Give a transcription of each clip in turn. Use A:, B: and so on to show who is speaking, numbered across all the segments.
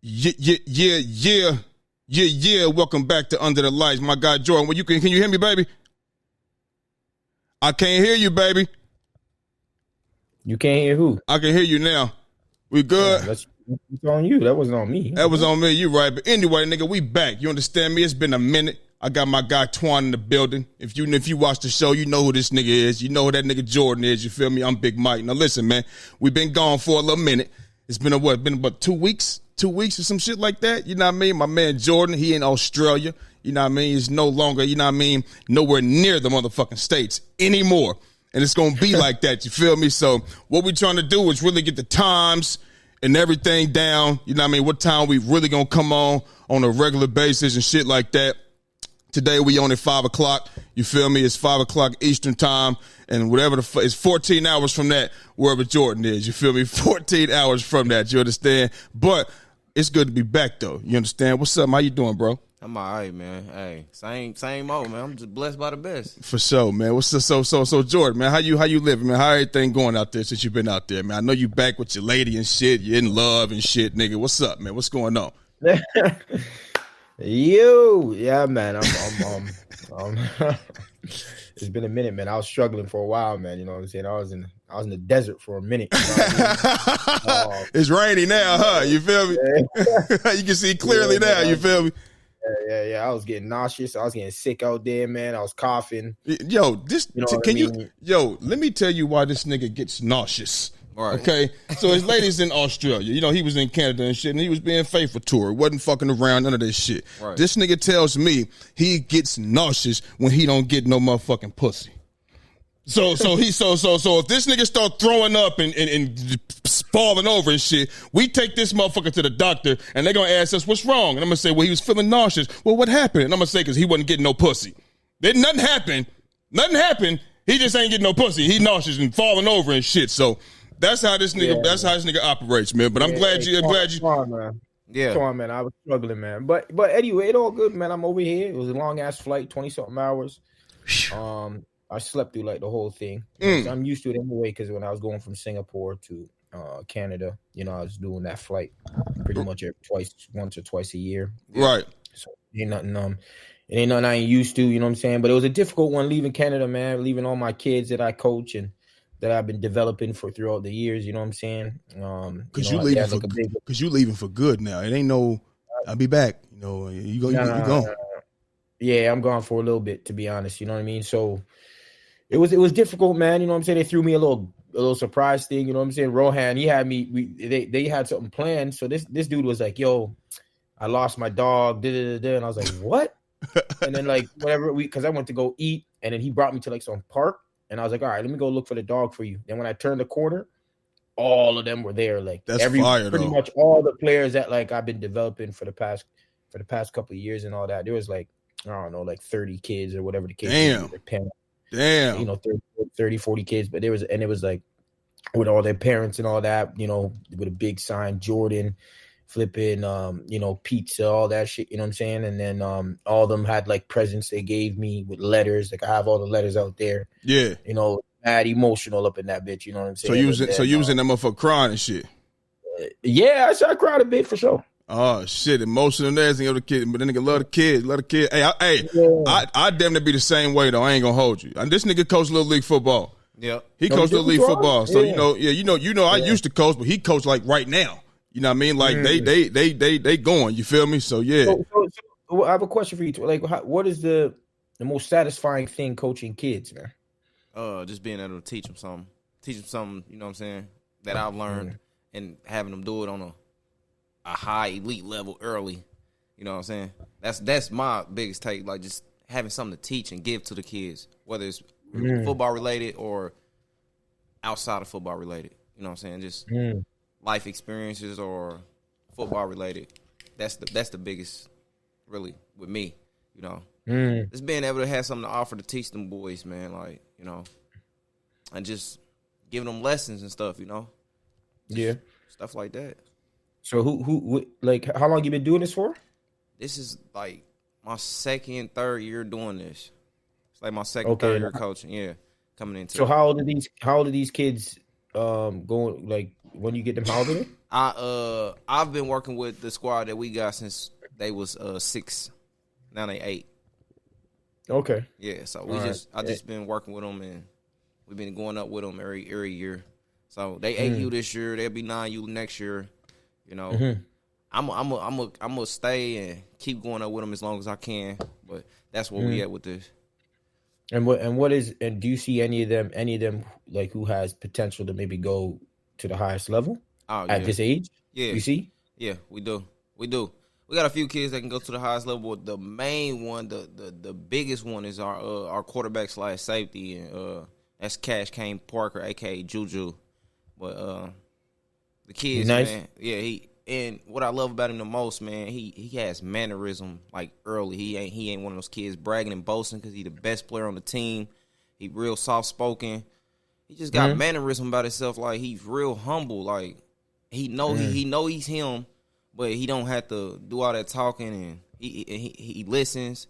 A: Yeah. Welcome back to Under the Lights, my guy Jordan. Well, can you hear me, baby? I can't hear you, baby.
B: You can't hear who?
A: I can hear you now. We good?
B: Yeah, that's on you. That wasn't on me.
A: That was on me. You right. But anyway, nigga, we back. You understand me? It's been a minute. I got my guy Twan in the building. If you watch the show, you know who this nigga is. You know who that nigga Jordan is. You feel me? I'm Big Mike. Now listen, man. We've been gone for a little minute. It's been been about 2 weeks? 2 weeks or some shit like that. You know what I mean? My man Jordan, he in Australia. You know what I mean? He's no longer, you know what I mean, nowhere near the motherfucking States anymore. And it's going to be like that. You feel me? So what we trying to do is really get the times and everything down. You know what I mean? What time we really going to come on a regular basis and shit like that. Today we on at 5 o'clock. You feel me? It's 5 o'clock Eastern time. And whatever it's 14 hours from that, wherever Jordan is. You feel me? 14 hours from that. You understand? But it's good to be back, though. You understand? What's up? How you doing, bro?
C: I'm all right, man. Hey, same old, man. I'm just blessed by the best.
A: For sure, man. What's so Jordan, man? How you living, man? How everything going out there since you've been out there, man? I know you back with your lady and shit. You're in love and shit, nigga. What's up, man? What's going on?
B: Yeah, man. I'm it's been a minute, man. I was struggling for a while, man. You know what I'm saying? I was in the desert for a minute. You know I mean?
A: It's rainy now, huh? You feel me?
B: Yeah.
A: You can see clearly now. You feel me?
B: Yeah. I was getting nauseous. I was getting sick out there, man. I was coughing.
A: Yo, let me tell you why this nigga gets nauseous. Right. Okay, so his lady's in Australia. You know, he was in Canada and shit, and he was being faithful to her. Wasn't fucking around, none of this shit. Right. This nigga tells me he gets nauseous when he don't get no motherfucking pussy. So if this nigga start throwing up and falling over and shit, we take this motherfucker to the doctor, and they're gonna ask us what's wrong, and I'm gonna say, well, he was feeling nauseous. Well, what happened? And I'm gonna say, because he wasn't getting no pussy. Then nothing happened. He just ain't getting no pussy. He nauseous and falling over and shit. So. That's how this nigga operates, man. But I'm glad you.
B: Come on, man. Yeah. Come on, man. I was struggling, man. But anyway, it all good, man. I'm over here. It was a long ass flight, 20-something hours. I slept through like the whole thing. So I'm used to it anyway, because when I was going from Singapore to Canada, you know, I was doing that flight pretty much once or twice a year.
A: Right.
B: So it ain't nothing I ain't used to, you know what I'm saying? But it was a difficult one leaving Canada, man, leaving all my kids that I coach and that I've been developing throughout the years, you know what I'm saying?
A: Because you leaving for good now. It ain't no, I'll be back. You know, you gone.
B: Yeah, I'm gone for a little bit, to be honest. You know what I mean? So it was difficult, man. You know what I'm saying? They threw me a little surprise thing. You know what I'm saying? Rohan, he had me. They had something planned. So this dude was like, "Yo, I lost my dog." And I was like, "What?" And then like whatever because I went to go eat, and then he brought me to like some park. And I was like, all right, let me go look for the dog for you. Then when I turned the corner, all of them were there. Like
A: that's fire,
B: pretty much all the players that like I've been developing for the past couple of years and all that. There was like, I don't know, like 30 kids or whatever the case.
A: Damn.
B: You know, 30, 40 kids. But it was like with all their parents and all that, you know, with a big sign, Jordan, flipping, you know, pizza, all that shit, you know what I'm saying? And then all of them had like presents they gave me with letters. Like I have all the letters out there.
A: Yeah.
B: You know, mad emotional up in that bitch, you know what I'm saying?
A: So you was in that motherfucker crying and shit.
B: Yeah, I cried a bit for sure.
A: Oh shit, emotional and everything of the kid, but then nigga love the kid. I damn near be the same way though. I ain't gonna hold you. And this nigga coached Little League football.
C: Yeah.
A: He coached Little League football. So you know, I used to coach, but he coached like right now. You know what I mean? Like they going. You feel me? So yeah.
B: So I have a question for you. Like, what is the most satisfying thing coaching kids, man?
C: Just being able to teach them something. You know what I'm saying? That I've learned and having them do it on a high elite level early. You know what I'm saying? That's my biggest take. Like just having something to teach and give to the kids, whether it's football related or outside of football related. You know what I'm saying? Just life experiences or football related. That's the biggest, really, with me. You know, just being able to have something to offer to teach them boys, man. Like, you know, and just giving them lessons and stuff. You know, just stuff like that.
B: So who like how long you been doing this for?
C: This is like my second, third year doing this. It's like my second, third year coaching. Yeah, coming into.
B: So how old are these kids going like when you get them? How old are they?
C: I've been working with the squad that we got since they was 6. Now they 8.
B: Okay.
C: Yeah, so I
B: right.
C: just been working with them, and we've been going up with them every year. So they 8U this year, they'll be 9U next year. You know,
B: Mhm.
C: I'm gonna stay and keep going up with them as long as I can. But that's where we at with this.
B: And do you see any of them like who has potential to maybe go to the highest level
C: Oh
B: at
C: yeah,
B: this age?
C: yeah,
B: You see?
C: yeah. We do. We got a few kids that can go to the highest level. The main one, the biggest one is our quarterback / safety, and that's Cash Kane Parker, aka Juju. But the
B: He's
C: kids,
B: nice.
C: man, yeah, and what I love about him the most, man, he has mannerism like early. He ain't one of those kids bragging and boasting because he the best player on the team. He real soft spoken. He just got mannerism about himself. Like he's real humble. Like he know he's him, but he don't have to do all that talking. And he listens.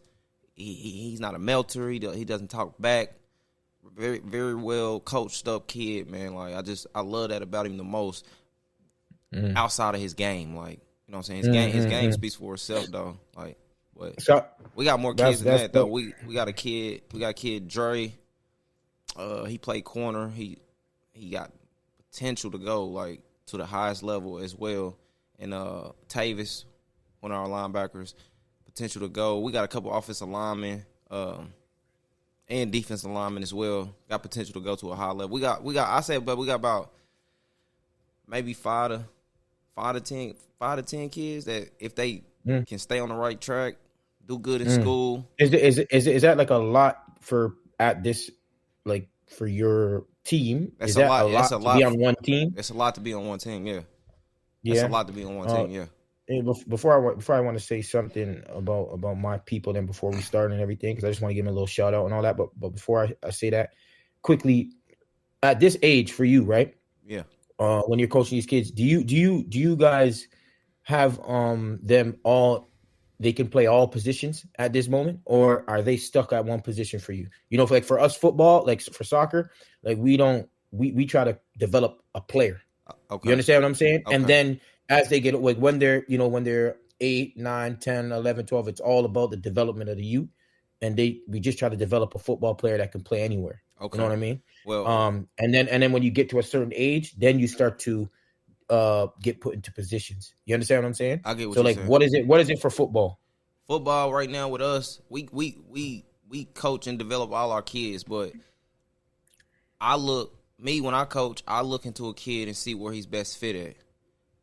C: He's not a melter. He doesn't talk back. Very very well coached up kid, man. Like I love that about him the most. Outside of his game, like you know what I'm saying, his game speaks for itself though. Like, but
B: So
C: we got more kids than
B: that's
C: that though. We got a kid Dre. He played corner. He got potential to go like to the highest level as well. And Tavis, one of our linebackers, potential to go. We got a couple offensive linemen and defensive linemen as well. Got potential to go to a high level. We got but we got about maybe 5 to 10 kids that if they can stay on the right track, do good in school.
B: Is that like a lot for at this like for your team?
C: That's
B: Is that a lot
C: That's a
B: to
C: lot.
B: be on one team?
C: It's a lot to be on one team. Yeah, that's a
B: Yeah.
C: lot to be on one team. Yeah.
B: Before I want to say something about my people, then before we start and everything, because I just want to give them a little shout out and all that. But before I say that, quickly, at this age for you, right?
C: Yeah.
B: When you're coaching these kids, do you guys have them all? They can play all positions at this moment, or are they stuck at one position for you? You know, like for us football, like for soccer, like we try to develop a player.
C: Okay.
B: You understand what I'm saying?
C: Okay.
B: And then as they get like when they're 8, 9, 10, 11, 12, it's all about the development of the youth. And we just try to develop a football player that can play anywhere.
C: Okay.
B: You know what I mean?
C: Well,
B: and then when you get to a certain age, then you start to get put into positions. You understand what I'm saying?
C: I get what
B: so
C: you're
B: like
C: saying.
B: what is it for football?
C: Football right now with us, we coach and develop all our kids, but when I coach, I look into a kid and see where he's best fit at.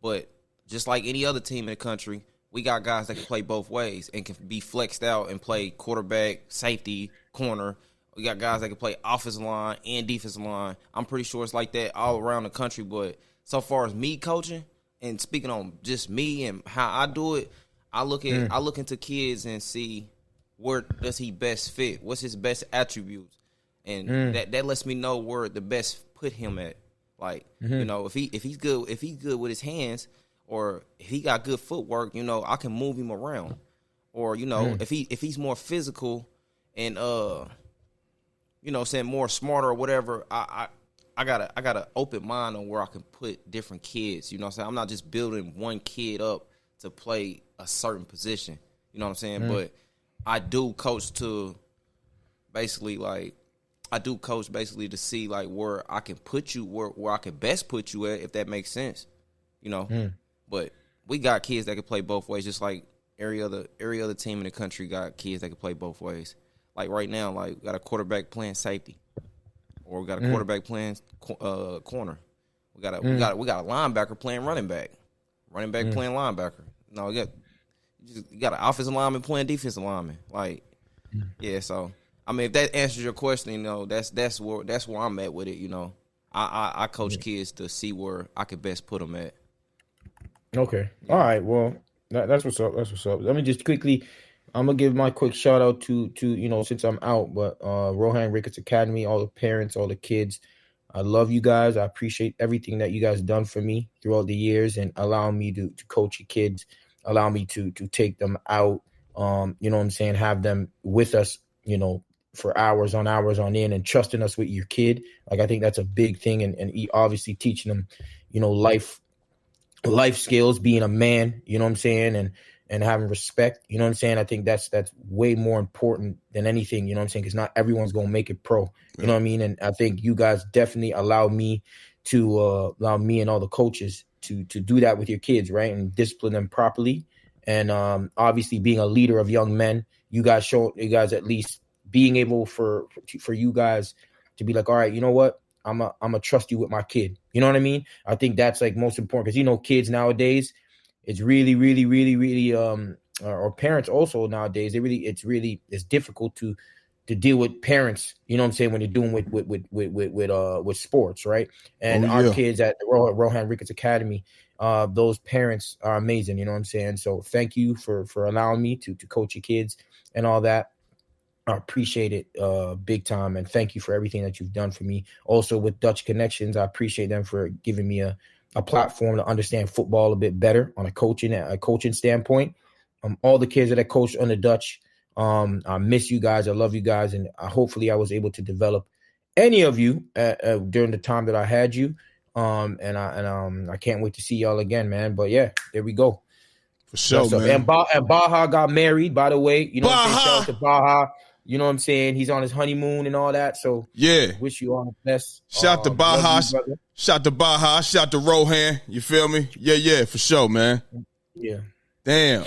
C: But just like any other team in the country, we got guys that can play both ways and can be flexed out and play quarterback, safety, corner. We got guys that can play offensive line and defensive line. I'm pretty sure it's like that all around the country. But so far as me coaching and speaking on just me and how I do it, I look into kids and see where does he best fit? What's his best attributes? And that lets me know where the best put him at. Like, you know, if he's good with his hands, or if he got good footwork, you know, I can move him around. Or, you know, if he's more physical and you know, saying more smarter or whatever, I got an open mind on where I can put different kids. You know what I'm saying? I'm not just building one kid up to play a certain position. You know what I'm saying? But I do coach to basically to see like where I can put you, where I can best put you at, if that makes sense. You know? But we got kids that can play both ways, just like every other team in the country got kids that can play both ways. Like right now, like we got a quarterback playing safety, or we got a quarterback playing corner. We got a linebacker playing running back playing linebacker. No, you got an offensive lineman playing defensive lineman. Like, yeah. So I mean, if that answers your question, you know, that's where I'm at with it. You know, I coach kids to see where I could best put them at.
B: Okay. All right. Well, that's what's up. That's what's up. Let me just quickly. I'm gonna give my quick shout out to you know, since I'm out, but Rohan Ricketts Academy, all the parents, all the kids. I love you guys. I appreciate everything that you guys done for me throughout the years and allowing me to coach your kids, allow me to take them out. You know what I'm saying? Have them with us, you know, for hours on end and trusting us with your kid. Like, I think that's a big thing. And obviously teaching them, life skills, being a man, you know what I'm saying? And having respect, you know what I'm saying? I think that's way more important than anything, you know what I'm saying? Because not everyone's going to make it pro, you know what I mean? And I think you guys definitely allow me and all the coaches to do that with your kids, right? And discipline them properly. And obviously being a leader of young men, you guys at least being able for you guys to be like, all right, you know what? I'm a trust you with my kid. You know what I mean? I think that's like most important because, kids nowadays, it's really, really, really, really, or parents also nowadays, it's difficult to deal with parents, you know what I'm saying, when you're doing with sports, right? And our kids at the Rohan Ricketts Academy, those parents are amazing, you know what I'm saying? So thank you for allowing me to coach your kids and all that. I appreciate it big time, and thank you for everything that you've done for me. Also with Dutch Connections, I appreciate them for giving me a platform to understand football a bit better on a coaching standpoint. All the kids that I coached on the Dutch, I miss you guys. I love you guys, and hopefully I was able to develop any of you during the time that I had you. And I can't wait to see y'all again, man. But yeah, there we go.
A: For sure, man.
B: And Baha got married, by the way. You know what I'm saying? Shout out to Baha. You know what I'm saying? He's on his honeymoon and all that. So
A: yeah,
B: wish you all the best.
A: Shout to Baha. Shout to Baha. Shout to Rohan. You feel me? Yeah, for sure, man.
B: Yeah.
A: Damn.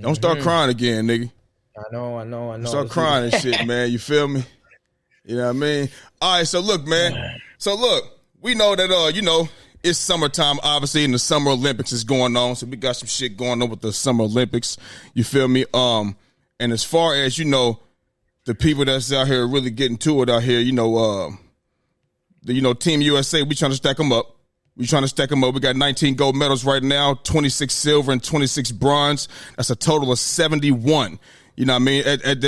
A: Don't start crying again, nigga.
B: I know.
A: Don't start crying and shit, man. You feel me? You know what I mean? All right, so look, man. We know that, it's summertime, obviously, and the Summer Olympics is going on. So we got some shit going on with the Summer Olympics. You feel me? And as far as, the people that's out here really getting to it out here, Team USA, we trying to stack them up. We got 19 gold medals right now, 26 silver and 26 bronze. That's a total of 71. You know what I mean?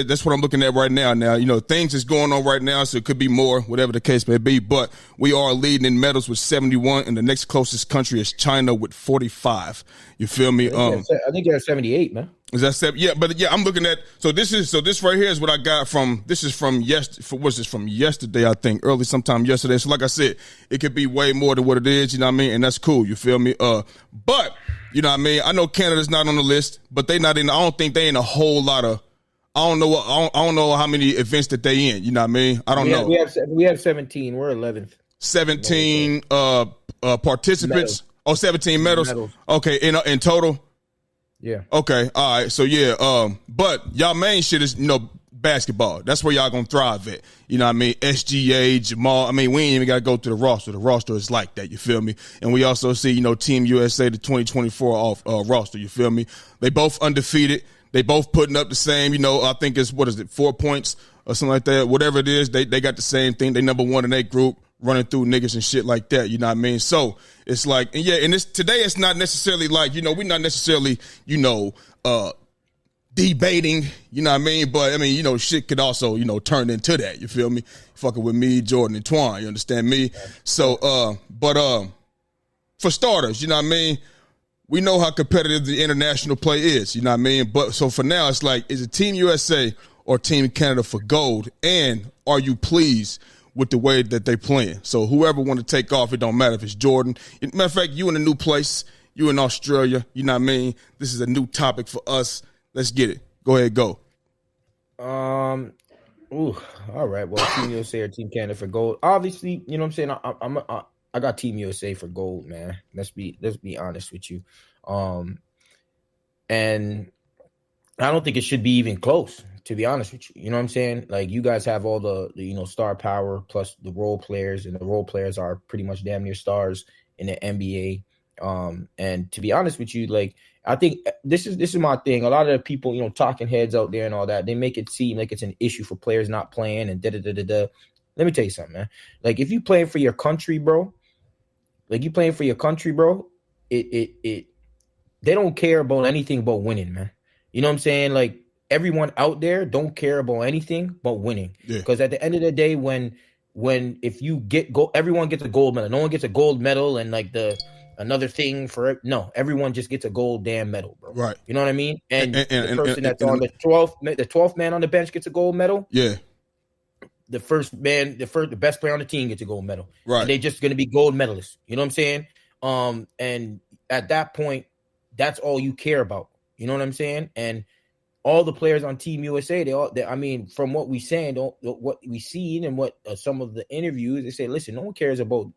A: That's what I'm looking at right now. Now, things is going on right now, so it could be more, whatever the case may be. But we are leading in medals with 71, and the next closest country is China with 45. You feel me?
B: I think they're 78, man.
A: Is that 7? Yeah, but I'm looking at. So this right here is what I got from. This is from from yesterday, I think, early sometime yesterday. So like I said, it could be way more than what it is. You know what I mean? And that's cool. You feel me? But you know what I mean? I know Canada's not on the list, but they not in. I don't think they in a whole lot of. I don't know how many events that they in. You know what I mean? I don't know.
B: We have 17. We're 11th.
A: 17 participants. Medals. Oh, 17 medals. Okay, in total.
B: Yeah.
A: Okay. All right. So yeah. But y'all main shit is basketball. That's where y'all gonna thrive at. You know what I mean? SGA, Jamal. I mean, we ain't even gotta go through the roster. The roster is like that. You feel me? And we also see Team USA, the 2024 roster. You feel me? They both undefeated. They both putting up the same. I think it's 4 points or something like that. Whatever it is, they got the same thing. They number one in their group, running through niggas and shit like that. You know what I mean? So it's like, and today it's not necessarily like, we're not necessarily, debating, you know what I mean? But I mean, shit could also, turn into that. You feel me? Fucking with me, Jordan, and Twan. You understand me? So, for starters, you know what I mean? We know how competitive the international play is, you know what I mean? But so for now, it's like, is it Team USA or Team Canada for gold? And are you pleased with the way that they playing? So whoever want to take off, it don't matter if it's Jordan. Matter of fact, you in a new place, you in Australia, you know what I mean? This is a new topic for us. Let's get it. Go ahead, go.
B: All right. Well, Team USA or Team Canada for gold. Obviously, you know what I'm saying? I got Team USA for gold, man. Let's be honest with you. And I don't think it should be even close, to be honest with you. You know what I'm saying? Like, you guys have all the star power plus the role players, and the role players are pretty much damn near stars in the NBA. And to be honest with you, like, I think this is my thing. A lot of the people, talking heads out there and all that, they make it seem like it's an issue for players not playing and da-da-da-da-da. Let me tell you something, man. Like, if you playing for your country, bro, they don't care about anything but winning, man. You know what I'm saying? Like, everyone out there don't care about anything but winning. Because at the end of the day, if you everyone gets a gold medal. No one gets a gold medal and like another thing everyone just gets a gold damn medal, bro.
A: Right.
B: You know what I mean? And the person that's on the 12th man on the bench gets a gold medal.
A: Yeah.
B: the best player on the team gets a gold medal.
A: Right.
B: And they're just going to be gold medalists. You know what I'm saying? And at that point, that's all you care about. You know what I'm saying? And all the players on Team USA, I mean, from what we saying, what we seen and what some of the interviews, they say, listen, no one cares about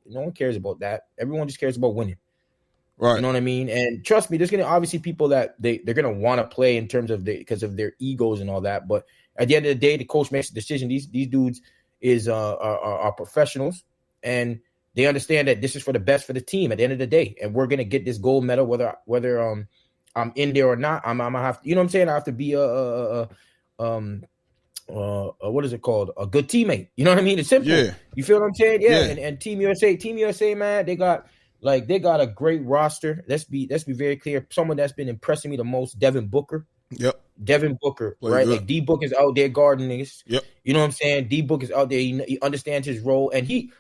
B: that. Everyone just cares about winning.
A: Right.
B: You know what I mean? And trust me, there's gonna obviously people that they're gonna want to play in terms of because of their egos and all that. But at the end of the day, the coach makes the decision. These dudes are professionals, and they understand that this is for the best for the team at the end of the day. And we're gonna get this gold medal, whether I'm in there or not. I'm gonna have to, you know what I'm saying? I have to be what is it called? A good teammate. You know what I mean? It's simple.
A: Yeah.
B: You feel what I'm saying? Yeah.
A: Yeah.
B: And Team USA, man, they got a great roster. Let's be very clear. Someone that's been impressing me the most, Devin Booker.
A: Yep.
B: Devin Booker,
A: Play
B: right?
A: good.
B: Like D-Book is out there guarding niggas.
A: Yep.
B: You know what I'm saying? D-Book is out there. He understands his role, and he's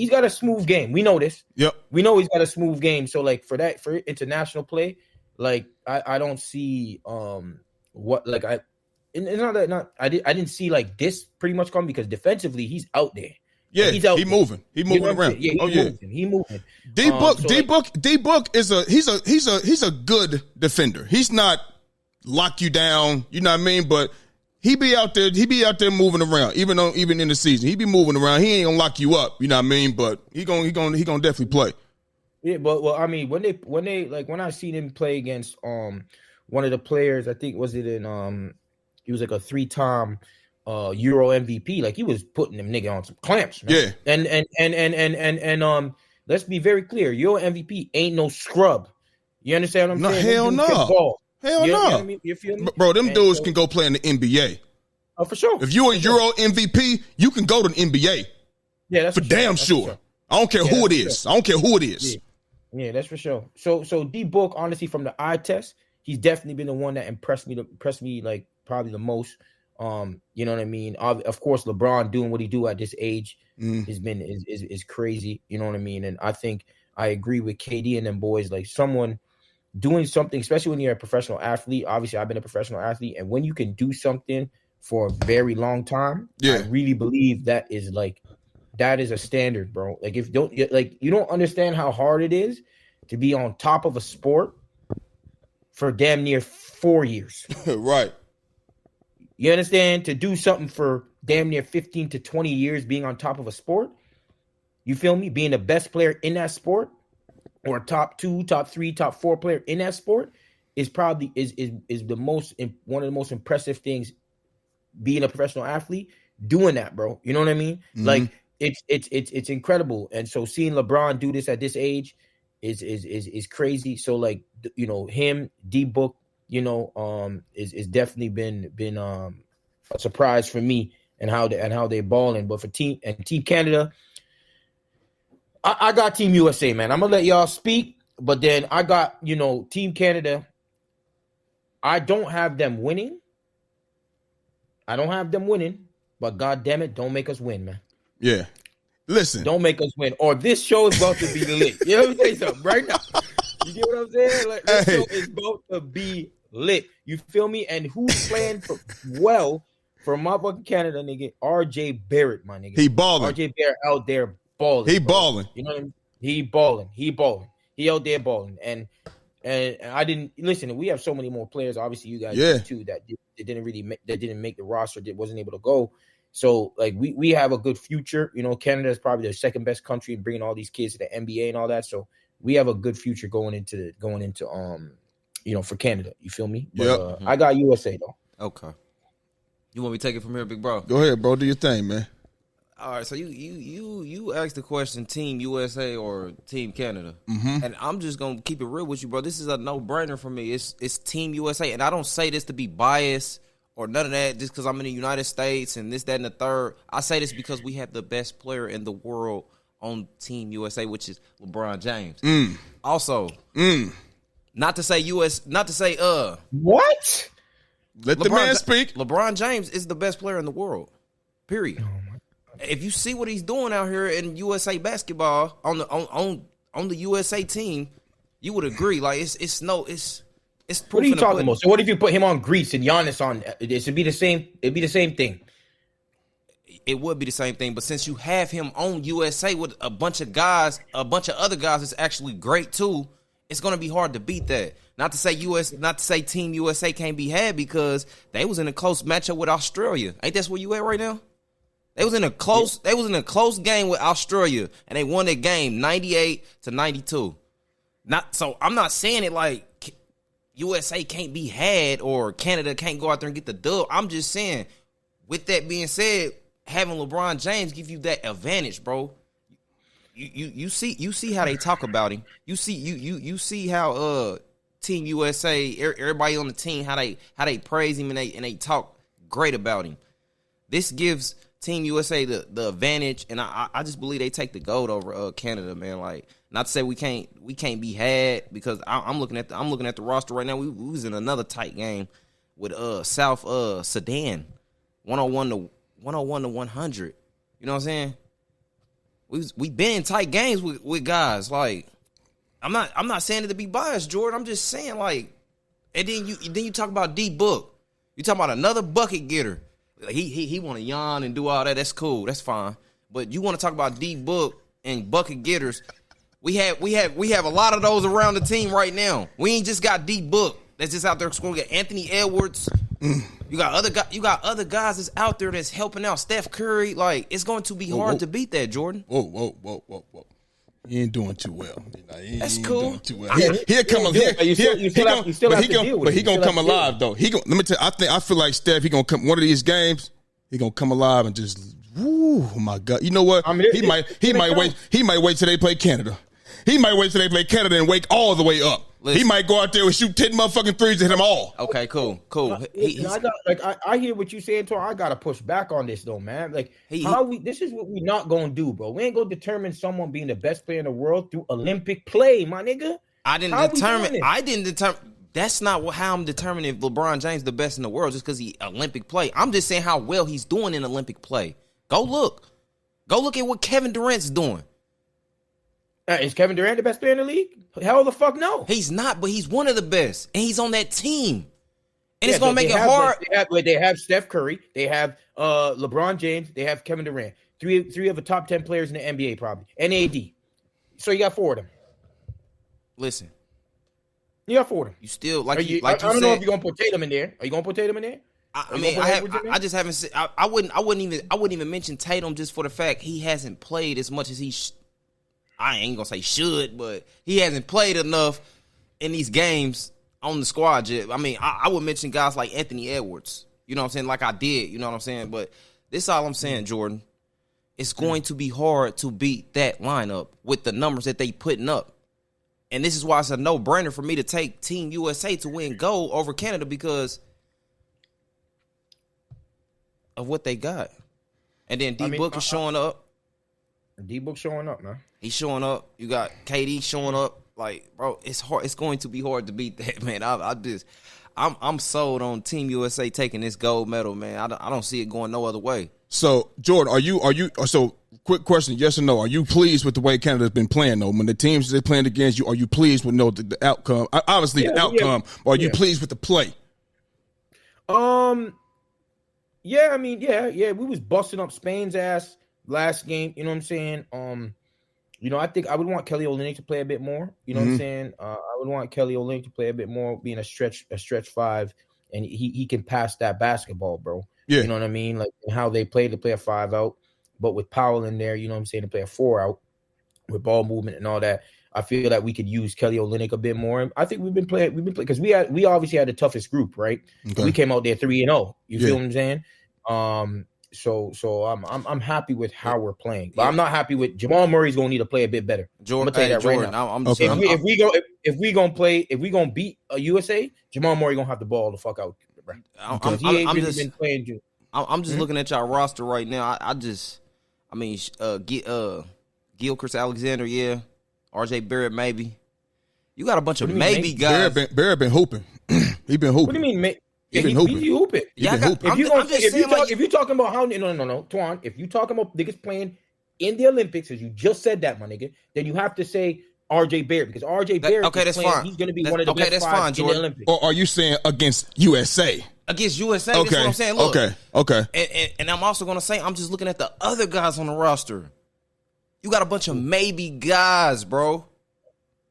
B: got a smooth game. We know this.
A: Yep.
B: We know he's got a smooth game. So like for international play, like I don't see I didn't see like this pretty much come because defensively he's out there.
A: Yeah,
B: Like, he's out
A: he
B: there.
A: moving. He moving around.
B: Yeah, he moving.
A: D-Book is a good defender. He's not lock you down, you know what I mean? But he be out there moving around, even in the season. He be moving around. He ain't gonna lock you up, you know what I mean? But he gonna definitely play.
B: Yeah, but well, I mean, when I seen him play against one of the players, I think was it in he was like a 3-time Euro MVP. Like he was putting them nigga on some clamps, man.
A: Yeah.
B: And let's be very clear, Euro MVP ain't no scrub. You understand what I'm
A: No,
B: saying?
A: hell no. Hell
B: You know
A: no.
B: what I mean? You feel me?
A: Bro, them
B: And
A: dudes
B: so-
A: can go play in the NBA.
B: Oh, for sure.
A: If you're a Euro MVP, you can go to the NBA.
B: Yeah, that's
A: For damn
B: That's
A: sure.
B: sure.
A: I don't care
B: Yeah,
A: who it
B: that's
A: is. I don't care who it is.
B: Yeah, that's for sure. So D-Book, honestly, from the eye test, he's definitely been the one that impressed me like probably the most. You know what I mean? Of course, LeBron doing what he do at this age is crazy. You know what I mean? And I think I agree with KD and them boys. Like someone doing something, especially when you're a professional athlete. Obviously, I've been a professional athlete, and when you can do something for a very long time, I really believe that is a standard, bro. Like you don't understand how hard it is to be on top of a sport for damn near 4 years.
A: Right.
B: You understand? To do something for damn near 15 to 20 years being on top of a sport. You feel me? Being the best player in that sport or top 2, top 3, top 4 player in that sport is probably is the most one of the most impressive things being a professional athlete doing that, bro. You know what I mean?
A: Mm-hmm.
B: Like it's incredible. And so seeing LeBron do this at this age is crazy. So like, you know, him, D-Book, you know, is definitely been a surprise for me and how they balling. But for Team Canada, I got Team USA, man. I'm gonna let y'all speak, but then I got, you know, Team Canada. I don't have them winning, but God damn it, don't make us win, man.
A: Yeah. Listen.
B: Don't make us win, or this show is about to be lit. You know what I'm saying? Something right now. You get what I'm saying? Like this show is about to be lit. You feel me? And who's playing for motherfucking Canada, nigga? RJ Barrett, my nigga.
A: He balling.
B: RJ Barrett out there balling.
A: He
B: bro.
A: balling.
B: You know what I mean? He balling. He out there balling. And I didn't listen. We have so many more players. Obviously, you guys do too that didn't make the roster. That wasn't able to go. So like we have a good future. You know, Canada is probably the second best country in bringing all these kids to the NBA and all that. So we have a good future going into you know, for Canada. You feel me? But, I got USA though.
C: Okay. You want me to take it from here, big bro?
A: Go ahead, bro. Do your thing, man.
C: All right, so you asked the question, Team USA or Team Canada, and I'm just gonna keep it real with you, bro. This is a no-brainer for me. It's Team USA, and I don't say this to be biased or none of that just because I'm in the United States and this, that, and the third. I say this because we have the best player in the world on Team USA, which is LeBron James. Also, not to say
B: what?
A: Let the man speak.
C: LeBron James is the best player in the world. Period. If you see what he's doing out here in USA basketball on the USA team, you would agree. Like it's proof.
B: What are you talking about? So what if you put him on Greece and Giannis on? It should be the same. It'd be the same thing.
C: it would be the same thing. But since you have him on USA with a bunch of guys, a bunch of other guys that's actually great too, it's gonna be hard to beat that. Not to say Team USA can't be had, because they was in a close matchup with Australia. Ain't that where you at right now? They was in a close game with Australia, and they won that game 98-92. So I'm not saying it like USA can't be had or Canada can't go out there and get the dub. I'm just saying, with that being said, having LeBron James give you that advantage, bro. You see how they talk about him. You see how Team USA, everybody on the team, how they praise him and they talk great about him. This gives Team USA the advantage, and I just believe they take the gold over Canada, man. Like, not to say we can't be had, because I'm looking at the roster right now. We was in another tight game with South Sudan, 101 to 100. You know what I'm saying? We been in tight games with guys. Like, I'm not saying it to be biased, Jordan. I'm just saying, like, and then you talk about D Book. You talk about another bucket getter. He want to yawn and do all that. That's cool. That's fine. But you want to talk about D Book and bucket getters. We have a lot of those around the team right now. We ain't just got D Book that's just out there scoring. We got Anthony Edwards. You got other guys that's out there that's helping out. Steph Curry. Like, it's going to be hard to beat that, Jordan.
A: Whoa. He ain't doing too well.
C: That's cool.
A: Too well. He'll come alive though. Let me tell you, I feel like Steph, he gonna come one of these games, he gonna come alive and just, oh my God. You know what? He might wait till they play Canada. He might wait till they play Canada and wake all the way up. Listen. He might go out there and shoot 10 motherfucking threes and hit them all.
C: Okay, cool.
B: I hear what you saying, Tor. I gotta push back on this though, man. Like, this is what we not gonna do, bro. We ain't gonna determine someone being the best player in the world through Olympic play, my nigga.
C: I didn't determine. That's not how I'm determining if LeBron James the best in the world just because he Olympic play. I'm just saying how well he's doing in Olympic play. Go look at what Kevin Durant's doing.
B: Is Kevin Durant the best player in the league? Hell the fuck no.
C: He's not, but he's one of the best, and he's on that team. And it's gonna make it hard.
B: They have Steph Curry, they have LeBron James, they have Kevin Durant. Three of the top 10 players in the NBA probably, and AD. So you got four of them.
C: Listen,
B: you got four of them.
C: You still
B: I don't know if you're gonna put Tatum in there. Are you gonna put Tatum in there?
C: I just haven't. I wouldn't even mention Tatum just for the fact he hasn't played as much as he. I ain't gonna say should, but he hasn't played enough in these games on the squad yet. I mean, I would mention guys like Anthony Edwards. You know what I'm saying? Like I did. You know what I'm saying? But this is all I'm saying, Jordan. It's going to be hard to beat that lineup with the numbers that they putting up. And this is why it's a no-brainer for me to take Team USA to win gold over Canada because of what they got. And then D-Book is showing up.
B: D-Book showing up, man.
C: He's showing up. You got KD showing up. Like, bro, it's hard. It's going to be hard to beat that, man. I'm sold on Team USA taking this gold medal, man. I don't see it going no other way.
A: So, Jordan, are you? So, quick question, yes or no? Are you pleased with the way Canada's been playing, though? When the teams they're playing against you, are you pleased with the outcome? Obviously, the outcome. Yeah. Or are you pleased with the play?
B: Yeah, I mean, yeah. We was busting up Spain's ass last game. You know what I'm saying? I think I would want Kelly Olynyk to play a bit more. You know what I'm saying? I would want Kelly Olynyk to play a bit more, being a stretch five, and he can pass that basketball, bro. Yeah. You know what I mean? Like how they play to play a 5 out, but with Powell in there, you know what I'm saying, to play a 4 out with ball movement and all that. I feel that we could use Kelly Olynyk a bit more. And I think we've been playing because we obviously had the toughest group, right? Okay. We came out there 3-0. You feel what I'm saying? So I'm happy with how we're playing, but I'm not happy with Jamal Murray's gonna need to play a bit better.
C: Jordan, I'm gonna tell you that Jordan, right
B: now. If we gonna beat USA, Jamal Murray gonna have the ball the fuck out. Right? He ain't really been playing.
C: I'm just looking at y'all roster right now. Gilchrist Alexander, yeah, RJ Barrett, maybe. You got a bunch of maybe guys.
A: Barrett been hooping. He been hooping.
B: What do you mean?
A: He been hooping.
B: He hooping. If you're talking about how no, Twan, if you talking about niggas playing in the Olympics, as you just said that, my nigga, then you have to say RJ Barrett because RJ Barrett.
C: Okay, that's fine.
B: He's going to be one of the best five in the Olympics.
A: Or are you saying against USA?
C: against USA. That's what I'm saying. Look,
A: Okay.
C: And I'm also gonna say I'm just looking at the other guys on the roster. You got a bunch of maybe guys, bro.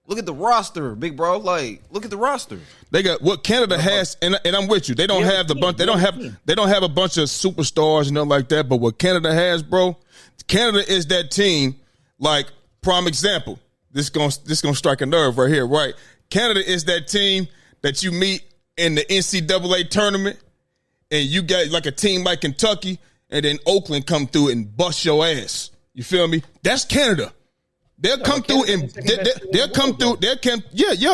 C: Look at the roster, big bro. Like, look at the roster.
A: They got what Canada has, and I'm with you. They don't have the bunch. They don't have a bunch of superstars and nothing like that. But what Canada has, bro, Canada is that team. Like, prime example. This gonna strike a nerve right here, right? Canada is that team that you meet in the NCAA tournament, and you got like a team like Kentucky, and then Oakland come through and bust your ass. You feel me? That's Canada. They'll come through and they'll come through.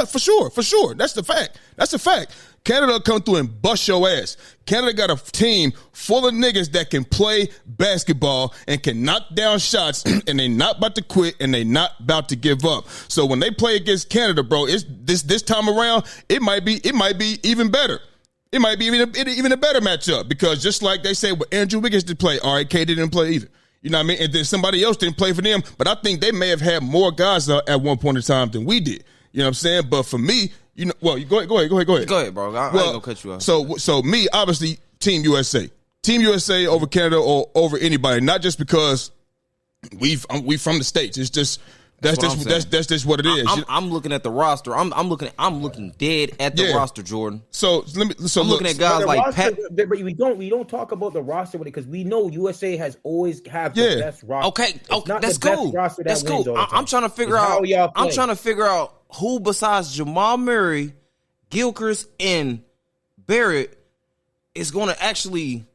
A: For sure. That's the fact. Canada will come through and bust your ass. Canada got a team full of niggas that can play basketball and can knock down shots, and they not about to quit and they not about to give up. So when they play against Canada, bro, it's this time around, it might be even better. It might be even a better matchup, because just like they say, with Andrew Wiggins to play, R.A.K. didn't play either. You know what I mean? And then somebody else didn't play for them. But I think they may have had more guys at one point in time than we did. You know what I'm saying? But for me, you know, well, go ahead.
C: Go ahead, bro. I ain't gonna cut you off.
A: So me, obviously, Team USA. Team USA over Canada or over anybody. Not just because we from the States. It's just that's just what it is.
C: I'm looking at the roster. I'm looking dead at the roster, Jordan.
A: So
C: looking at guys like
B: Pat. But we don't talk about the roster because we know USA has always had the best roster.
C: Okay, that's cool. That's cool. I'm trying to figure out. I'm trying to figure out who besides Jamal Murray, Gilchrist, and Barrett is going to actually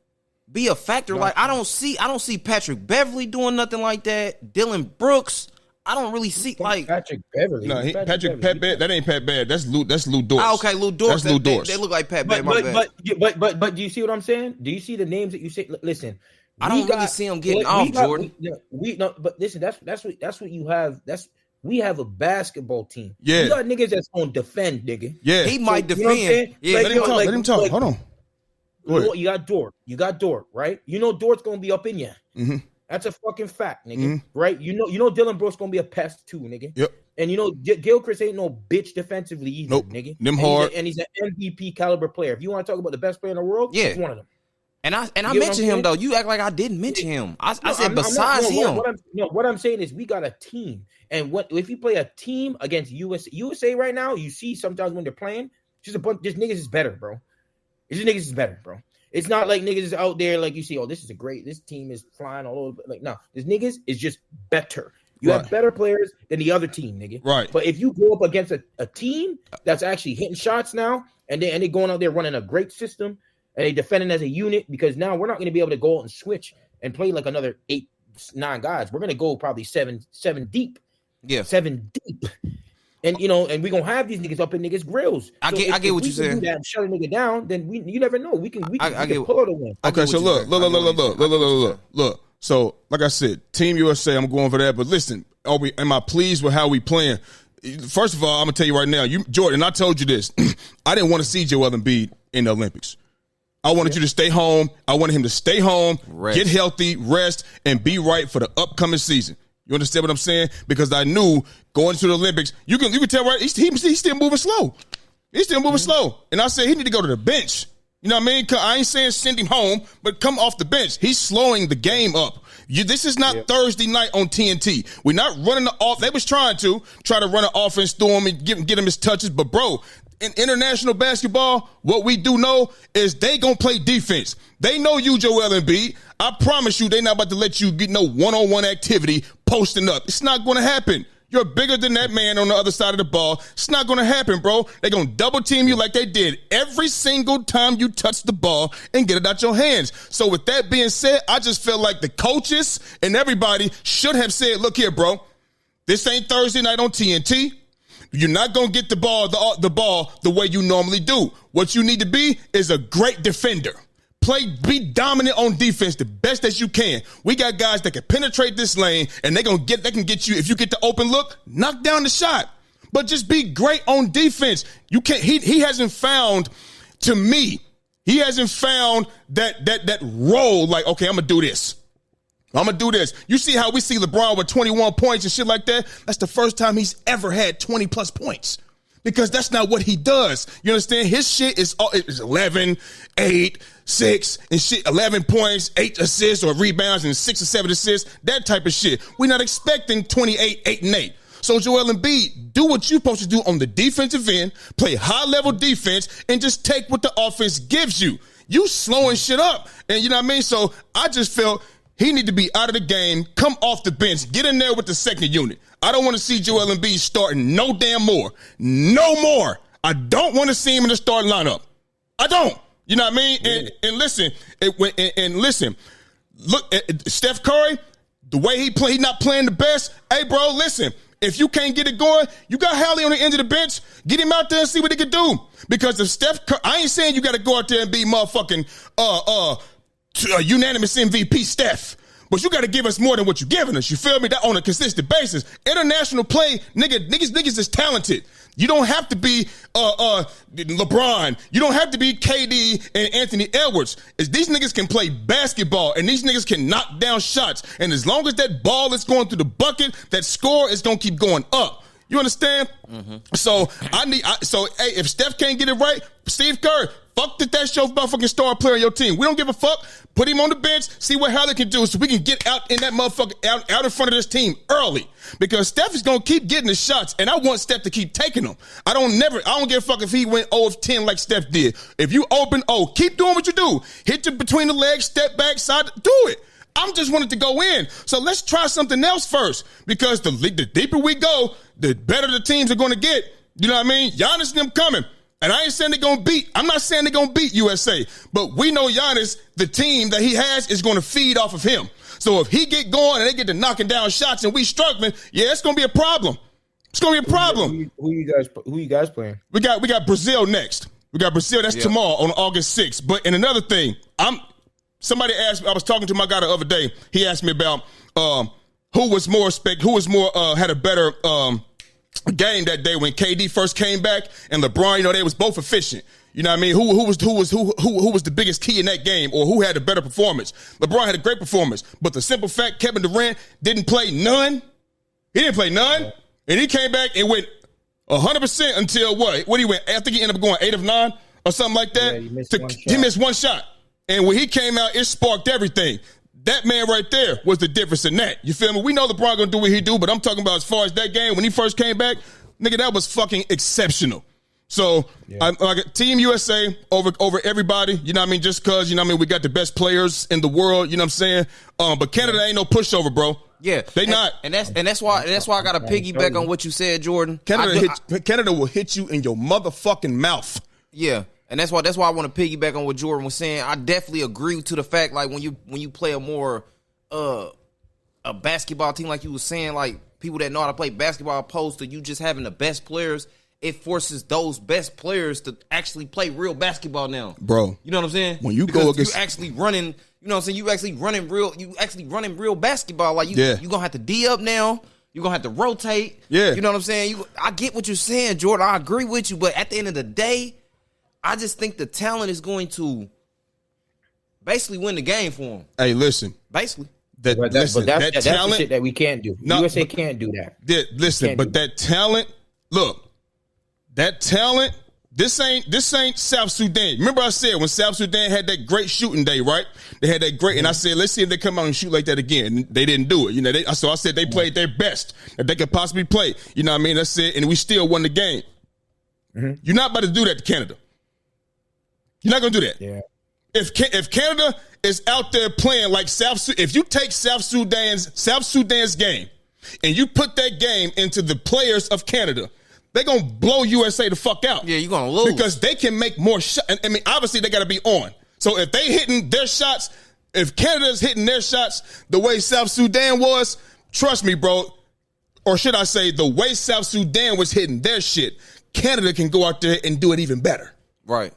C: be a factor. Like I don't see Patrick Beverly doing nothing like that. Dylan Brooks. I don't really see like
B: Patrick Beverly.
A: No, Patrick Beverly. That ain't Pat Bev. That's Lou Dort.
C: Okay, Lou Dort.
A: That's Lou Dort.
C: They look like Pat Bev.
B: But do you see what I'm saying? Do you see the names that you say? Listen,
C: I don't really see them getting off, Jordan.
B: But listen, that's what you have. We have a basketball team.
A: Yeah,
B: you got niggas that's gonna defend, nigga.
A: Yeah,
C: he might defend.
A: Yeah, let him talk. Hold on.
B: You got Dort, right? You know Dort's gonna be up in you. Mm-hmm. That's a fucking fact, nigga. Mm-hmm. Right? You know Dylan Brooks gonna be a pest too, nigga.
A: Yep.
B: And you know Gilchrist ain't no bitch defensively either, nigga.
A: Them hard.
B: And he's an MVP caliber player. If you want to talk about the best player in the world, he's one of them.
C: And I mentioned him though. You act like I didn't mention him. I said besides him.
B: What I'm saying is we got a team, and if you play a team against USA right now, you see sometimes when they're playing, just a bunch. Just niggas is better, bro. It's not like niggas is out there like you see, this team is flying all over. Like, no, this niggas is just better. You have better players than the other team, nigga.
A: Right.
B: But if you go up against a team that's actually hitting shots now, and they going out there running a great system, and they defending as a unit, because now we're not going to be able to go out and switch and play like another 8-9 guys. We're going to go probably seven deep.
C: Yeah.
B: 7 deep. And and we gonna have these niggas up in niggas' grills.
C: I get what you're saying.
B: Shut a nigga down, then you never know. We can pull out a win.
A: Okay, so look. So like I said, Team USA, I'm going for that. But listen, am I pleased with how we playing? First of all, I'm gonna tell you right now, Jordan. I told you this. I didn't want to see Joel Embiid in the Olympics. I wanted you to stay home. I wanted him to stay home, get healthy, rest, and be right for the upcoming season. You understand what I'm saying? Because I knew going to the Olympics, you can tell right. He's still moving slow. He's still moving slow. And I said he need to go to the bench. You know what I mean? I ain't saying send him home, but come off the bench. He's slowing the game up. This is not Thursday night on TNT. We're not running the off. They was trying to run an offense through him and get him his touches. But bro, in international basketball, what we do know is they gonna play defense. They know you, Joel Embiid. I promise you, they not about to let you get no one-on-one activity posting up. It's not going to happen. You're bigger than that man on the other side of the ball. It's not going to happen, bro. They're going to double team you like they did every single time you touch the ball and get it out your hands. So with that being said, I just feel like the coaches and everybody should have said, look here, bro, this ain't Thursday night on TNT. You're not going to get the ball the way you normally do. What you need to be is a great defender. Be dominant on defense the best as you can. We got guys that can penetrate this lane, and they can get you, if you get the open look, knock down the shot. But just be great on defense. You can't. He hasn't found, to me, he hasn't found that role. Like, okay, I'm gonna do this. You see how we see LeBron with 21 points and shit like that? That's the first time he's ever had 20 plus points. because that's not what he does. You understand? His shit is 11, 8, 6, and shit, 11 points, 8 assists or rebounds, and 6 or 7 assists, that type of shit. We're not expecting 28, 8, and 8. So Joel Embiid, do what you're supposed to do on the defensive end, play high-level defense, and just take what the offense gives you. You slowing shit up. And you know what I mean? So I just felt he need to be out of the game, come off the bench, get in there with the second unit. I don't want to see Joel Embiid starting no damn more. No more. I don't want to see him in the starting lineup. I don't. You know what I mean? And listen, listen, look at Steph Curry, the way he play, he not playing the best. Hey, bro, listen, if you can't get it going, you got Hallie on the end of the bench. Get him out there and see what he can do. Because if Steph Curry, I ain't saying you got to go out there and be motherfucking unanimous MVP Steph. But you got to give us more than what you're giving us. You feel me? That on a consistent basis. International play, niggas is talented. You don't have to be LeBron. You don't have to be KD and Anthony Edwards. These niggas can play basketball, and these niggas can knock down shots. And as long as that ball is going through the bucket, that score is going to keep going up. You understand? Mm-hmm. So hey, if Steph can't get it right, Steve Kerr, fuck that's your motherfucking star player on your team. We don't give a fuck. Put him on the bench, see what Hallie can do so we can get out in that motherfucker, out in front of this team early. Because Steph is going to keep getting the shots, and I want Steph to keep taking them. I don't give a fuck if he went 0 of 10 like Steph did. If you open, keep doing what you do. Hit you between the legs, step back, side, do it. I'm just wanting to go in. So let's try something else first. Because the deeper we go, the better the teams are going to get. You know what I mean? Giannis and them coming. And I ain't saying I'm not saying they're going to beat USA. But we know Giannis, the team that he has, is going to feed off of him. So if he get going and they get to knocking down shots and we struggling, yeah, it's going to be a problem. It's going to be a problem.
B: Who you guys playing?
A: We got Brazil next. We got Brazil. That's tomorrow on August 6th. But in another thing, somebody asked me, I was talking to my guy the other day. He asked me about who had a better game that day when KD first came back and LeBron. You know, they was both efficient. You know what I mean? Who was the biggest key in that game, or who had a better performance? LeBron had a great performance, but the simple fact, Kevin Durant didn't play none. He didn't play none, and he came back and went 100% until what? What he went? I think he ended up going 8 of 9 or something like that.
B: Yeah,
A: he missed one shot. And when he came out, it sparked everything. That man right there was the difference in that. You feel me? We know LeBron gonna do what he do, but I'm talking about as far as that game, when he first came back, nigga, that was fucking exceptional. So, Team USA over everybody, you know what I mean? Just because, you know what I mean, we got the best players in the world, you know what I'm saying? But Canada ain't no pushover, bro.
C: Yeah.
A: They not.
C: And that's why I got to piggyback on what you said, Jordan.
A: Canada will hit you in your motherfucking mouth.
C: Yeah. And that's why I want to piggyback on what Jordan was saying. I definitely agree to the fact, like, when you play a more a basketball team, like you was saying, like people that know how to play basketball opposed to you just having the best players, it forces those best players to actually play real basketball now.
A: Bro.
C: You know what I'm saying?
A: When you go against,
C: you actually running, you know what I'm saying? You actually running real basketball. Like you gonna have to D up now. You're gonna have to rotate.
A: Yeah.
C: You know what I'm saying? I get what you're saying, Jordan. I agree with you, but at the end of the day, I just think the talent is going to basically win the game for him.
A: Hey, listen.
C: Basically.
B: That's the shit that we can't do. USA can't do that.
A: That talent, look, that talent, this ain't South Sudan. Remember I said when South Sudan had that great shooting day, right? They had that great, and I said, let's see if they come out and shoot like that again. And they didn't do it. You know, so I said they played their best that they could possibly play. You know what I mean? That's it, and we still won the game. Mm-hmm. You're not about to do that to Canada. You're not going to do that.
B: Yeah.
A: If Canada is out there playing like if you take South Sudan's game and you put that game into the players of Canada, they're going to blow USA the fuck out.
C: Yeah, you're going to lose.
A: Because they can make more shots. I mean, obviously they got to be on. So if they hitting their shots, if Canada's hitting their shots the way South Sudan was, trust me, bro, or should I say the way South Sudan was hitting their shit, Canada can go out there and do it even better.
C: Right.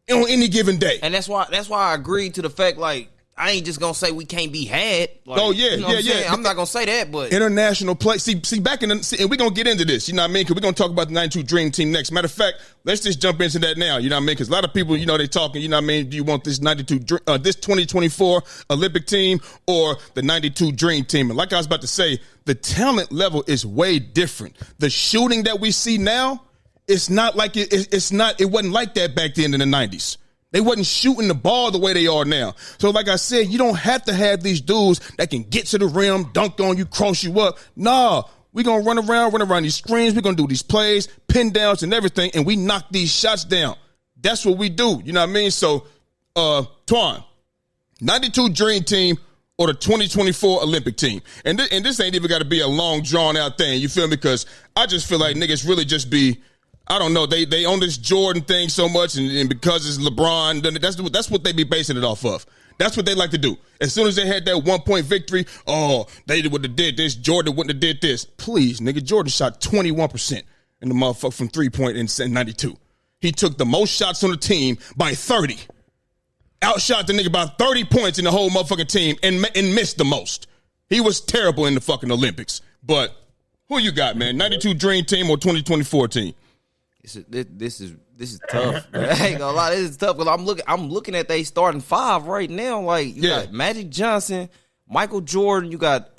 A: On any given day.
C: And that's why I agreed to the fact, like, I ain't just gonna say we can't be had. Like, I'm not gonna say that, but
A: international play. See, back in and we're gonna get into this. You know what I mean? Because we're gonna talk about the '92 Dream Team next. Matter of fact, let's just jump into that now. You know what I mean? Because a lot of people, you know, they talking. You know what I mean? Do you want this this 2024 Olympic team or the '92 Dream Team? And like I was about to say, the talent level is way different. The shooting that we see now it's not like it wasn't like that back then in the 90s. They wasn't shooting the ball the way they are now. So like I said, you don't have to have these dudes that can get to the rim, dunk on you, cross you up. Nah, we're going to run around these screens. We're going to do these plays, pin downs and everything, and we knock these shots down. That's what we do. You know what I mean? So, Twan, 92 Dream Team or the 2024 Olympic team. And this ain't even got to be a long, drawn-out thing. You feel me? Because I just feel like niggas really just be, I don't know, they own this Jordan thing so much, and because it's LeBron, that's what they be basing it off of. That's what they like to do. As soon as they had that 1-point victory, they would have did this, Jordan wouldn't have did this. Please, nigga, Jordan shot 21% in the motherfucker from 3-point in 92. He took the most shots on the team by 30. Outshot the nigga by 30 points in the whole motherfucking team and missed the most. He was terrible in the fucking Olympics. But who you got, man? 92 Dream Team or 2024 team?
C: This is tough. I ain't gonna lie, this is tough because I'm looking at they starting five right now. Like you got Magic Johnson, Michael Jordan, you got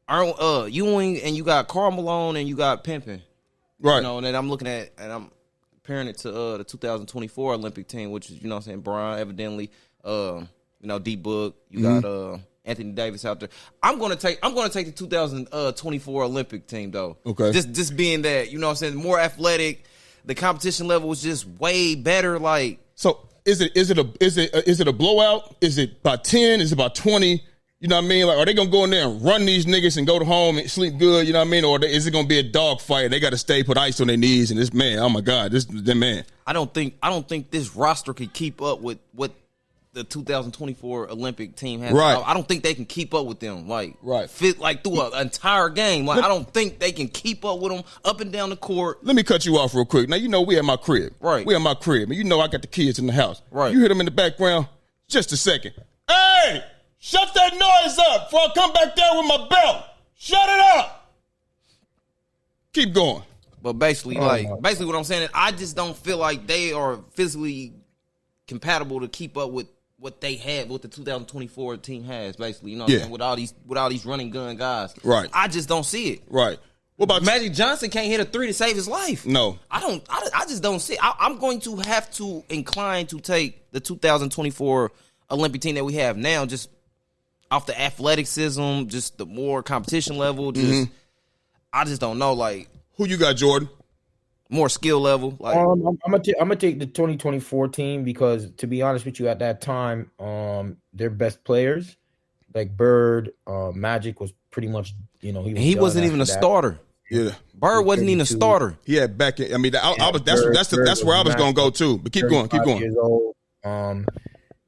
C: Ewing, and you got Karl Malone, and you got Pimpin.
A: Right.
C: You know, and then I'm looking at and I'm comparing it to the 2024 Olympic team, which is, you know what I'm saying, Brian, evidently, D Book, you got Anthony Davis out there. I'm gonna take the 2024 Olympic team though.
A: Okay.
C: Just being that, you know what I'm saying, more athletic, the competition level was just way better. Like,
A: so is it a blowout? Is it by 10? Is it by 20? You know what I mean? Like, are they gonna go in there and run these niggas and go to home and sleep good? You know what I mean? Or is it gonna be a dog fight? They got to stay, put ice on their knees, and this man, oh my God, this man.
C: I don't think this roster could keep up with what the 2024 Olympic team has.
A: Right.
C: I don't think they can keep up with them. Like,
A: right.
C: Fit like through an entire game. Like, I don't think they can keep up with them up and down the court.
A: Let me cut you off real quick. Now, you know we at my crib.
C: Right.
A: We at my crib. And you know I got the kids in the house.
C: Right.
A: You hear them in the background? Just a second. Hey! Shut that noise up before I come back there with my belt. Shut it up. Keep going.
C: But basically, basically what I'm saying is I just don't feel like they are physically compatible to keep up with what they had, what the 2024 team has, basically. You know what I'm saying? With all these running gun guys.
A: Right.
C: I just don't see it.
A: Right. What about
C: Magic Johnson can't hit a three to save his life.
A: No.
C: I just don't see it. I'm going to have to incline to take the 2024 Olympic team that we have now, just off the athleticism, just the more competition level. Just I just don't know. Like,
A: who you got, Jordan?
C: More skill level. Like,
B: I'm gonna take the 2024 team because, to be honest with you, at that time, their best players like Bird, Magic was pretty much,
C: he wasn't even a starter.
A: Yeah,
C: Bird wasn't even a starter.
A: Yeah, back in, I mean, that's where I was gonna go too. But keep going.
B: Years old.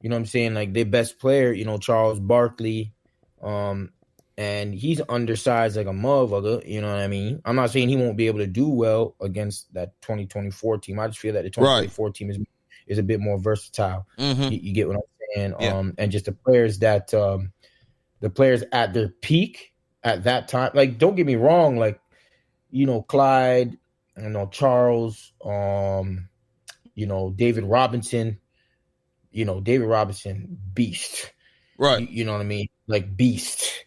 B: You know what I'm saying? Like, their best player, Charles Barkley, and he's undersized like a motherfucker. You know what I mean? I'm not saying he won't be able to do well against that 2024 team. I just feel that the 2024 team is a bit more versatile. You get what I'm saying?
C: Yeah.
B: And just the players that the players at their peak at that time. Like, don't get me wrong. Like, Clyde, Charles, David Robinson. David Robinson, beast.
A: Right.
B: You know what I mean? Like, beast.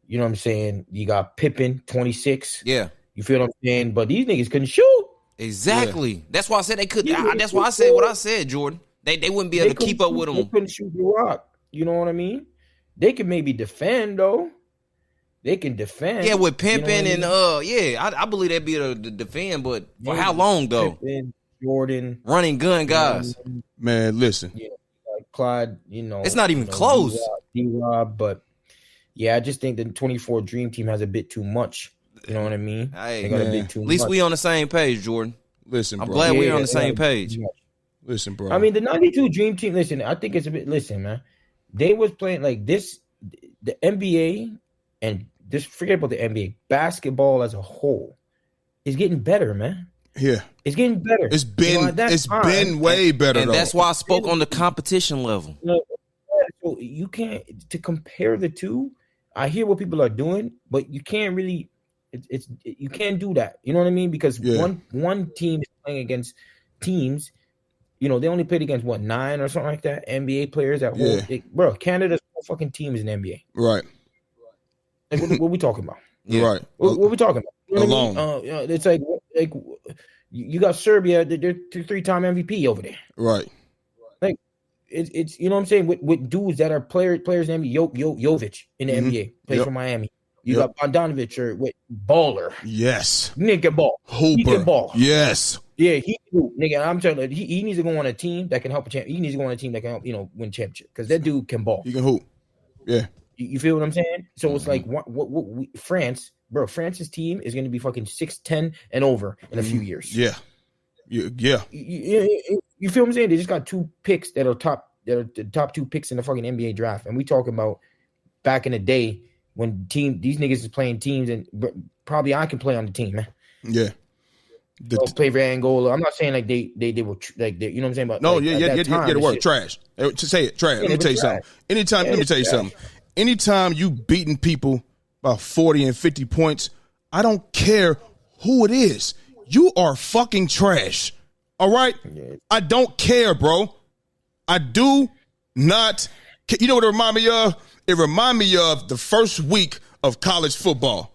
B: You know what I'm saying? You got Pippen, 26.
C: Yeah.
B: You feel what I'm saying? But these niggas couldn't shoot.
C: Exactly. Yeah. That's why I said they couldn't. That's why I said what I said, Jordan. They wouldn't be able to keep up with them.
B: They couldn't shoot the rock. You know what I mean? They could maybe defend, though. They can defend.
C: Yeah, with Pimpin and I believe they'd be able to defend, but for how long though?
B: Pimpin, Jordan,
C: running gun guys.
A: Man, listen.
B: Yeah, like Clyde,
C: it's not even close.
B: D-Rob, but yeah, I just think the 24 Dream Team has a bit too much. You know what I mean?
C: Hey,
B: they got a bit too
C: at least
B: much.
C: we on the same page, Jordan.
A: Listen,
C: I'm
A: bro.
C: glad we're on the same page.
A: Listen, bro.
B: I mean, the 92 Dream Team, listen, I think it's a bit, listen, man. They was playing like this, the NBA, and just forget about the NBA. Basketball as a whole is getting better, man.
A: Yeah.
B: It's getting better.
A: It's been way better,
C: and
A: though.
C: that's why I spoke on the competition level.
B: So you can't, to compare the two, I hear what people are doing, but you can't really, you can't do that. You know what I mean? Because one team is playing against teams, they only played against 9 or something like that, NBA players at home. Bro, Canada's whole fucking team is an NBA.
A: Right.
B: Like, what we talking about?
A: Yeah. Right.
B: What we talking about? You know
A: Alone.
B: what I mean? It's like You got Serbia, they're 3-time MVP over there.
A: Right.
B: Like it's you know what I'm saying with dudes that are players in the NBA. Jovic in the NBA plays for Miami. You got Bogdanovic or with baller.
A: Yes.
B: Nigga can ball.
A: Hooper.
B: He can ball.
A: Yes.
B: Yeah, nigga. I'm telling you, he needs to go on a team that can help a champ. He needs to go on a team that can help win championship because that dude can ball.
A: He can hoop. Yeah.
B: You feel what I'm saying? So it's like what France, bro. France's team is going to be fucking 6-10 and over in a few years.
A: Yeah. Yeah.
B: You feel what I'm saying? They just got 2 picks that are the top 2 picks in the fucking NBA draft, and we talking about back in the day when these niggas is playing teams, and probably I can play on the team, man.
A: Yeah.
B: Play for Angola. I'm not saying like they were like they, you know what I'm saying? But
A: no,
B: like,
A: the word trash. To say it, trash. Let me tell you something. Let me tell you something. Anytime you beating people by 40 and 50 points, I don't care who it is. You are fucking trash. All right? Yeah. I don't care, bro. I do not. You know what it remind me of? It remind me of the first week of college football.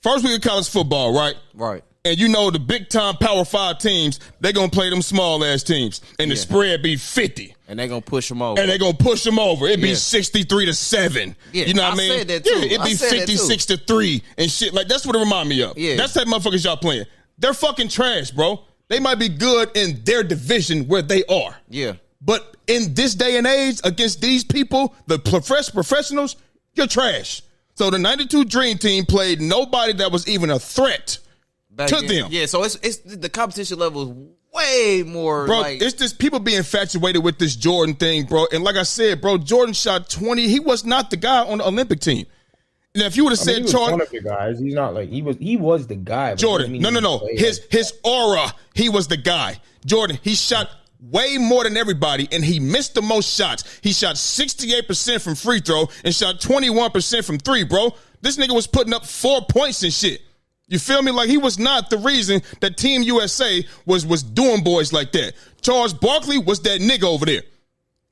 A: First week of college football, right?
C: Right.
A: And you know the big time Power 5 teams, they're going to play them small ass teams. And the spread be 50.
C: And they're going to push them over.
A: It be 63-7.
C: Yeah,
A: you know what I mean?
C: Said that too.
A: Yeah, it be 56-3 and shit. Like, that's what it remind me of.
C: Yeah.
A: That's the type of motherfuckers y'all playing. They're fucking trash, bro. They might be good in their division where they are.
C: Yeah.
A: But in this day and age, against these people, the professionals, you're trash. So the 92 Dream Team played nobody that was even a threat to them.
C: Yeah, so it's the competition level is way more.
A: Bro, it's just people being infatuated with this Jordan thing, bro. And like I said, bro, Jordan shot 20. He was not the guy on the Olympic team. Now, if you would have said
B: Jordan, one of the guys, he's not like he was the guy.
A: Jordan, no. His aura, he was the guy. Jordan, he shot way more than everybody, and he missed the most shots. He shot 68% from free throw and shot 21% from 3, bro. This nigga was putting up 4 points and shit. You feel me? Like, he was not the reason that Team USA was doing boys like that. Charles Barkley was that nigga over there.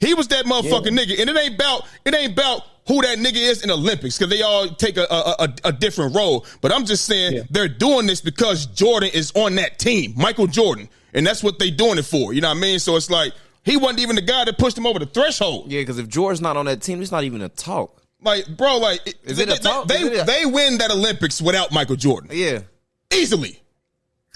A: He was that motherfucking nigga. And it ain't about who that nigga is in the Olympics, because they all take a different role. But I'm just saying they're doing this because Jordan is on that team, Michael Jordan. And that's what they doing it for. You know what I mean? So it's like, he wasn't even the guy that pushed him over the threshold.
C: Yeah, because if Jordan's not on that team, it's not even a talk.
A: Like, bro, like, they win that Olympics without Michael Jordan.
C: Yeah.
A: Easily.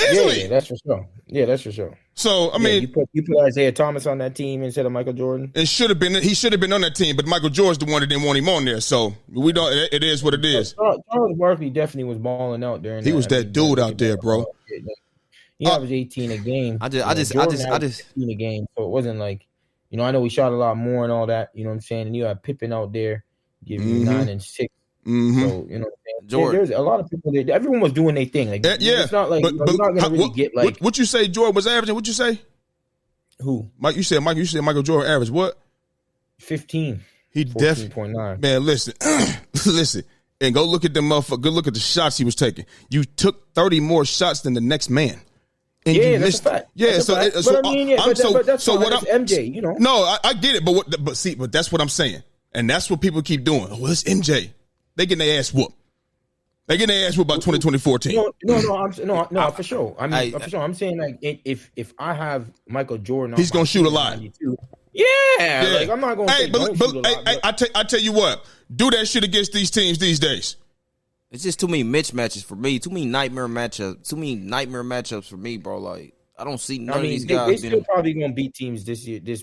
B: Yeah, that's for sure. Yeah, that's for sure.
A: So, I mean,
B: you put Isaiah Thomas on that team instead of Michael Jordan.
A: He should have been on that team, but Michael Jordan's the one that didn't want him on there. So we don't. It is what it is.
B: Charles Barkley definitely was balling out there.
A: He was that dude out there, bro.
B: He averaged 18 a game. I just 18 a game. So it wasn't like, I know we shot a lot more and all that. You know what I'm saying? And you had Pippen out there giving you 9 and 6.
A: Mm-hmm.
B: So, you know what I'm saying? There's a lot of people that everyone was doing their thing. Like, it's not like you're not gonna really get like
A: what you say Jordan was averaging? What you say?
B: Who?
A: Mike, you said Michael Jordan averaged what?
B: 15.
A: He definitely
B: 14.9.
A: Man, listen. And go look at them motherfuckers. Go look at the shots he was taking. You took 30 more shots than the next man. And you
B: missed. That's a fact.
A: Yeah,
B: that's
A: so
B: that's MJ,
A: No, I get it, but that's what I'm saying. And that's what people keep doing. Well, it's MJ. They getting their ass whooped. They getting their ass whooped by 2014.
B: No, for sure. I mean, for sure. I'm saying, like, if I have Michael Jordan,
A: he's gonna shoot a lot.
B: Yeah, like, I'm not gonna.
A: Hey, I tell you what, do that shit against these teams these days.
C: It's just too many mismatches for me. Too many nightmare matchups for me, bro. Like, I don't see none of these guys.
B: They still probably gonna beat teams this year. This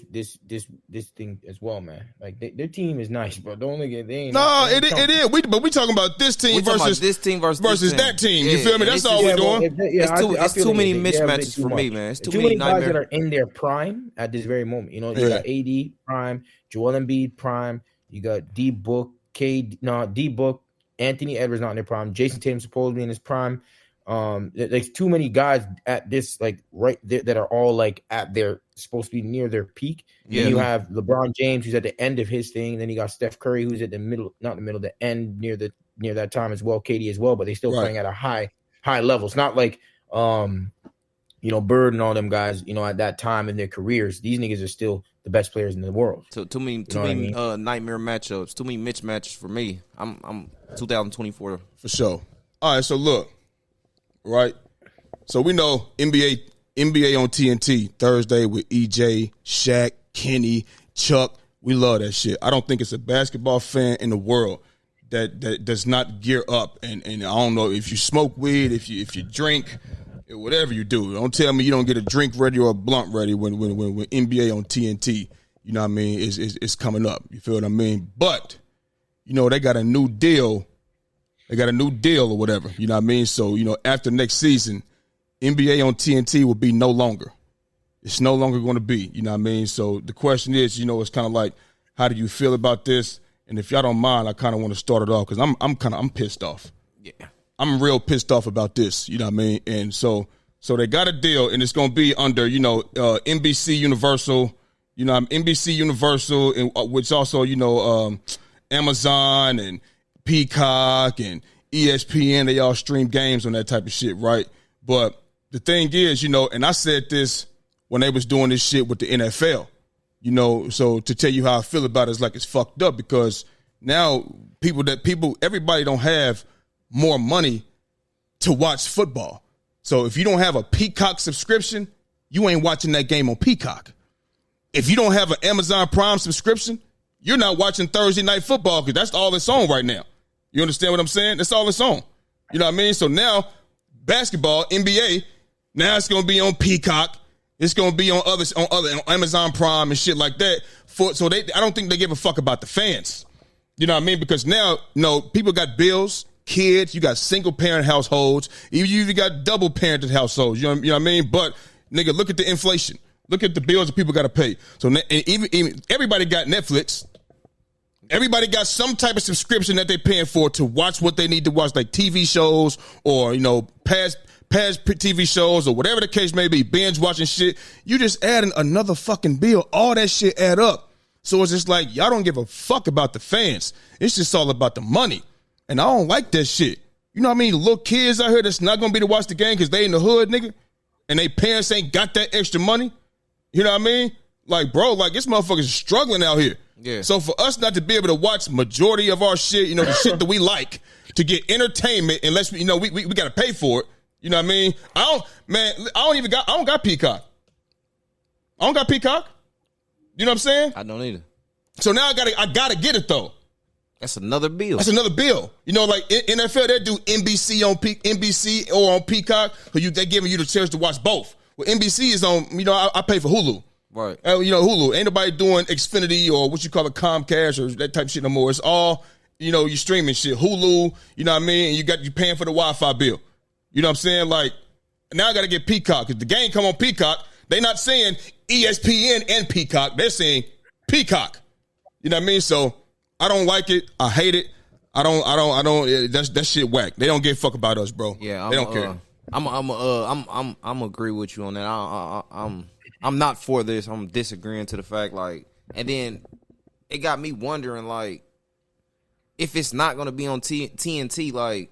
B: thing as well, man. Like, their team is nice, bro. Don't look at they ain't.
A: No, it is. But we talking about this team versus that team. You feel me? That's all we're doing.
C: It's too many mismatches for me, man. It's too many
B: guys that are in their prime at this very moment. You got AD prime, Joel Embiid prime. You got D Book, Anthony Edwards not in their prime. Jason Tatum supposedly in his prime. There's too many guys at this, like, right there that are all like at their supposed to be near their peak. Yeah. And you have LeBron James, who's at the end of his thing. Then you got Steph Curry, who's at the middle, not the middle, the end near that time as well. KD as well, but they still playing at a high level. It's not like Bird and all them guys, at that time in their careers. These niggas are still the best players in the world.
C: So too many nightmare matchups, too many mismatches for me. I'm 2024
A: for sure. All right, so look. Right? So we know NBA on TNT Thursday with EJ, Shaq, Kenny, Chuck. We love that shit. I don't think it's a basketball fan in the world that does not gear up. And I don't know if you smoke weed, if you drink, whatever you do. Don't tell me you don't get a drink ready or a blunt ready when NBA on TNT. You know what I mean? It's coming up. You feel what I mean? But you know they got a new deal. They got a new deal or whatever. You know what I mean? So you know after next season, NBA on TNT will be no longer. It's no longer going to be. You know what I mean? So the question is, you know, it's kind of like, how do you feel about this? And if y'all don't mind, I kind of want to start it off because I'm pissed off.
C: Yeah, I'm
A: real pissed off about this. You know what I mean? And so they got a deal, and it's going to be under NBC Universal. You know, NBC Universal, and which also Amazon and Peacock and ESPN. They all stream games on that type of shit, right? But the thing is, and I said this when they was doing this shit with the NFL. So to tell you how I feel about it is like it's fucked up because now everybody don't have more money to watch football. So if you don't have a Peacock subscription, you ain't watching that game on Peacock. If you don't have an Amazon Prime subscription, you're not watching Thursday Night Football because that's all it's on right now. You understand what I'm saying? That's all it's on. You know what I mean? So now basketball, NBA, now it's going to be on Peacock. It's going to be on on Amazon Prime and shit like that. I don't think they give a fuck about the fans. You know what I mean? Because now, people got bills, kids, you got single parent households, you even got double parented households. You know what I mean? But nigga, look at the inflation. Look at the bills that people got to pay. So even everybody got Netflix. Everybody got some type of subscription that they're paying for to watch what they need to watch, like TV shows or past TV shows or whatever the case may be, binge watching shit. You just adding another fucking bill. All that shit add up. So it's just like, y'all don't give a fuck about the fans. It's just all about the money. And I don't like that shit. You know what I mean? Little kids out here that's not going to be to watch the game because they in the hood, nigga. And they parents ain't got that extra money. You know what I mean? Like, bro, this motherfucker's struggling out here.
C: Yeah.
A: So for us not to be able to watch majority of our shit, the shit that we like, to get entertainment, unless we got to pay for it. You know what I mean? I don't got Peacock. I don't got Peacock. You know what I'm saying?
C: I don't either.
A: So now I gotta get it though.
C: That's another bill.
A: Like NFL, they do NBC or on Peacock, so they giving you the chance to watch both. Well, NBC is on. I pay for Hulu.
C: Right.
A: Hulu. Ain't nobody doing Xfinity or what you call it, Comcast or that type of shit no more. It's all you streaming shit. Hulu. You know what I mean? And you paying for the Wi-Fi bill. You know what I'm saying? Like, now I got to get Peacock. If the game come on Peacock, they not saying ESPN and Peacock. They're saying Peacock. You know what I mean? So, I don't like it. I hate it. I don't. That shit whack. They don't give a fuck about us, bro.
C: Yeah.
A: They don't care.
C: I'm agree with you on that. I'm not for this. I'm disagreeing to the fact, and then it got me wondering, if it's not going to be on TNT,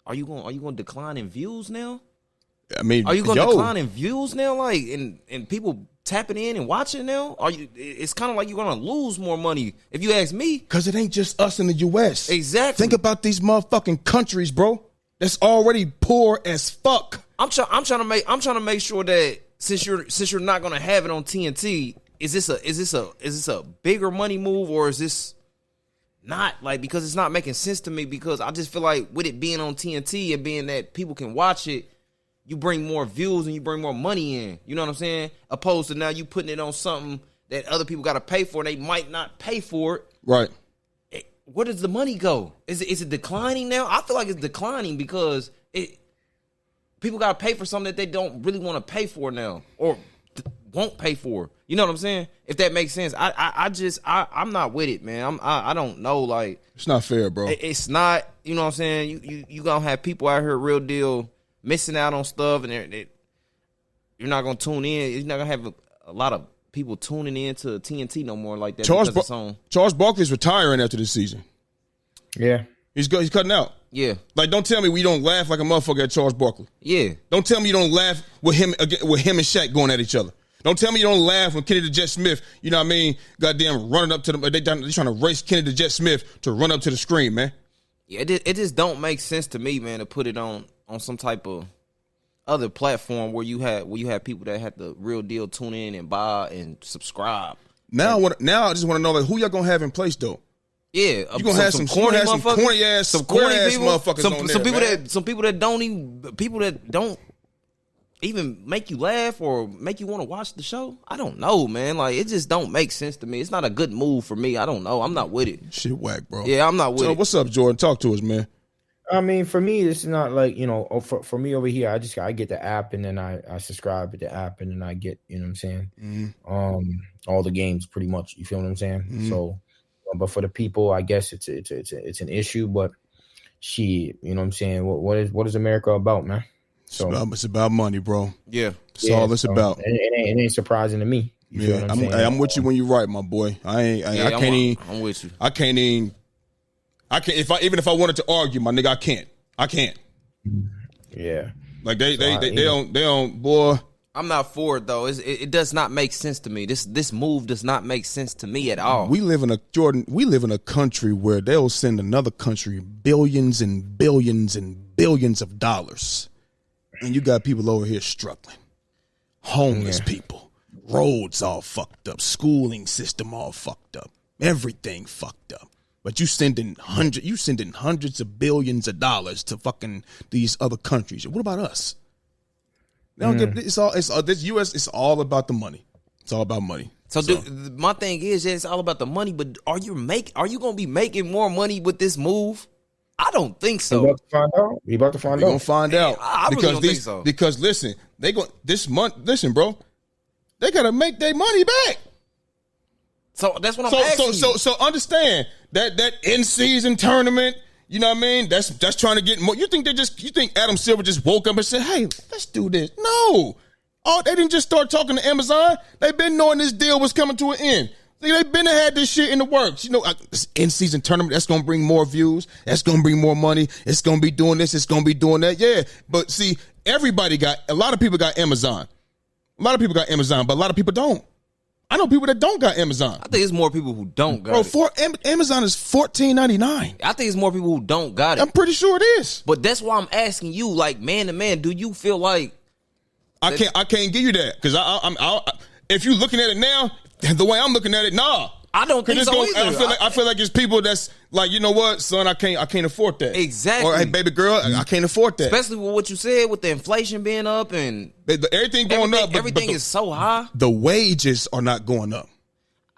C: are you going to decline in views now?
A: I mean,
C: are you going to decline in views now? And people tapping in and watching now? It's kind of like you're going to lose more money if you ask me.
A: Because it ain't just us in the U.S.
C: Exactly.
A: Think about these motherfucking countries, bro. That's already poor as fuck.
C: I'm trying to make sure that since you're not going to have it on TNT, is this a bigger money move or is this not, because it's not making sense to me, because I just feel like with it being on TNT and being that people can watch it, you bring more views and you bring more money in. You know what I'm saying? Opposed to now you putting it on something that other people got to pay for and they might not pay for it.
A: Right.
C: Where does the money go? Is it declining now? I feel like it's declining because people got to pay for something that they don't really want to pay for now or won't pay for. You know what I'm saying? If that makes sense. I'm not with it, man. I don't know.
A: It's not fair, bro.
C: It's not. You know what I'm saying? You gonna have people out here real deal missing out on stuff, and you're not gonna tune in. You're not gonna have a lot of people tuning in to TNT no more like that.
A: Charles Barkley's retiring after this season.
B: Yeah,
A: he's cutting out.
C: Yeah,
A: don't tell me we don't laugh like a motherfucker at Charles Barkley.
C: Yeah,
A: don't tell me you don't laugh with him and Shaq going at each other. Don't tell me you don't laugh when Kenny the Jet Smith, you know what I mean, goddamn running up to them. They trying to race Kenny the Jet Smith to run up to the screen, man.
C: Yeah, it just don't make sense to me, man, to put it on on some type of other platform where you had people that had the real deal tune in and buy and subscribe.
A: Now I just want to know like who y'all gonna have in place though.
C: Yeah,
A: you gonna have some corny ass, some corny ass motherfuckers on there,
C: some people that don't even make you laugh or make you want to watch the show. I don't know, man. Like it just don't make sense to me. It's not a good move for me. I don't know. I'm not with it.
A: Shit whack, bro.
C: Yeah, I'm not with it.
A: What's up, Jordan? Talk to us, man.
B: I mean, for me, it's not like, for me over here, I get the app and then I subscribe to the app and then I get, you know what I'm saying?
A: Mm-hmm.
B: All the games pretty much. You feel what I'm saying? Mm-hmm. So, but for the people, I guess it's an issue, but you know what I'm saying? What is America about, man? So
A: it's about money, bro.
C: Yeah.
A: That's all it's about.
B: It ain't surprising to me. You feel what I'm saying?
A: I'm with you when you're right, my boy. I'm with you. I can't even if I wanted to argue, my nigga, I can't.
B: Yeah.
A: Like they don't, boy.
C: I'm not for it though. It does not make sense to me. This move does not make sense to me at all.
A: We live in a country where they'll send another country billions and billions and billions of dollars. And you got people over here struggling. Homeless people. Roads all fucked up. Schooling system all fucked up. Everything fucked up. But you sending hundreds of billions of dollars to fucking these other countries. What about us? They don't get this US. It's all about the money. It's all about money.
C: So my thing is, it's all about the money. But are you gonna be making more money with this move? I don't think so.
B: We about to find out.
A: We're gonna find out.
C: I really don't think so.
A: Because listen, this month. Listen, bro, they gotta make their money back.
C: So that's what I'm asking.
A: So understand that in-season tournament, you know what I mean? That's trying to get more. You think Adam Silver just woke up and said, "Hey, let's do this"? No. Oh, they didn't just start talking to Amazon. They've been knowing this deal was coming to an end. They've been had this shit in the works. You know, this in-season tournament, that's going to bring more views. That's going to bring more money. It's going to be doing this. It's going to be doing that. Yeah. But see, a lot of people got Amazon. A lot of people got Amazon, but a lot of people don't. I know people that don't got Amazon.
C: I think it's more people who don't got it.
A: Amazon is $14.99.
C: I think it's more people who don't got it.
A: I'm pretty sure it is.
C: But that's why I'm asking you, like, man to man, do you feel like
A: I can't give you that because if you're looking at it now, the way I'm looking at it, nah.
C: I don't think so either.
A: I feel like it's people that's like, you know what, son, I can't afford that.
C: Exactly.
A: Or hey, baby girl, I can't afford that.
C: Especially with what you said, with the inflation being up and
A: everything going up.
C: Everything is so high.
A: The wages are not going up.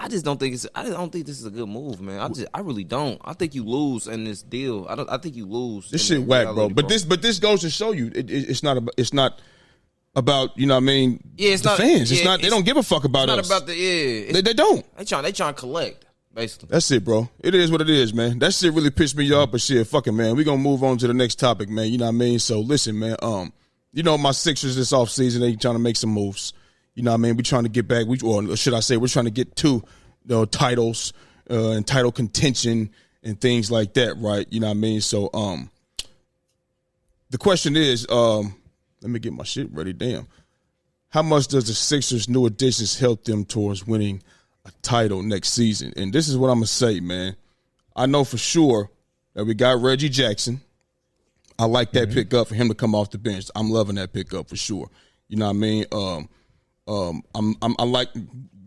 C: I don't think this is a good move, man. I really don't. I think you lose in this deal. I think you lose.
A: This shit whack, bro. But this goes to show you it's not about, you know what I mean? Yeah, it's not fans. It's not. They don't give a fuck about us.
C: It's not about
A: they don't.
C: They trying to collect, basically.
A: That's it, bro. It is what it is, man. That shit really pissed me off, but shit, fucking man. We gonna move on to the next topic, man. You know what I mean? So listen, man. You know my Sixers this offseason, they trying to make some moves. You know what I mean? We trying to get back. Or should I say, we're trying to get to titles and title contention and things like that, right? You know what I mean? So the question is, let me get my shit ready. Damn. How much does the Sixers' new additions help them towards winning a title next season? And this is what I'm going to say, man. I know for sure that we got Reggie Jackson. I like that pickup for him to come off the bench. I'm loving that pickup for sure. You know what I mean? I like,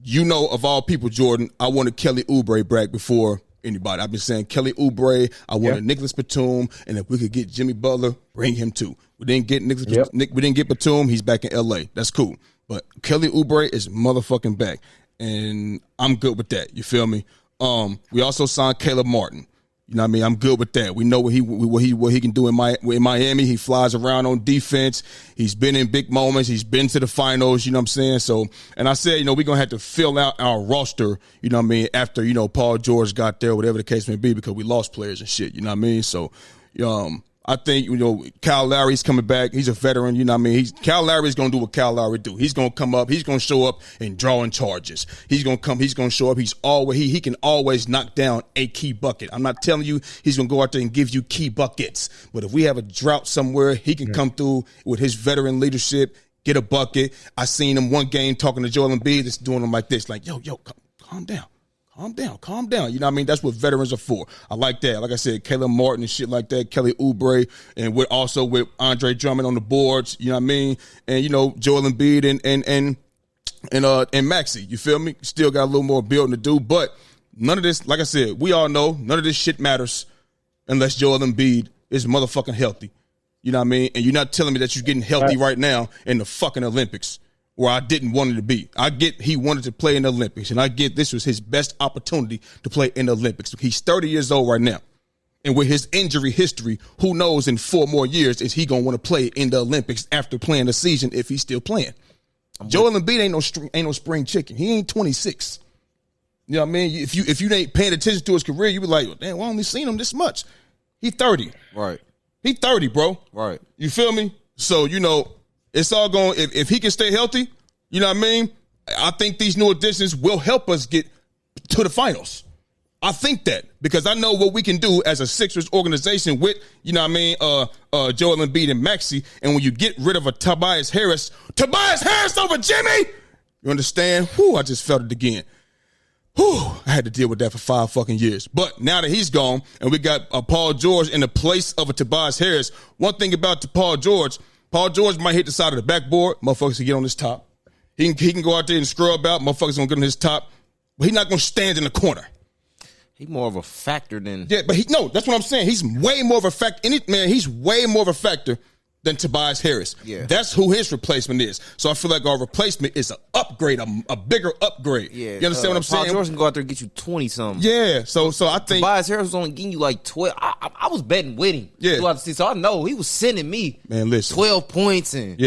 A: you know, of all people, Jordan, I wanted Kelly Oubre back before anybody. I've been saying Kelly Oubre. I wanted Nicholas Batum, and if we could get Jimmy Butler, bring him too. We didn't get we didn't get Batum. He's back in LA. That's cool. But Kelly Oubre is motherfucking back, and I'm good with that. You feel me? We also signed Caleb Martin. You know what I mean? I'm good with that. We know what he can do in Miami. He flies around on defense. He's been in big moments. He's been to the finals. You know what I'm saying? So, and I said, you know, we're gonna have to fill out our roster. You know what I mean? After, you know, Paul George got there, whatever the case may be, because we lost players and shit. You know what I mean? So, I think, you know, Kyle Lowry's coming back. He's a veteran, you know what I mean? Kyle Lowry's going to do what Kyle Lowry do. He's going to come up. He's going to show up and drawing charges. He's going to show up. He can always knock down a key bucket. I'm not telling you he's going to go out there and give you key buckets. But if we have a drought somewhere, he can come through with his veteran leadership, get a bucket. I seen him one game talking to Joel Embiid, just doing him like this, like, yo, calm down. Calm down. You know what I mean? That's what veterans are for. I like that. Like I said, Caleb Martin and shit like that, Kelly Oubre, and with Andre Drummond on the boards, you know what I mean? And, you know, Joel Embiid and Maxey, you feel me? Still got a little more building to do, but none of this, like I said, we all know none of this shit matters unless Joel Embiid is motherfucking healthy. You know what I mean? And you're not telling me that you're getting healthy right now in the fucking Olympics where I didn't want him to be. I get he wanted to play in the Olympics, and I get this was his best opportunity to play in the Olympics. He's 30 years old right now. And with his injury history, who knows in 4 more years is he going to want to play in the Olympics after playing the season if he's still playing. Joel Embiid ain't no spring chicken. He ain't 26. You know what I mean? If you ain't paying attention to his career, you be like, well, damn, I only seen him this much. He 30.
C: Right.
A: He 30, bro.
C: Right.
A: You feel me? So, you know, it's all going, if he can stay healthy, you know what I mean? I think these new additions will help us get to the finals. I think that because I know what we can do as a Sixers organization with, you know what I mean, Joel Embiid and Maxey. And when you get rid of a Tobias Harris over Jimmy, you understand? Whew, I just felt it again. Whew, I had to deal with that for 5 fucking years. But now that he's gone and we got Paul George in the place of a Tobias Harris, one thing about Paul George might hit the side of the backboard. Motherfuckers can get on his top. He can go out there and scrub out. Motherfuckers gonna get on his top. But he's not gonna stand in the corner.
C: He's more of a factor than...
A: Yeah, but that's what I'm saying. He's way more of a factor. He's way more of a factor than Tobias Harris.
C: Yeah.
A: That's who his replacement is. So I feel like our replacement is an upgrade, a bigger upgrade.
C: Yeah.
A: You understand what I'm saying?
C: Paul George can go out there and get you 20-something.
A: Yeah. So I think...
C: Tobias Harris was only getting you like 12. I was betting with him.
A: Yeah.
C: Throughout the season. So I know he was sending me 12 points and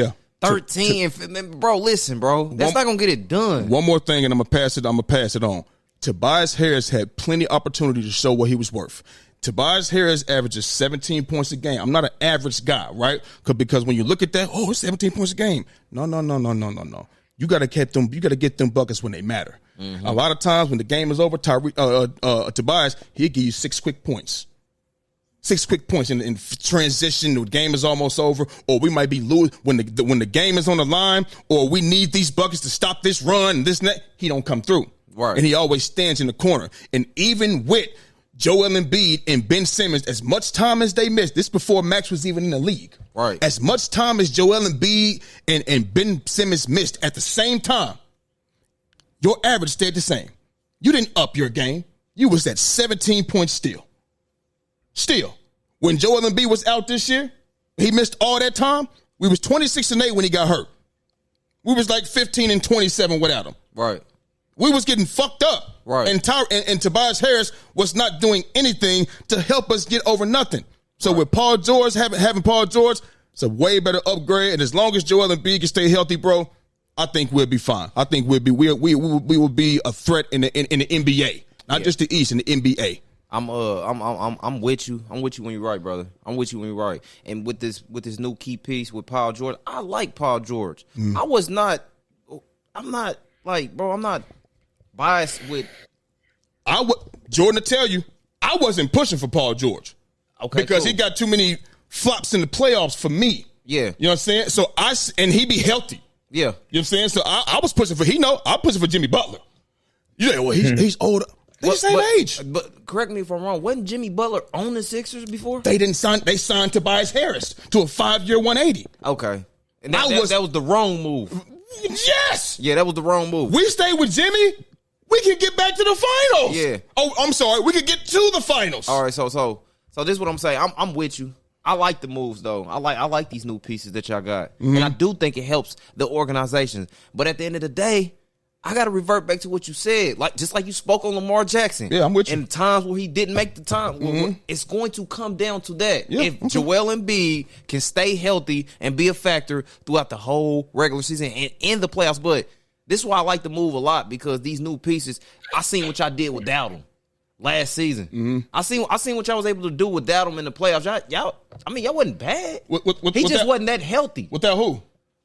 C: 13. Bro, listen, bro. That's not going to get it done.
A: One more thing, and I'm going to pass it on. Tobias Harris had plenty of opportunity to show what he was worth. Tobias Harris averages 17 points a game. I'm not an average guy, right? Because when you look at that, 17 points a game. No. You got to get them buckets when they matter. Mm-hmm. A lot of times when the game is over, Tobias, he'll give you 6 quick points. 6 quick points in transition. The game is almost over, or we might be losing when the game is on the line, or we need these buckets to stop this run and this and that. He don't come through.
C: Right.
A: And he always stands in the corner. And even with Joel Embiid and Ben Simmons, as much time as they missed, this before Max was even in the league.
C: Right.
A: As much time as Joel Embiid and Ben Simmons missed at the same time, your average stayed the same. You didn't up your game. You was at 17 points still. Still. When Joel Embiid was out this year, he missed all that time. We was 26-8 when he got hurt. We was like 15-27 without him.
C: Right.
A: We was getting fucked up.
C: Right.
A: And Tobias Harris was not doing anything to help us get over nothing. So with Paul George, having Paul George, it's a way better upgrade. And as long as Joel Embiid can stay healthy, bro, I think we'll be fine. I think we will be a threat in the NBA. Not just the East, in the NBA.
C: I'm with you. I'm with you when you're right, brother. I'm with you when you're right. And with this new key piece with Paul George, I like Paul George. I'm not biased with.
A: Jordan to tell you, I wasn't pushing for Paul George.
C: Okay,
A: because
C: cool.
A: he got too many flops in the playoffs for me.
C: Yeah.
A: You know what I'm saying? So and he be healthy.
C: Yeah.
A: You know what I'm saying? So I was pushing for, I'm pushing for Jimmy Butler. Yeah, well, he's older. They're the same age.
C: But correct me if I'm wrong. Wasn't Jimmy Butler on the Sixers before?
A: They signed Tobias Harris to a 5-year $180.
C: Okay. And that was the wrong move.
A: Yes.
C: Yeah, that was the wrong move.
A: We stay with Jimmy, we can get back to the finals.
C: Yeah.
A: Oh, I'm sorry. We could get to the finals.
C: All right, so this is what I'm saying. I'm with you. I like the moves though. I like these new pieces that y'all got. Mm-hmm. And I do think it helps the organization. But at the end of the day, I got to revert back to what you said. Just like you spoke on Lamar Jackson.
A: Yeah, I'm with you.
C: And times where he didn't make the time. Mm-hmm. It's going to come down to that.
A: Yeah,
C: if Joel Embiid can stay healthy and be a factor throughout the whole regular season and in the playoffs. But this is why I like the move a lot, because these new pieces, I seen what y'all did without them last season. Mm-hmm. I seen what y'all was able to do without them in the playoffs. Y'all wasn't bad. He just wasn't that healthy.
A: Without who?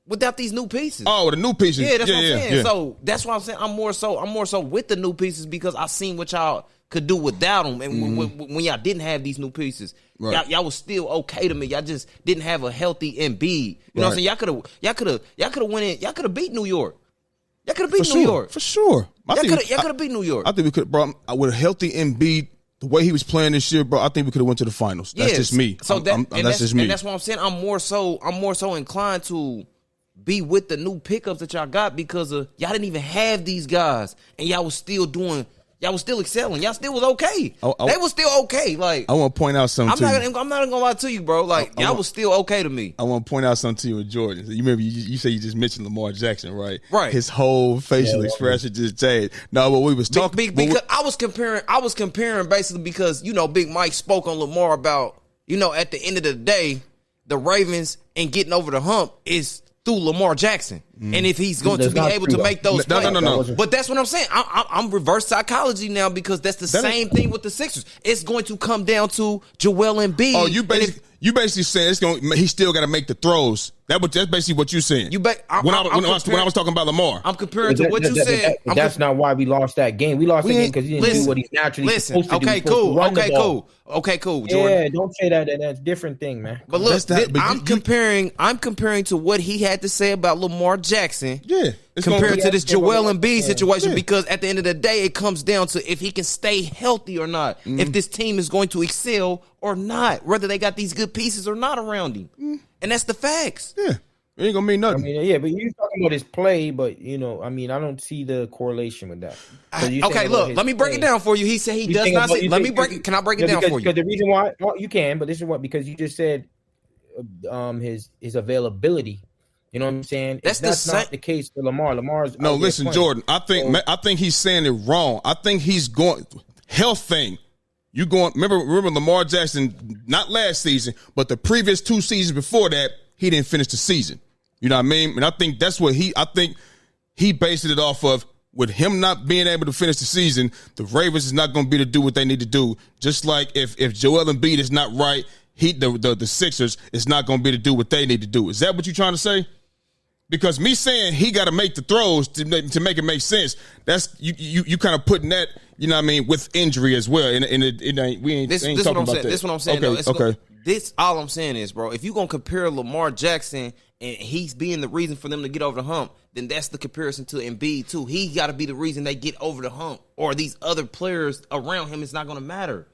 C: Without these new pieces.
A: Oh, the new pieces.
C: Yeah, that's what I'm saying. Yeah. So that's why I'm saying I'm more so with the new pieces, because I seen what y'all could do without them. And when y'all didn't have these new pieces, right, y'all was still okay to me. Y'all just didn't have a healthy Embiid. You know what I'm saying? Y'all could have went in. Y'all could have beat New York. Y'all could have beat New York.
A: For sure.
C: Y'all could have beat New York.
A: I think we could, bro. With a healthy Embiid, the way he was playing this year, bro, I think we could have went to the finals. That's just me.
C: So
A: that's just me.
C: And that's what I'm saying. I'm more so inclined to be with the new pickups that y'all got because y'all didn't even have these guys, and y'all was still excelling. Y'all still was okay. They was still okay. Like,
A: I want to point out something.
C: I'm not gonna lie to you, bro. Like, y'all was still okay to me.
A: I want to point out something to you with Jordan. You remember you say you just mentioned Lamar Jackson, right?
C: Right.
A: His whole facial expression just changed. No, but we was talking
C: because I was comparing basically because Big Mike spoke on Lamar about at the end of the day, the Ravens and getting over the hump is through Lamar Jackson. And if he's going to be able to make those plays.
A: No.
C: But that's what I'm saying. I'm reverse psychology now because that's the same thing with the Sixers. It's going to come down to Joel Embiid.
A: Oh, you basically saying he still got to make the throws. That's basically what you're saying. When I was talking about Lamar.
C: I'm comparing to what you said.
B: That's not why we lost that game. We lost that game because he didn't do what he's naturally supposed to do.
C: Okay, cool. Jordan.
B: Yeah, don't say that. That's a different thing, man.
C: But look, I'm comparing to what he had to say about Lamar Jackson.
A: Yeah.
C: Compared to this Joel Embiid situation, because at the end of the day, it comes down to if he can stay healthy or not, if this team is going to excel or not, whether they got these good pieces or not around him, and that's the facts.
A: Yeah, it ain't gonna mean nothing.
B: But you're talking about his play, but I don't see the correlation with that.
C: Okay, look, let me break it down for you. He said he does not see. Let me break it. Can I break it down for you?
B: Because the reason why you can, but this is because you just said his availability. You know what I'm saying? That's not the case for Lamar.
A: Listen, Jordan. I think he's saying it wrong. I think he's going health thing. You going? Remember Lamar Jackson? Not last season, but the previous 2 seasons before that, he didn't finish the season. You know what I mean? And I think that's what I think he based it off of. With him not being able to finish the season, the Ravens is not going to be able to do what they need to do. Just like if Joel Embiid is not right, the Sixers is not going to be able to do what they need to do. Is that what you're trying to say? Because me saying he got to make the throws to make it make sense, that's you kind of putting that, with injury as well. And we ain't talking about that.
C: This is what I'm saying.
A: Okay.
C: This all I'm saying is, bro, if you're going to compare Lamar Jackson and he's being the reason for them to get over the hump, then that's the comparison to Embiid too. He got to be the reason they get over the hump, or these other players around him, it's not going to matter.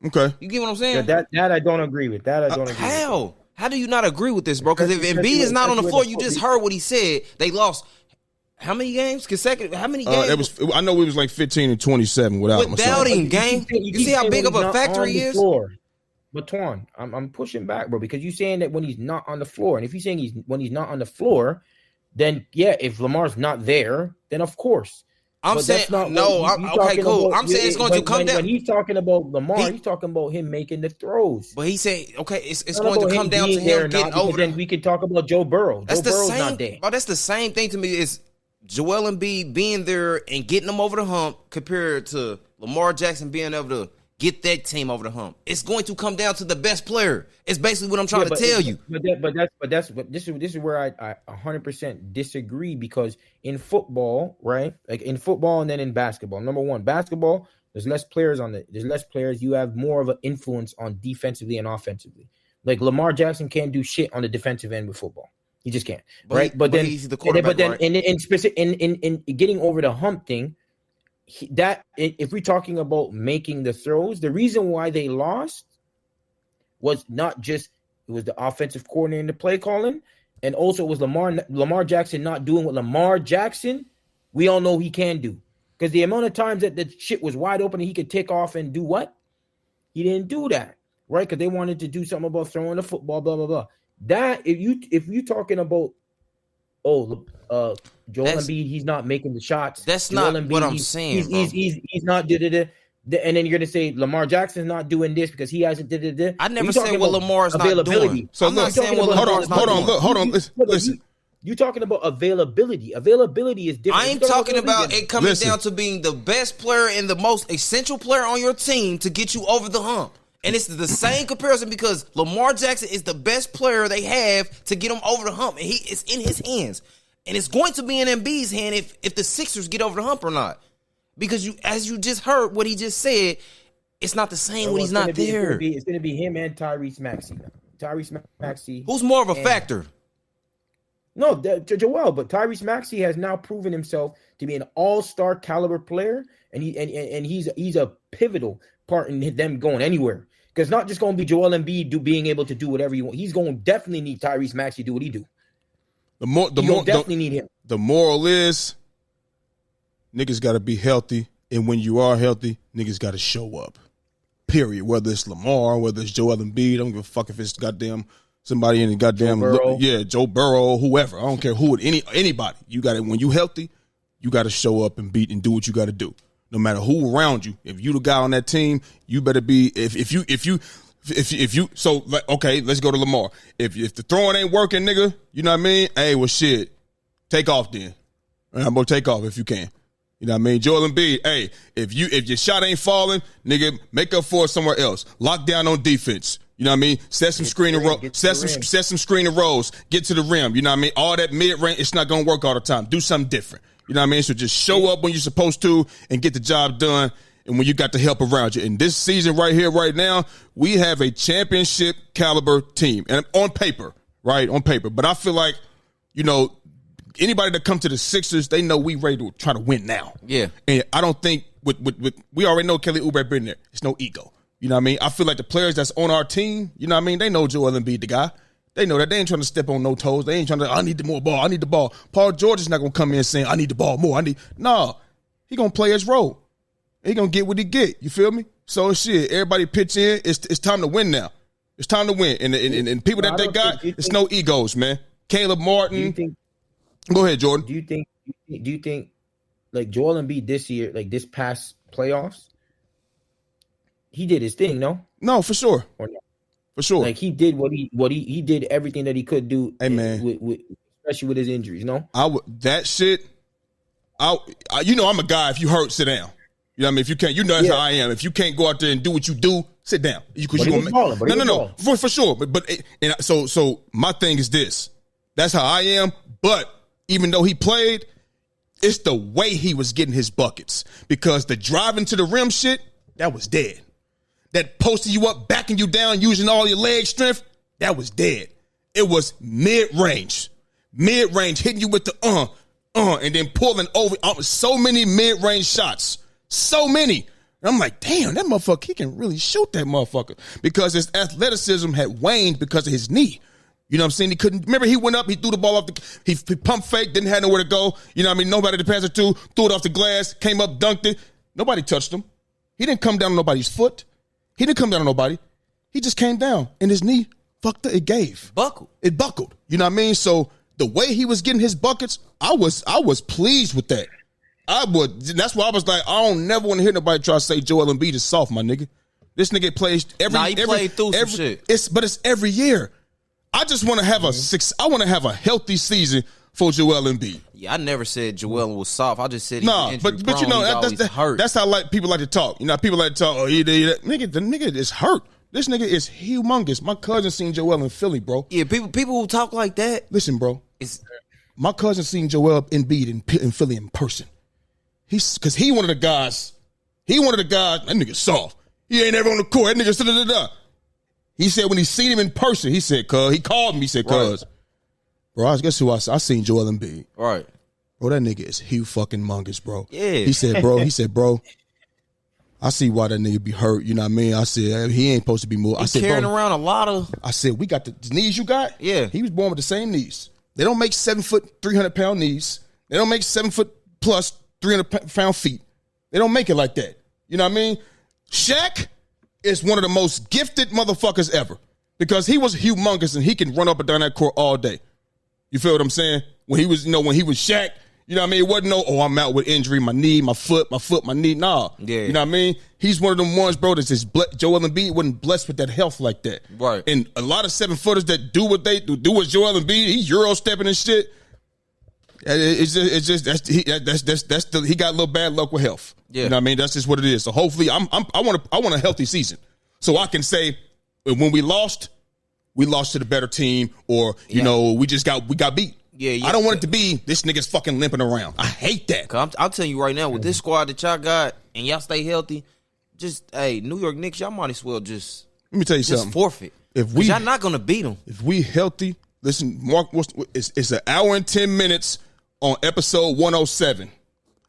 A: Okay.
C: You get what I'm saying?
B: Yeah, that I don't agree with.
C: How? How do you not agree with this, bro? Because if Embiid is not on the floor, you just heard what he said. They lost how many games consecutive? How many games?
A: I know it was like 15 and 27 without
C: him. Game. You see how big of a factor he is.
B: But Twan, I'm pushing back, bro, because you're saying that when he's not on the floor, and if you're saying when he's not on the floor, then yeah, if Lamar's not there, then of course.
C: I'm saying okay, cool. I'm saying it's going to come down.
B: When he's talking about Lamar, he's talking about him making the throws.
C: But he said, okay, it's going to come down to him getting over.
B: Then we could talk about Joe Burrow.
C: That's the same. Not there. Bro, that's the same thing to me. Is Joel Embiid being there and getting them over the hump compared to Lamar Jackson being able to get that team over the hump. It's going to come down to the best player. It's basically what I'm trying to tell you.
B: This is where I 100% disagree, because in football, right? Like in football and then in basketball. Number one, basketball, there's less players. You have more of an influence on defensively and offensively. Like Lamar Jackson can't do shit on the defensive end with football. He just can't, right? But then he's the quarterback. But then in getting over the hump thing, if we're talking about making the throws, the reason why they lost was not just it was the offensive coordinator and the play calling, and also it was Lamar Jackson not doing what Lamar Jackson we all know he can do. Because the amount of times that the shit was wide open and he could take off and do what? He didn't do that, right? Because they wanted to do something about throwing the football, blah, blah, blah. That, if you're talking about, Joel Embiid, he's not making the shots.
C: That's
B: Joel
C: not
B: Embiid,
C: what I'm saying.
B: He's not da-da-da. And then you're going to say Lamar Jackson's not doing this because he hasn't da-da-da.
C: I never said what Lamar's not doing.
A: So I'm not saying what Lamar's not doing. Hold on. Listen.
B: You're talking about availability. Availability is different.
C: I ain't talking about it coming down to being the best player and the most essential player on your team to get you over the hump. And it's the same comparison because Lamar Jackson is the best player they have to get him over the hump. And it's in his hands. And it's going to be in Embiid's hand if the Sixers get over the hump or not. Because as you just heard what he just said, it's not the same when he's not there.
B: It's going to be him and Tyrese Maxey. Tyrese Maxey.
C: Who's more of a factor?
B: No, Joel, but Tyrese Maxey has now proven himself to be an all-star caliber player, and he's a pivotal part in them going anywhere. Because not just going to be Joel Embiid being able to do whatever you want. He's going to definitely need Tyrese Maxey to do what he do.
A: Definitely
B: need him.
A: The moral is, niggas got to be healthy, and when you are healthy, niggas got to show up. Period. Whether it's Lamar, whether it's Joel Embiid, I don't give a fuck if it's goddamn somebody in the goddamn Joe Burrow, whoever. I don't care who, anybody. You got it. When you healthy, you got to show up and beat and do what you got to do. No matter who around you. If you the guy on that team, you better be. If you. So okay, let's go to Lamar. If the throwing ain't working, nigga, you know what I mean? Hey, well shit, take off then. I'm gonna take off if you can. You know what I mean? Joel Embiid, hey, if your shot ain't falling, nigga, make up for it somewhere else. Lock down on defense. You know what I mean? Set some screening rolls. Get to the rim. You know what I mean? All that mid range, it's not gonna work all the time. Do something different. You know what I mean? So just show up when you're supposed to and get the job done, and when you got the help around you. And this season right here, right now, we have a championship caliber team. And on paper, right? On paper. But I feel like, you know, anybody that comes to the Sixers, they know we ready to try to win now.
C: Yeah.
A: And I don't think with we already know Kelly Oubre been there. It's no ego. You know what I mean? I feel like the players that's on our team, you know what I mean? They know Joel Embiid the guy. They know that. They ain't trying to step on no toes. They ain't trying to, I need the more ball. I need the ball. Paul George is not going to come in saying, I need the ball more. No. He going to play his role. He going to get what he get. You feel me? So, shit, everybody pitch in. It's time to win now. It's time to win. And people that they got, it's no egos, man. Caleb Martin. Go ahead, Jordan.
B: Do you think like Joel Embiid this year, like this past playoffs, he did his thing, no?
A: No, for sure.
B: Or no?
A: For sure.
B: Like he did he did everything that he could do.
A: Hey, man.
B: Especially with his injuries, no?
A: That shit, you know I'm a guy, if you hurt, sit down. You know what I mean? If you can't, you know that's how I am. If you can't go out there and do what you do, sit down. No. For sure. So my thing is this. That's how I am. But even though he played, it's the way he was getting his buckets. Because the driving to the rim shit, that was dead. That posting you up, backing you down, using all your leg strength, that was dead. It was mid-range. Mid-range, hitting you with the and then pulling over. So many mid-range shots. So many. And I'm like, damn, that motherfucker, he can really shoot that motherfucker. Because his athleticism had waned because of his knee. You know what I'm saying? He couldn't. Remember, he went up, he threw the ball off he pump fake, didn't have nowhere to go. You know what I mean? Nobody to pass it to, threw it off the glass, came up, dunked it. Nobody touched him. He didn't come down on nobody's foot. He didn't come down on nobody. He just came down, and his knee fucked it. It gave.
C: Buckled.
A: It buckled. You know what I mean? So the way he was getting his buckets, I was pleased with that. That's why I was like, I don't never want to hear nobody try to say Joel Embiid is soft, my nigga. This nigga plays
C: he played through some shit.
A: But it's every year. I just want to have a healthy season for Joel Embiid.
C: Yeah, I never said Joel was soft. I just said
A: but you know that's how people like to talk. You know, people like to talk. Oh, he did that. Nigga, the nigga is hurt. This nigga is humongous. My cousin seen Joel in Philly, bro.
C: Yeah, people who talk like that.
A: Listen, bro. My cousin seen Joel Embiid in Philly in person. Because he one of the guys. That nigga soft. He ain't ever on the court. That nigga da-da-da-da. He said when he seen him in person, he said, cuz. He called me, he said, cuz. Right. Bro, guess who I seen Joel Embiid.
C: Right.
A: Bro, that nigga is fucking mongus, bro.
C: Yeah.
A: He said, bro, I see why that nigga be hurt. You know what I mean? I said, he ain't supposed to be moved. I said,
C: carrying around a lot of.
A: I said, we got the knees you got?
C: Yeah.
A: He was born with the same knees. They don't make 7 foot, 300 pound knees. They don't make 7 foot plus 300 pound feet. They don't make it like that. You know what I mean? Shaq is one of the most gifted motherfuckers ever because he was humongous and he can run up and down that court all day. You feel what I'm saying? When he was Shaq, you know what I mean? It wasn't I'm out with injury, my knee, my foot, my knee. Nah.
C: Yeah.
A: You know what I mean? He's one of them ones, bro, that's just Joel Embiid wasn't blessed with that health like that.
C: Right.
A: And a lot of 7-footers that do what they do what Joel Embiid, he's Euro stepping and shit. He got a little bad luck with health.
C: Yeah.
A: You know what I mean? That's just what it is. So hopefully I want a healthy season. So I can say when we lost to the better team, or you know, we got beat.
C: Yeah,
A: I don't want it to be this nigga's fucking limping around. I hate that.
C: I'll tell you right now, with this squad that y'all got and y'all stay healthy, New York Knicks, y'all might as well just
A: let me tell you something.
C: Forfeit. If y'all not gonna beat them.
A: If we healthy, Listen, Mark, it's an hour and 10 minutes on episode 107.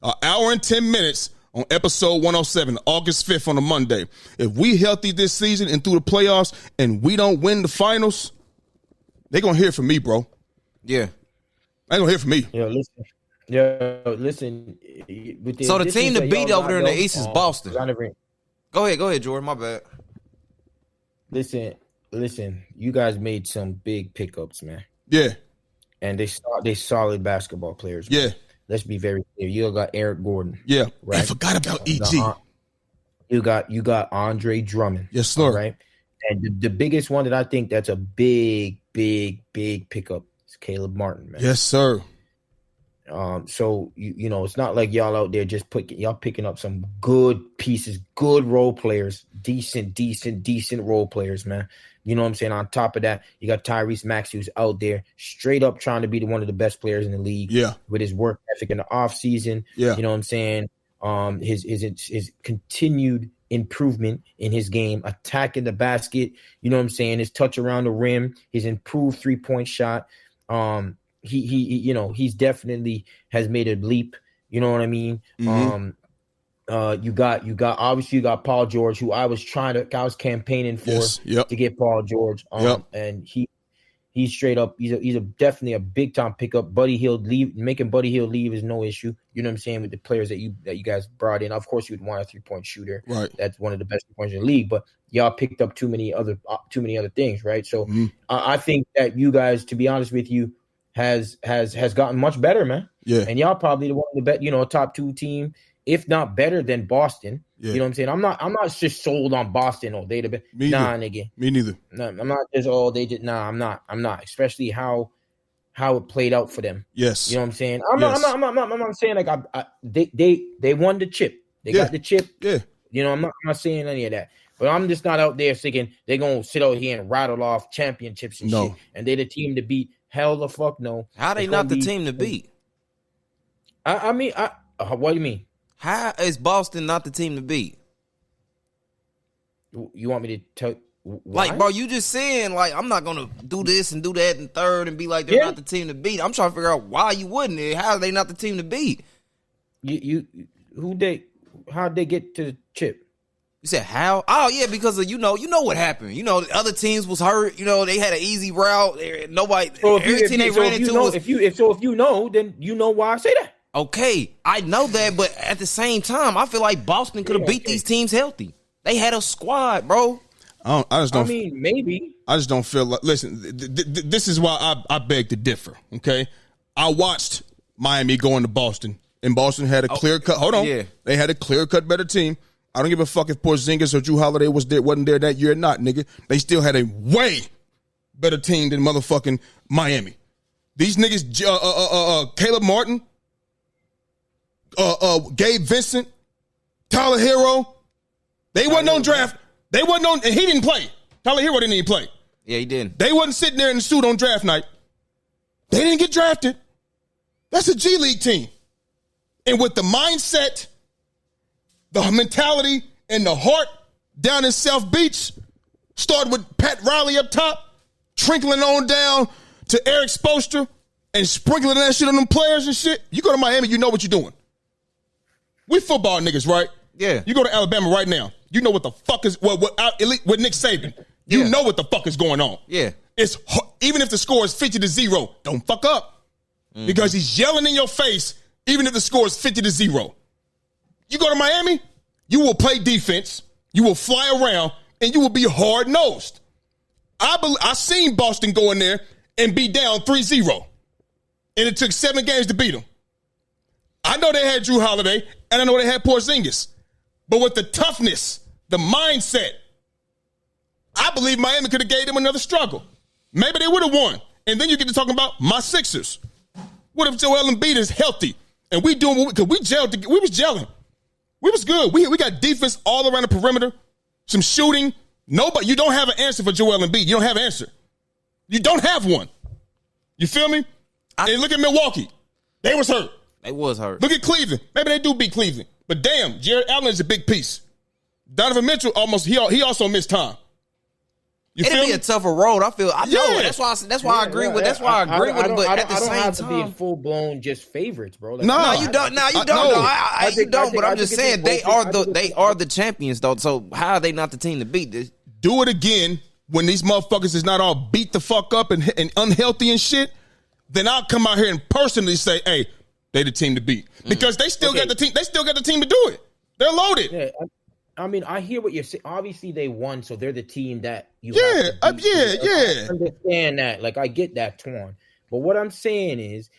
A: An hour and 10 minutes on episode 107, August 5th on a Monday. If we healthy this season and through the playoffs and we don't win the finals, they're going to hear from me, bro.
C: Yeah.
A: They ain't going to hear from me.
B: Listen.
C: So the team to beat over there in the East is Boston. Go ahead, Jordan. My bad.
B: Listen. You guys made some big pickups, man.
A: Yeah.
B: And they solid basketball players. Man.
A: Yeah.
B: Let's be very clear. You got Eric Gordon.
A: Yeah.
B: Right?
A: I forgot about EG.
B: You got Andre Drummond.
A: Yes, sir.
B: Right. And the biggest one that I think that's a big pickup is Caleb Martin, man.
A: Yes, sir.
B: So you know, it's not like y'all out there just picking up some good pieces, good role players, decent role players, man. You know what I'm saying? On top of that, you got Tyrese Maxey who's out there straight up trying to be one of the best players in the league.
A: Yeah.
B: With his work ethic in the offseason.
A: Yeah.
B: You know what I'm saying? His continued improvement in his game, attacking the basket, you know what I'm saying? His touch around the rim, his improved 3-point shot. He you know, he's definitely has made a leap, you know what I mean?
A: Mm-hmm.
B: You got Paul George, who I was campaigning for to get Paul George. And he's straight up, he's definitely a big time pickup. Making Buddy Hield leave is no issue. You know what I'm saying, with the players that you guys brought in. Of course, you'd want a 3-point shooter.
A: Right.
B: That's one of the best 3-pointers in the league, but y'all picked up too many other things, right? So I think that you guys, to be honest with you, has gotten much better, man.
A: Yeah.
B: And y'all probably the one of the best, you know, top 2 team, if not better than Boston. Yeah. You know what I'm saying? I'm not just sold on Boston all day. Nah, nigga.
A: Me neither.
B: No, I'm not just all day. Nah, I'm not. Especially how it played out for them.
A: Yes.
B: You know what I'm saying? I'm not saying like they won the chip. They got the chip.
A: Yeah.
B: You know, I'm not saying any of that. But I'm just not out there thinking they're gonna sit out here and rattle off championships and shit. And they're the team to beat. Hell the fuck no.
C: How they not the team to beat?
B: I mean, what do you mean?
C: How is Boston not the team to beat?
B: You want me to tell? Why?
C: Like, bro, you just saying like I'm not gonna do this and do that and third and be like they're not the team to beat. I'm trying to figure out why you wouldn't. How are they not the team to beat?
B: How'd they get to the chip?
C: You said how? Oh yeah, because of you know what happened. You know, the other teams was hurt. You know, they had an easy route. Nobody. Every team they ran into was.
B: If you know, then you know why I say that.
C: Okay, I know that, but at the same time, I feel like Boston could have beat these teams healthy. They had a squad, bro.
A: I just don't.
B: I mean, maybe.
A: I just don't feel like. Listen, this is why I beg to differ. Okay, I watched Miami go into Boston, and Boston had a clear cut. Hold on, they had a clear cut better team. I don't give a fuck if Porzingis or Jrue Holiday wasn't there that year or not, nigga. They still had a way better team than motherfucking Miami. These niggas, Caleb Martin, Gabe Vincent, Tyler Hero, they wasn't on draft. They wasn't on, and he didn't play. Tyler Hero didn't even play.
C: Yeah, he didn't.
A: They wasn't sitting there in the suit on draft night. They didn't get drafted. That's a G League team. And with the mindset, the mentality, and the heart down in South Beach, started with Pat Riley up top, trickling on down to Eric Spoelstra, and sprinkling that shit on them players and shit. You go to Miami, you know what you're doing. We football niggas, right?
C: Yeah.
A: You go to Alabama right now, you know what the fuck is with Nick Saban. You know what the fuck is going on.
C: Yeah.
A: It's even if the score is 50-0, don't fuck up. Because he's yelling in your face, even if the score is 50-0. You go to Miami, you will play defense, you will fly around, and you will be hard-nosed. I seen Boston go in there and be down 3-0. And it took 7 games to beat them. I know they had Jrue Holiday, and I know they had Porzingis. But with the toughness, the mindset, I believe Miami could have gave them another struggle. Maybe they would have won. And then you get to talking about my Sixers. What if Joel Embiid is healthy? And we doing what because we was gelling. We was good. We got defense all around the perimeter, some shooting. Nobody, you don't have an answer for Joel Embiid. You don't have an answer. You don't have one. You feel me? And look at Milwaukee. They was hurt.
C: They was hurt.
A: Look at Cleveland. Maybe they do beat Cleveland. But damn, Jared Allen is a big piece. Donovan Mitchell he also missed time.
C: It'd
A: feel
C: be
A: me?
C: a tougher road. I know.
A: Yeah.
C: That's why I agree with. That's why I agree with him. But at the
B: I don't
C: same
B: have to be
C: time,
B: in full blown just favorites, bro. Like,
A: Nah.
C: no, you don't. No, you don't.
A: no.
C: No, you
B: I
C: don't. But I'm
B: think
C: just
B: it's
C: saying
B: both
C: they are the champions though. So how are they not the team to beat this?
A: Do it again when these motherfuckers is not all beat the fuck up and unhealthy and shit. Then I'll come out here and personally say, hey, they the team to beat. Because they still got the team. They still got the team to do it. They're loaded.
B: Yeah, I mean, I hear what you're saying. Obviously, they won, so they're the team that you.
A: Yeah,
B: have to beat.
A: yeah.
B: I understand that. Like, I get that, Twan. But what I'm saying is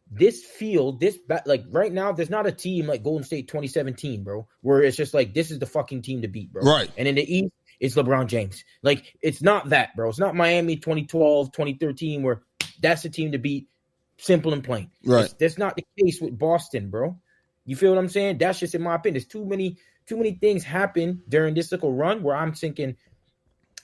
B: this field, like right now, there's not a team like Golden State 2017, bro, where it's just like this is the fucking team to beat, bro.
A: Right.
B: And in the East, it's LeBron James. Like, it's not that, bro. It's not Miami 2012, 2013, where that's the team to beat. Simple and plain.
A: Right.
B: That's not the case with Boston, bro. You feel what I'm saying? That's just in my opinion. There's too many things happen during this little run where I'm thinking,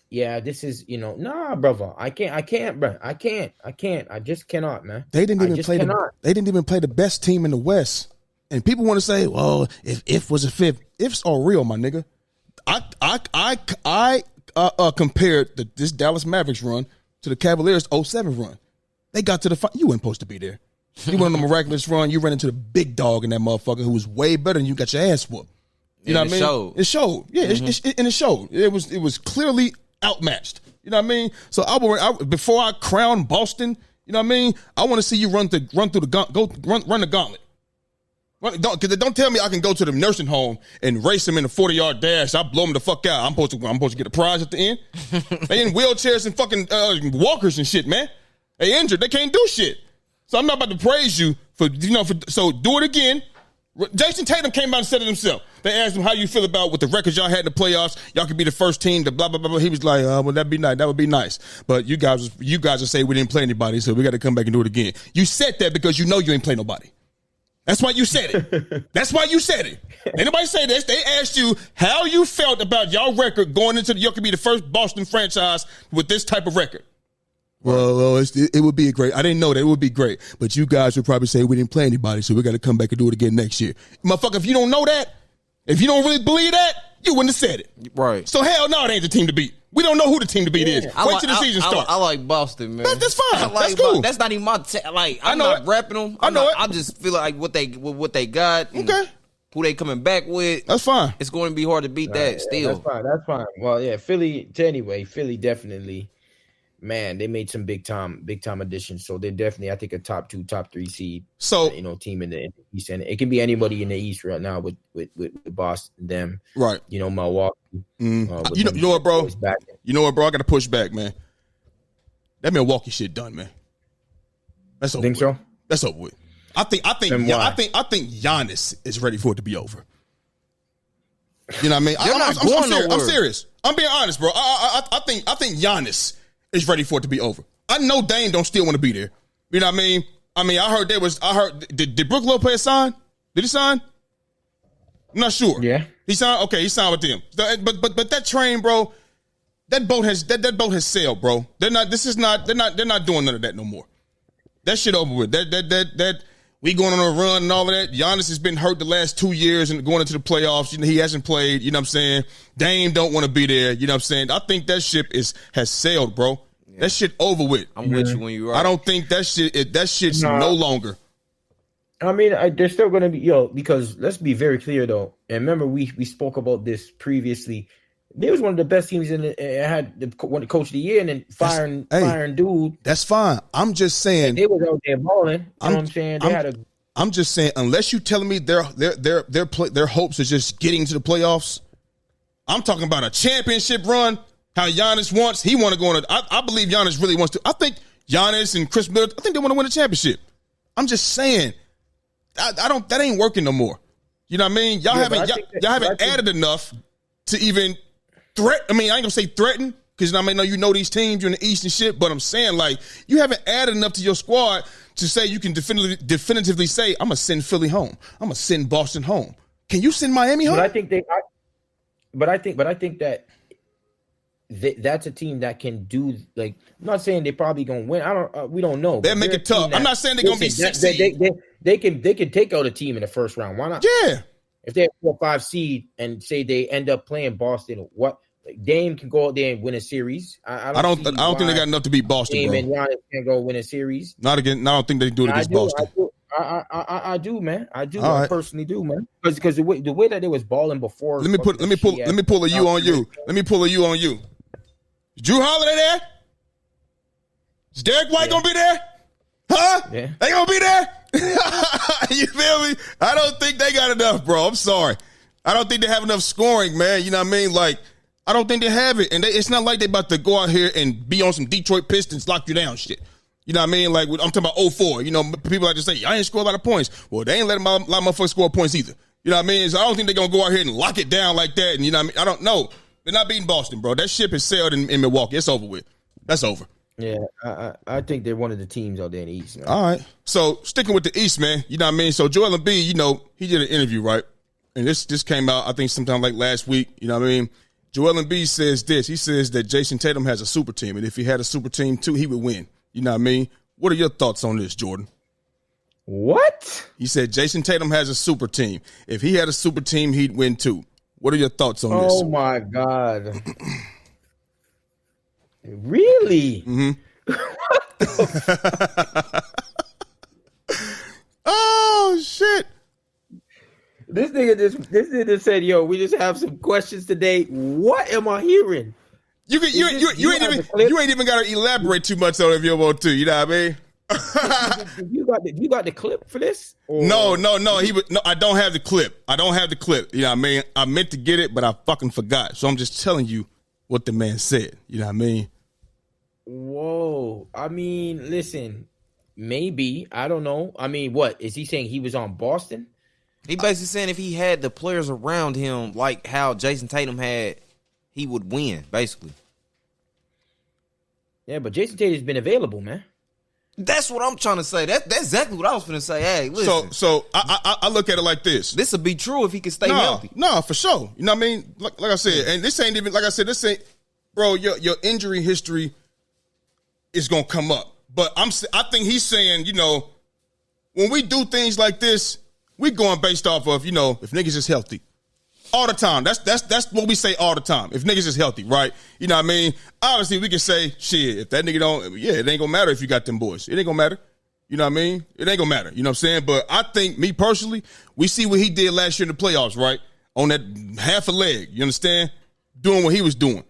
B: yeah, this is, nah, brother. I can't, bro. I can't. I just cannot, man.
A: They didn't even play the best team in the West. And people want to say, well, if was a fifth. Ifs are real, my nigga. I compared this Dallas Mavericks run to the Cavaliers 07 run. They got to the you weren't supposed to be there. You went on a miraculous run. You ran into the big dog in that motherfucker who was way better than you. Got your ass whooped. You know what I mean?
C: Showed.
A: It showed. Yeah, and it showed. It was clearly outmatched. You know what I mean? So before I crown Boston, you know what I mean? I want to see you run through the run the gauntlet. Because don't tell me I can go to the nursing home and race them in a 40-yard dash. I blow them the fuck out. I'm supposed to get a prize at the end. They in wheelchairs and fucking walkers and shit, man. They injured. They can't do shit. So I'm not about to praise you so do it again. Jason Tatum came out and said it himself. They asked him, how you feel about with the records y'all had in the playoffs? Y'all could be the first team to blah, blah, blah, blah. He was like, well, that'd be nice. That would be nice. But you guys will say we didn't play anybody, so we got to come back and do it again. You said that because you know you ain't play nobody. That's why you said it. That's why you said it. Anybody say this? They asked you how you felt about y'all record going into y'all could be the first Boston franchise with this type of record. Well, it would be great. I didn't know that. It would be great. But you guys would probably say we didn't play anybody, so we got to come back and do it again next year. Motherfucker, if you don't know that, if you don't really believe that, you wouldn't have said it.
C: Right.
A: So hell no, it ain't the team to beat. We don't know who the team to beat is. Wait till the season starts.
C: I like Boston, man.
A: That's fine. That's cool.
C: That's not even my I'm not repping them.
A: I know it.
C: I just feel like what they got.
A: Okay.
C: Who they coming back with?
A: That's fine.
C: It's going to be hard to beat that still.
B: That's fine. Well, yeah, Philly definitely. Man, they made some big time additions. So they're definitely, I think, a top 2, top 3 seed.
A: So
B: team in the East, and it can be anybody in the East right now with Boston, them,
A: right?
B: Milwaukee.
A: You know what, bro? You know what, bro? I got to push back, man. That Milwaukee shit done, man. That's over.
B: Think so?
A: That's over with. I think Giannis is ready for it to be over. You know what I mean? I'm serious. I'm being honest, bro. I think Giannis is ready for it to be over. I know Dame don't still want to be there. You know what I mean? I heard did Brook Lopez sign? Did he sign? I'm not sure.
B: Yeah.
A: He signed? Okay, he signed with them. But that train, bro, that boat has sailed, bro. They're not doing none of that no more. That shit over with. That we going on a run and all of that. Giannis has been hurt the last 2 years and going into the playoffs. He hasn't played. You know what I'm saying? Dame don't want to be there. You know what I'm saying? I think that ship has sailed, bro. Yeah. That shit over with.
C: I'm with you when you're right.
A: I don't think that shit's no longer.
B: I mean, they're still going to be, because let's be very clear, though. And remember, we spoke about this previously. They was one of the best teams had the coach of the year, and then firing dude.
A: That's fine. I'm just saying
B: they was out there balling. You know what I'm saying?
A: I'm just saying, unless you telling me their hopes are just getting to the playoffs. I'm talking about a championship run. How Giannis wants, he want to go on. I believe Giannis really wants to. I think Giannis and Chris Middleton, I think they want to win a championship. I'm just saying, I don't. That ain't working no more. You know what I mean? Y'all haven't added enough to even threat. I mean, I ain't gonna say threaten because I know these teams you're in the East and shit. But I'm saying like you haven't added enough to your squad to say you can definitively say I'm gonna send Philly home. I'm gonna send Boston home. Can you send Miami home?
B: But I think that. That's a team that can do I'm not saying they're probably gonna win. We don't know.
A: They'll make it tough. I'm not saying they're gonna be 6 seed.
B: They can take out a team in the first round. Why not?
A: Yeah.
B: If they're 4 or 5 seed and say they end up playing Boston, what Dame can go out there and win a series.
A: I don't think they got enough to beat Boston,
B: Dame
A: bro.
B: and Giannis can go win a series.
A: Not again. I don't think they can do it against Boston.
B: I do, man. I do.
A: All
B: I
A: right.
B: personally do, man. Because the way that they was balling before.
A: Let me pull a you on you. Let me pull a you on you. Is Drew Holiday there? Is Derek White gonna be there? Huh?
B: Yeah.
A: They gonna be there? You feel me? I don't think they got enough, bro. I'm sorry. I don't think they have enough scoring, man. You know what I mean? Like, I don't think they have it. And it's not like they about to go out here and be on some Detroit Pistons, lock you down shit. You know what I mean? Like, I'm talking about 04. You know, people like to say, I ain't score a lot of points. Well, they ain't letting a lot of motherfuckers score points either. You know what I mean? So I don't think they're going to go out here and lock it down like that. And you know what I mean? I don't know. They're not beating Boston, bro. That ship has sailed in Milwaukee. It's over with. That's over.
B: Yeah, I think they're one of the teams out there in the East, man.
A: All right. So, sticking with the East, man, you know what I mean? So, Joel Embiid, you know, he did an interview, right? And this came out, I think, sometime like last week. You know what I mean? Joel Embiid says this. He says that Jason Tatum has a super team, and if he had a super team too, he would win. You know what I mean? What are your thoughts on this, Jordan?
B: What?
A: He said Jason Tatum has a super team. If he had a super team, he'd win too. What are your thoughts on this?
B: Oh, my God. Really?
A: Mm-hmm. Oh, shit.
B: This nigga just said, "Yo, we just have some questions today." What am I hearing?
A: You ain't even got to elaborate too much on it if you want to. You know what I mean?
B: You got the clip for this? Or?
A: No. I don't have the clip. You know what I mean? I meant to get it, but I fucking forgot. So I'm just telling you what the man said. You know what I mean?
B: Whoa. I mean, listen, maybe. I don't know. I mean, what? Is he saying he was on Boston?
C: He basically saying if he had the players around him like how Jason Tatum had, he would win, basically.
B: Yeah, but Jason Tatum's been available, man.
C: That's what I'm trying to say. That's exactly what I was going to say. Hey, listen.
A: So I look at it like this.
C: This would be true if he could stay healthy.
A: No, for sure. You know what I mean? Like I said, and this ain't even, like I said, this ain't, bro, your injury history is going to come up. But I think he's saying, you know, when we do things like this, we going based off of, you know, if niggas is healthy. All the time. That's what we say all the time. If niggas is healthy, right? You know what I mean? Obviously, we can say, shit, if that nigga don't, yeah, it ain't gonna matter if you got them boys. It ain't gonna matter. You know what I mean? It ain't gonna matter. You know what I'm saying? But I think, me personally, we see what he did last year in the playoffs, right? On that half a leg, you understand? Doing what he was doing.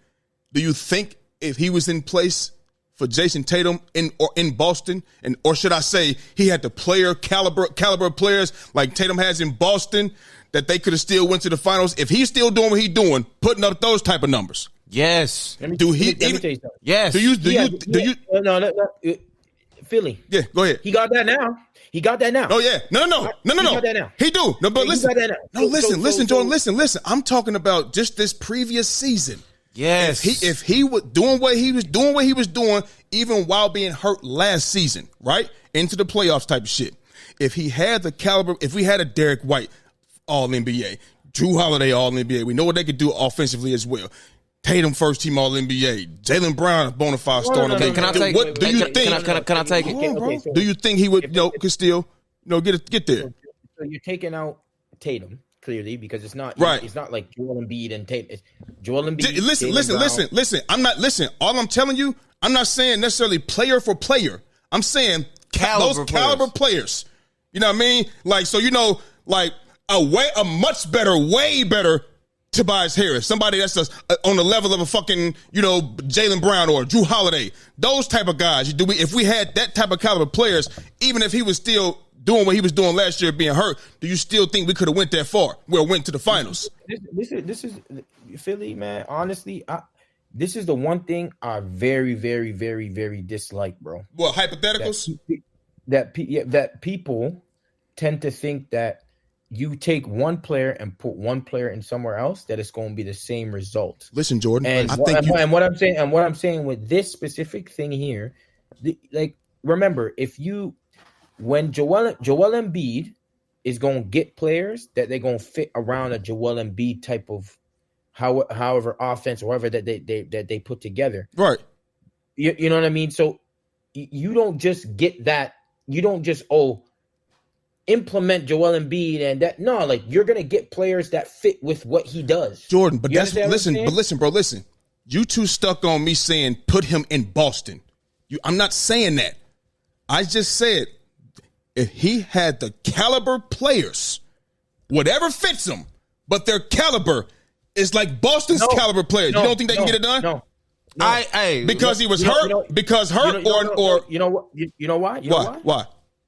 A: Do you think if he was in place for Jason Tatum in Boston, or should I say he had the player caliber of players like Tatum has in Boston, that they could have still went to the finals if he's still doing what he's doing, putting up those type of numbers?
C: Yes.
B: Let me tell you something.
C: Yes.
B: Do you? No. Philly.
A: Yeah, go ahead.
B: He got that now. Oh
A: yeah. No.
B: He got that now.
A: He do. No, but listen.
B: He got that now.
A: Listen, Jordan. Listen. I'm talking about just this previous season.
C: Yes.
A: If he was doing what he was doing, even while being hurt last season, right? Into the playoffs type of shit. If he had the caliber, if we had a Derek White All-NBA, Drew Holiday All-NBA, we know what they could do offensively as well. Tatum first team All-NBA, Jaylen Brown a bona fide star.
C: Can I take?
A: What do you think?
C: Can I take it?
B: Okay, so
A: do you think he would could still get there?
B: So you're taking out Tatum clearly because it's not
A: right.
B: It's not like Joel Embiid and Tatum. It's Joel Embiid.
A: Listen. All I'm telling you, I'm not saying necessarily player for player. I'm saying caliber players. You know what I mean? Like, so, you know, like a much better, way better Tobias Harris, somebody that's on the level of a fucking, you know, Jaylen Brown or Drew Holiday, those type of guys. If we had that type of caliber players, even if he was still doing what he was doing last year, being hurt, do you still think we could have went that far? Well, went to the finals.
B: This is Philly, man. Honestly, this is the one thing I very, very, very, very dislike, bro.
A: Well, hypotheticals?
B: That people tend to think that you take one player and put one player in somewhere else, that it's going to be the same result.
A: Listen, Jordan,
B: and what I'm saying with this specific thing here, like, remember, when Joel Embiid is going to get players that they're going to fit around a Joel Embiid type of however offense or whatever that they put together,
A: right?
B: You know what I mean? So you don't just get that. You don't just implement Joel Embiid and that. No, like you're gonna get players that fit with what he does.
A: Jordan, but
B: You
A: that's
B: understand what I'm
A: listen, bro, listen. You two stuck on me saying put him in Boston. I'm not saying that. I just said if he had the caliber players, whatever fits him, but their caliber is like Boston's caliber players. You don't think they can get it done?
B: No.
A: Because he was hurt. Or
B: you know what? You know why?
A: Why?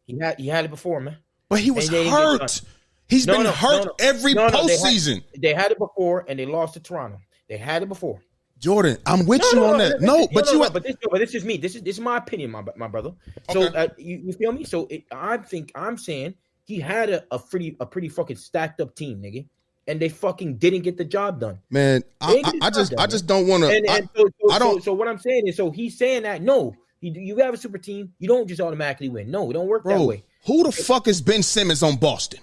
B: He had it before, man.
A: But he was hurt. He's been hurt every postseason.
B: They had it before, and they lost to Toronto. They had it before.
A: Jordan, I'm with you on that.
B: But this is me. This is my opinion, my brother. So you feel me? So I'm saying he had a pretty fucking stacked up team, nigga, and they fucking didn't get the job done.
A: Man, I just don't want to.
B: So what I'm saying is, so he's saying that no, you have a super team, you don't just automatically win. No, it don't work that way.
A: Who the fuck is Ben Simmons on Boston?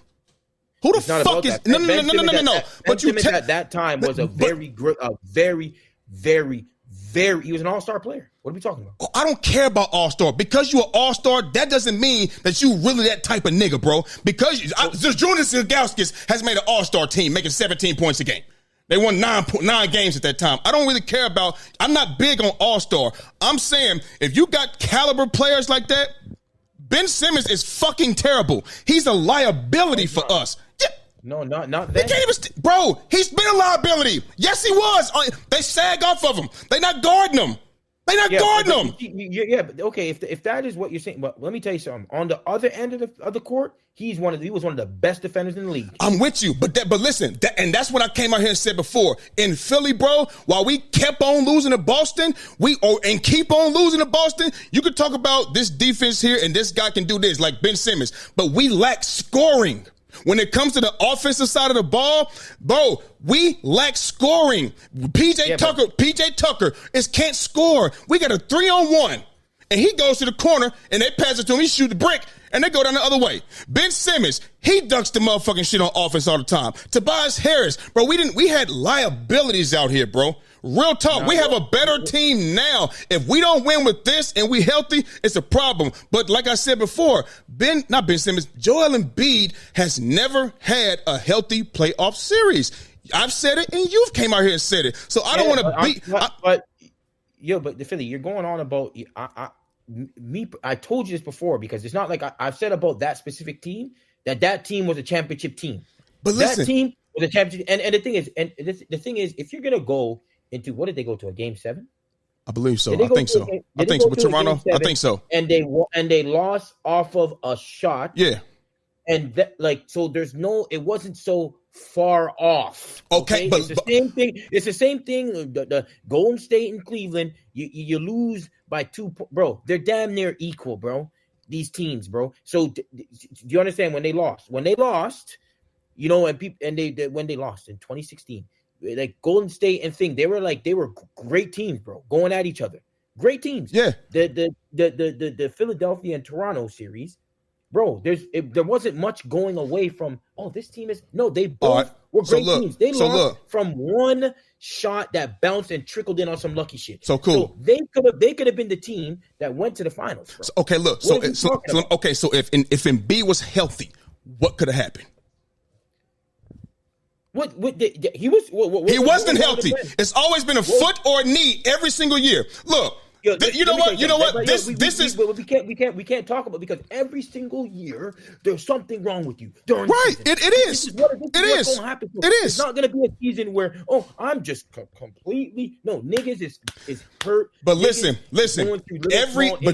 A: Who the fuck is no? But you
B: at that time was a very he was an all-star player. What are we talking about?
A: I don't care about all-star. Because you're an all-star, that doesn't mean that you really that type of nigga, bro. Because Jonas Ilgauskas has made an all-star team, making 17 points a game. They won 9 games at that time. I don't really care about. I'm not big on all-star. I'm saying if you got caliber players like that, Ben Simmons is fucking terrible. He's a liability for us. Yeah.
B: No, not that.
A: He can't even bro, he's been a liability. Yes, he was. They sag off of him. They not guarding him. They not guarding him.
B: Yeah, but okay, if that is what you're saying, but let me tell you something. On the other end of the court, he was one of the best defenders in the league.
A: I'm with you, but listen, and that's what I came out here and said before. In Philly, bro, while we kept on losing to Boston, and keep on losing to Boston, you could talk about this defense here and this guy can do this, like Ben Simmons, but we lack scoring. When it comes to the offensive side of the ball, bro, we lack scoring. PJ Tucker can't score. We got a 3-on-1, and he goes to the corner, and they pass it to him. He shoot the brick, and they go down the other way. Ben Simmons, he ducks the motherfucking shit on offense all the time. Tobias Harris, bro, we had liabilities out here, bro. Real talk. We have a better team now. If we don't win with this and we healthy, it's a problem. But like I said before, not Ben Simmons, Joel Embiid has never had a healthy playoff series. I've said it, and you've came out here and said it. So I don't want to beat.
B: But the Philly, you're going on about I told you this before because it's not like I've said about that specific team that team was a championship team.
A: But listen,
B: that team was a championship. And the thing is, if you're gonna go into what did they go to a game 7?
A: I believe so. I think so. With Toronto. I think so.
B: And they lost off of a shot.
A: Yeah.
B: And so there's it wasn't so far off.
A: Okay, but
B: it's the same thing. It's the same thing. The Golden State and Cleveland, you lose by 2 points, bro. They're damn near equal, bro. These teams, bro. So do you understand when they lost? When they lost, when they lost in 2016. Like Golden State and they were great teams, bro, going at each other. Great teams.
A: Yeah.
B: The Philadelphia and Toronto series, bro. There wasn't much going away from. Oh, this team is they both were great teams. They lost from one shot that bounced and trickled in on some lucky shit.
A: So cool.
B: So they could have been the team that went to the finals. Bro.
A: So, okay, look. So if Embiid was healthy, what could have happened?
B: He wasn't
A: healthy. It's always been a foot or a knee every single year. Look, you know what? This is
B: we can't talk about because every single year there's something wrong with you.
A: Right, it is. It is.
B: It's not going to be a season where I'm just completely niggas is hurt.
A: But listen.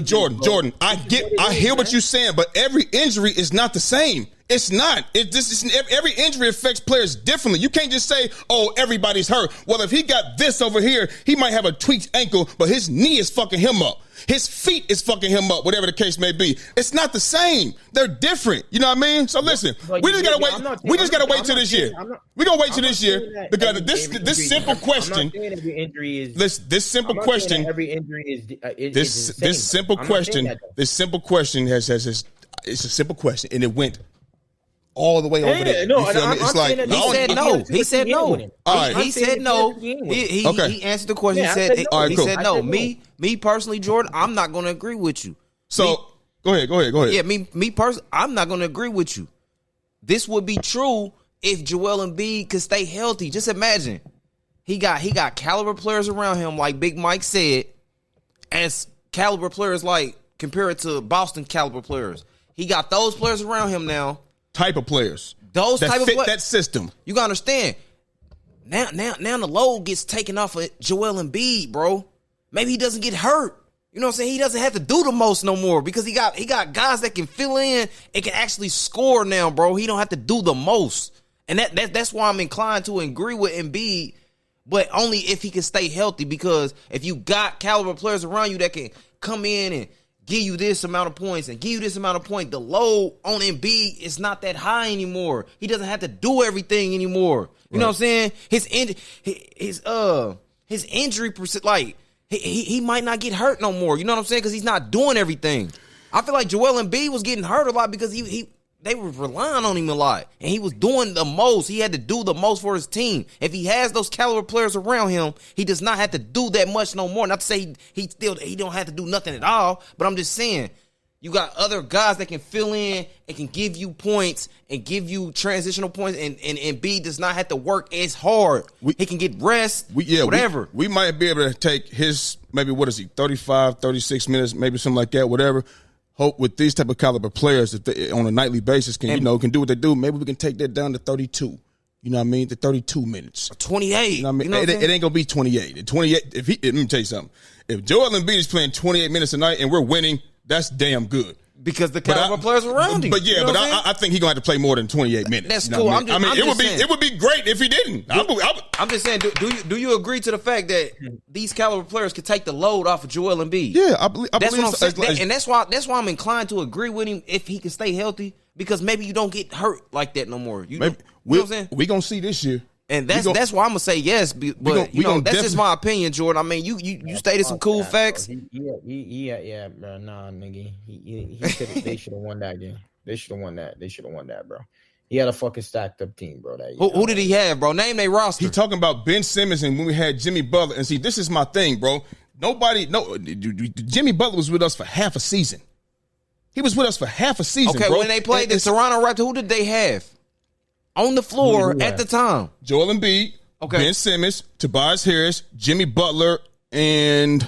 A: Jordan, I hear what you're saying, but every injury is not the same. It's not. Every injury affects players differently. You can't just say, "Oh, everybody's hurt." Well, if he got this over here, he might have a tweaked ankle, but his knee is fucking him up. His feet is fucking him up. Whatever the case may be, it's not the same. They're different. You know what I mean? So listen, we just gotta wait. We just gotta wait till this year. We're gonna wait till this year because this simple question. This simple question.
B: Every injury is
A: this simple question. This simple question has it's a simple question, and it went all the way over there.
C: He said no.
A: All right.
C: He said no. He answered the question. He said he said no. Me personally, Jordan, I'm not going to agree with you.
A: So go ahead.
C: Yeah, me personally, I'm not going to agree with you this would be true if Joel Embiid could stay healthy. Just imagine. He got caliber players around him, like Big Mike said, as caliber players, like compared to Boston caliber players. He got those players around him now.
A: Type of players.
C: Those
A: that
C: type
A: fit
C: of
A: that system.
C: You gotta understand. Now the load gets taken off of Joel Embiid, bro. Maybe he doesn't get hurt. You know what I'm saying? He doesn't have to do the most no more because he got guys that can fill in and can actually score now, bro. He don't have to do the most. And that's why I'm inclined to agree with Embiid, but only if he can stay healthy, because if you got caliber players around you that can come in and give you this amount of points and give you this amount of points, the load on Embiid is not that high anymore. He doesn't have to do everything anymore. You know what I'm saying? His injury percent, like he might not get hurt no more. You know what I'm saying? Because he's not doing everything. I feel like Joel Embiid was getting hurt a lot because they were relying on him a lot, and he was doing the most. He had to do the most for his team. If he has those caliber players around him, he does not have to do that much no more. Not to say he don't have to do nothing at all, but I'm just saying you got other guys that can fill in and can give you points and give you transitional points, and Embiid does not have to work as hard. He can get rest, whatever.
A: We might be able to take his, maybe, 35, 36 minutes, maybe something like that, whatever. Hope with these type of caliber players, if they, on a nightly basis, can do what they do, maybe we can take that down to 32. You know what I mean? To 32 minutes.
C: 28.
A: You know what I mean? It ain't gonna be 28. 28. Let me tell you something. If Joel Embiid is playing 28 minutes a night and we're winning, that's damn good.
C: Because the caliber players around him.
A: But yeah, I think he's gonna have to play more than 28 minutes.
C: That's cool.
A: It would be great if he didn't.
C: I'm just saying, do you agree to the fact that these caliber players could take the load off of Joel Embiid?
A: Yeah, I believe
C: what I'm saying. And that's why I'm inclined to agree with him if he can stay healthy, because maybe you don't get hurt like that no more. You know what I'm saying?
A: We're gonna see this year.
C: And that's why I'm gonna say yes, but that's just my opinion, Jordan. I mean, you stated some cool facts.
B: Yeah, bro. Nah, nigga, they should have won that game. They should have won that, bro. He had a fucking stacked up team, bro.
C: Who did he have, bro? Name their roster.
A: He talking about Ben Simmons and when we had Jimmy Butler. And see, this is my thing, bro. Jimmy Butler was with us for half a season. He was with us for half a season. Okay, bro.
C: When they played the Toronto Raptors, who did they have on the floor at the time?
A: Joel Embiid, Ben Simmons, Tobias Harris, Jimmy Butler, and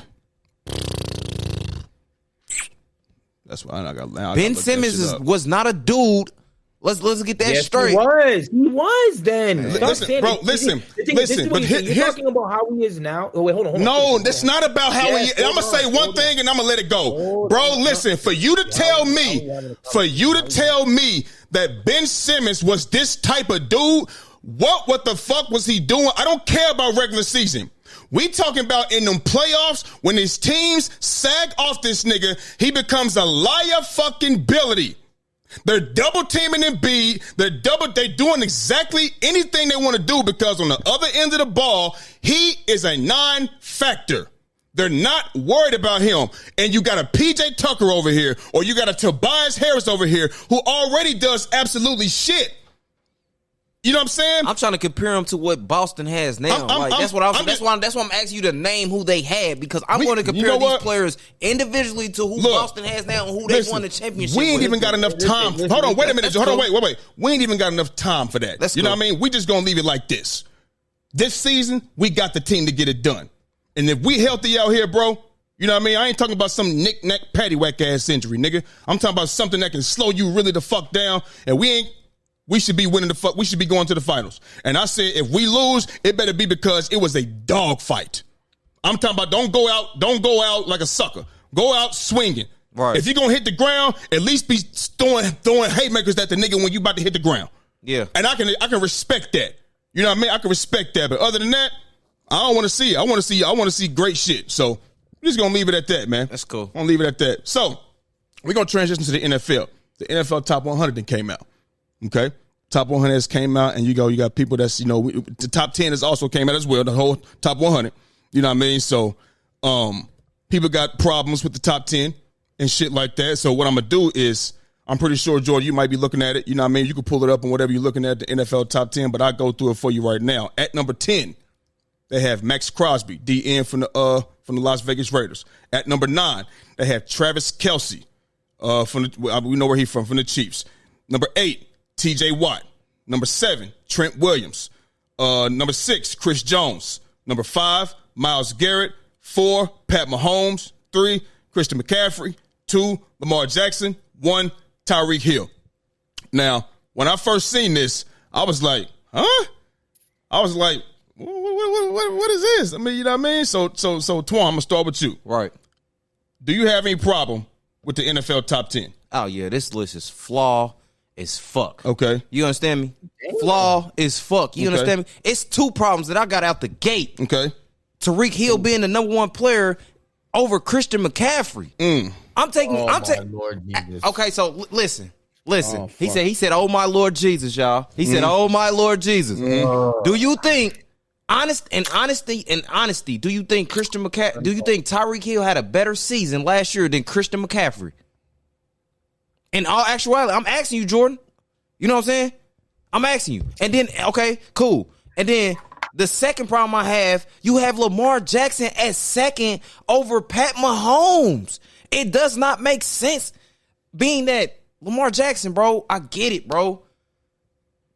A: that's why I got.
C: Ben Simmons was not a dude. Let's get that straight.
B: He was then.
A: Listen.
B: But you're talking about how he is now. Oh wait, hold on.
A: No, that's not about how he is. I'm gonna say one thing and I'm gonna let it go, bro. Listen, for you to tell me that Ben Simmons was this type of dude, what the fuck was he doing? I don't care about regular season. We talking about in them playoffs when his teams sag off this nigga, he becomes a liar fucking ability. They're double teaming Embiid. They're doing exactly anything they want to do because on the other end of the ball, he is a non-factor. They're not worried about him. And you got a PJ Tucker over here, or you got a Tobias Harris over here who already does absolutely shit. You know what I'm saying?
C: I'm trying to compare him to what Boston has now. That's why I'm asking you to name who they had, because I'm going to compare these players individually to who Boston has now and who they won the championship.
A: We ain't even got enough time. Hold on, wait a minute. Hold on, wait. We ain't even got enough time for that. You know what I mean? We just gonna leave it like this. This season, we got the team to get it done. And if we healthy out here, bro, you know what I mean? I ain't talking about some knick-knack paddywhack ass injury, nigga. I'm talking about something that can slow you really the fuck down, and we should be winning we should be going to the finals. And I said, if we lose, it better be because it was a dog fight. I'm talking about don't go out like a sucker. Go out swinging. Right. If you're going to hit the ground, at least be throwing haymakers at the nigga when you about to hit the ground.
C: Yeah.
A: And I can respect that. You know what I mean? I can respect that. But other than that, I don't want to see it. I want to see great shit. So we're just going to leave it at that, man.
C: That's cool.
A: I'm going to leave it at that. So we're going to transition to the NFL. The NFL Top 100 then came out. Okay, Top 100 has came out, and you got people that's, the Top 10 has also came out as well, the whole Top 100. You know what I mean? So, people got problems with the Top 10 and shit like that. So what I'm gonna do is, I'm pretty sure, Jordan, you might be looking at it. You know what I mean? You can pull it up and whatever you're looking at, the NFL Top 10. But I go through it for you right now. At number 10, they have Max Crosby, DN from the Las Vegas Raiders. At number 9, they have Travis Kelce, we know where he's from the Chiefs. Number 8. T.J. Watt. Number 7, Trent Williams. Number 6, Chris Jones. Number 5, Myles Garrett. 4, Pat Mahomes. 3, Christian McCaffrey. 2, Lamar Jackson. 1, Tyreek Hill. Now, when I first seen this, I was like, huh? I was like, what is this? I mean, you know what I mean? So, Twan, I'm gonna start with you.
C: Right.
A: Do you have any problem with the NFL top 10?
C: Oh yeah, this list is flaw as fuck.
A: Okay.
C: You understand me? Flaw as fuck. You understand me? It's 2 problems that I got out the gate.
A: Okay.
C: Tyreek Hill being the number 1 player over Christian McCaffrey. I'm taking.
B: Lord Jesus.
C: Okay, so listen. He said, "Oh my Lord Jesus, y'all." He said, "Oh my Lord Jesus." Do you think, honesty? Do you think Tyreek Hill had a better season last year than Christian McCaffrey? In all actuality, I'm asking you, Jordan. You know what I'm saying? I'm asking you. And then, okay, cool. And then the second problem I have, you have Lamar Jackson at 2nd over Pat Mahomes. It does not make sense, being that Lamar Jackson, bro, I get it, bro.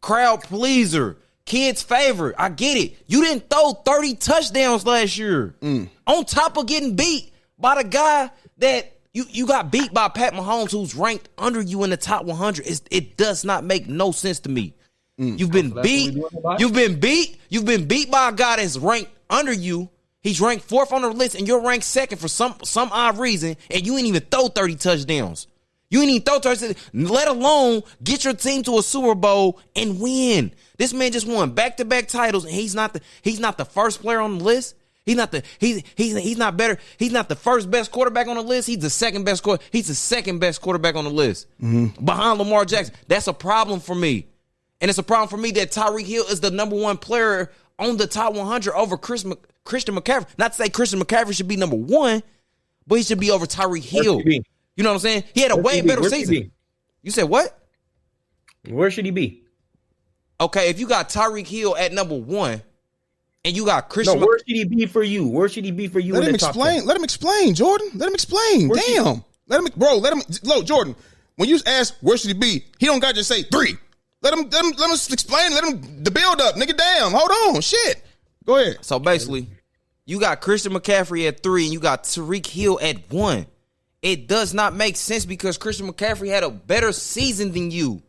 C: Crowd pleaser, kids' favorite, I get it. You didn't throw 30 touchdowns last year. On top of getting beat by the guy that you got beat by Pat Mahomes, who's ranked under you in the top 100. It does not make no sense to me. You've been beat. You've been beat by a guy that's ranked under you. He's ranked 4th on the list, and you're ranked 2nd for some odd reason, and you ain't even throw 30 touchdowns. You ain't even throw 30, let alone get your team to a Super Bowl and win. This man just won back-to-back titles, and he's not the first player on the list. He's not the first best quarterback on the list. He's the second best quarterback on the list. Behind Lamar Jackson. That's a problem for me. And it's a problem for me that Tyreek Hill is the number 1 player on the top 100 over Christian McCaffrey. Not to say Christian McCaffrey should be number 1, but he should be over Tyreek Hill. You know what I'm saying? He had a way better season. You said what?
B: Where should he be?
C: Okay, if you got Tyreek Hill at number 1 and you got Christian.
B: No, where should he be for you? Where should he be for you?
A: Let him explain. Let him explain, Jordan. Let him explain. Damn. Let him. Look, Jordan. When you ask where should he be, he don't got to just say 3. Let him explain. Let him the build up, nigga. Damn. Hold on. Shit. Go ahead.
C: So basically, you got Christian McCaffrey at 3 and you got Tyreek Hill at 1. It does not make sense because Christian McCaffrey had a better season than you.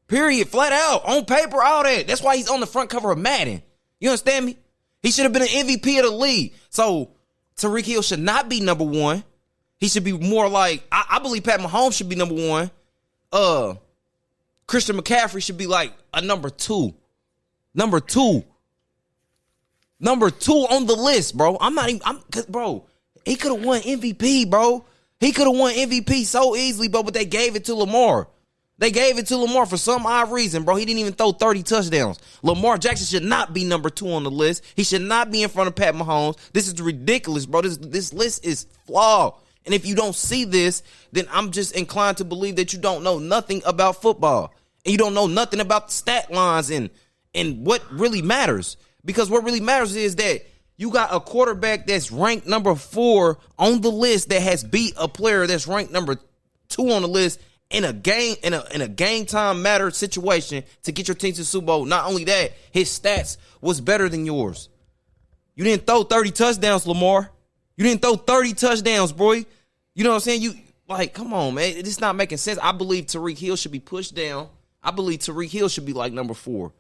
C: Period. Flat out. On paper, all that. That's why he's on the front cover of Madden. You understand me? He should have been an MVP of the league. So Tyreek Hill should not be number 1. He should be more like, I believe Pat Mahomes should be number 1. Christian McCaffrey should be like a number 2. Number 2 on the list, bro. Bro, he could have won MVP, bro. He could have won MVP so easily, bro, but they gave it to Lamar. They gave it to Lamar for some odd reason, bro. He didn't even throw 30 touchdowns. Lamar Jackson should not be number 2 on the list. He should not be in front of Pat Mahomes. This is ridiculous, bro. This list is flawed. And if you don't see this, then I'm just inclined to believe that you don't know nothing about football. And you don't know nothing about the stat lines and what really matters. Because what really matters is that you got a quarterback that's ranked number 4 on the list that has beat a player that's ranked number 2 on the list in a game time matter situation to get your team to the Super Bowl. Not only that, his stats was better than yours. You didn't throw 30 touchdowns, Lamar. You didn't throw 30 touchdowns, boy. You know what I'm saying? Come on, man. It's not making sense. I believe Tyreek Hill should be pushed down. I believe Tyreek Hill should be like number 4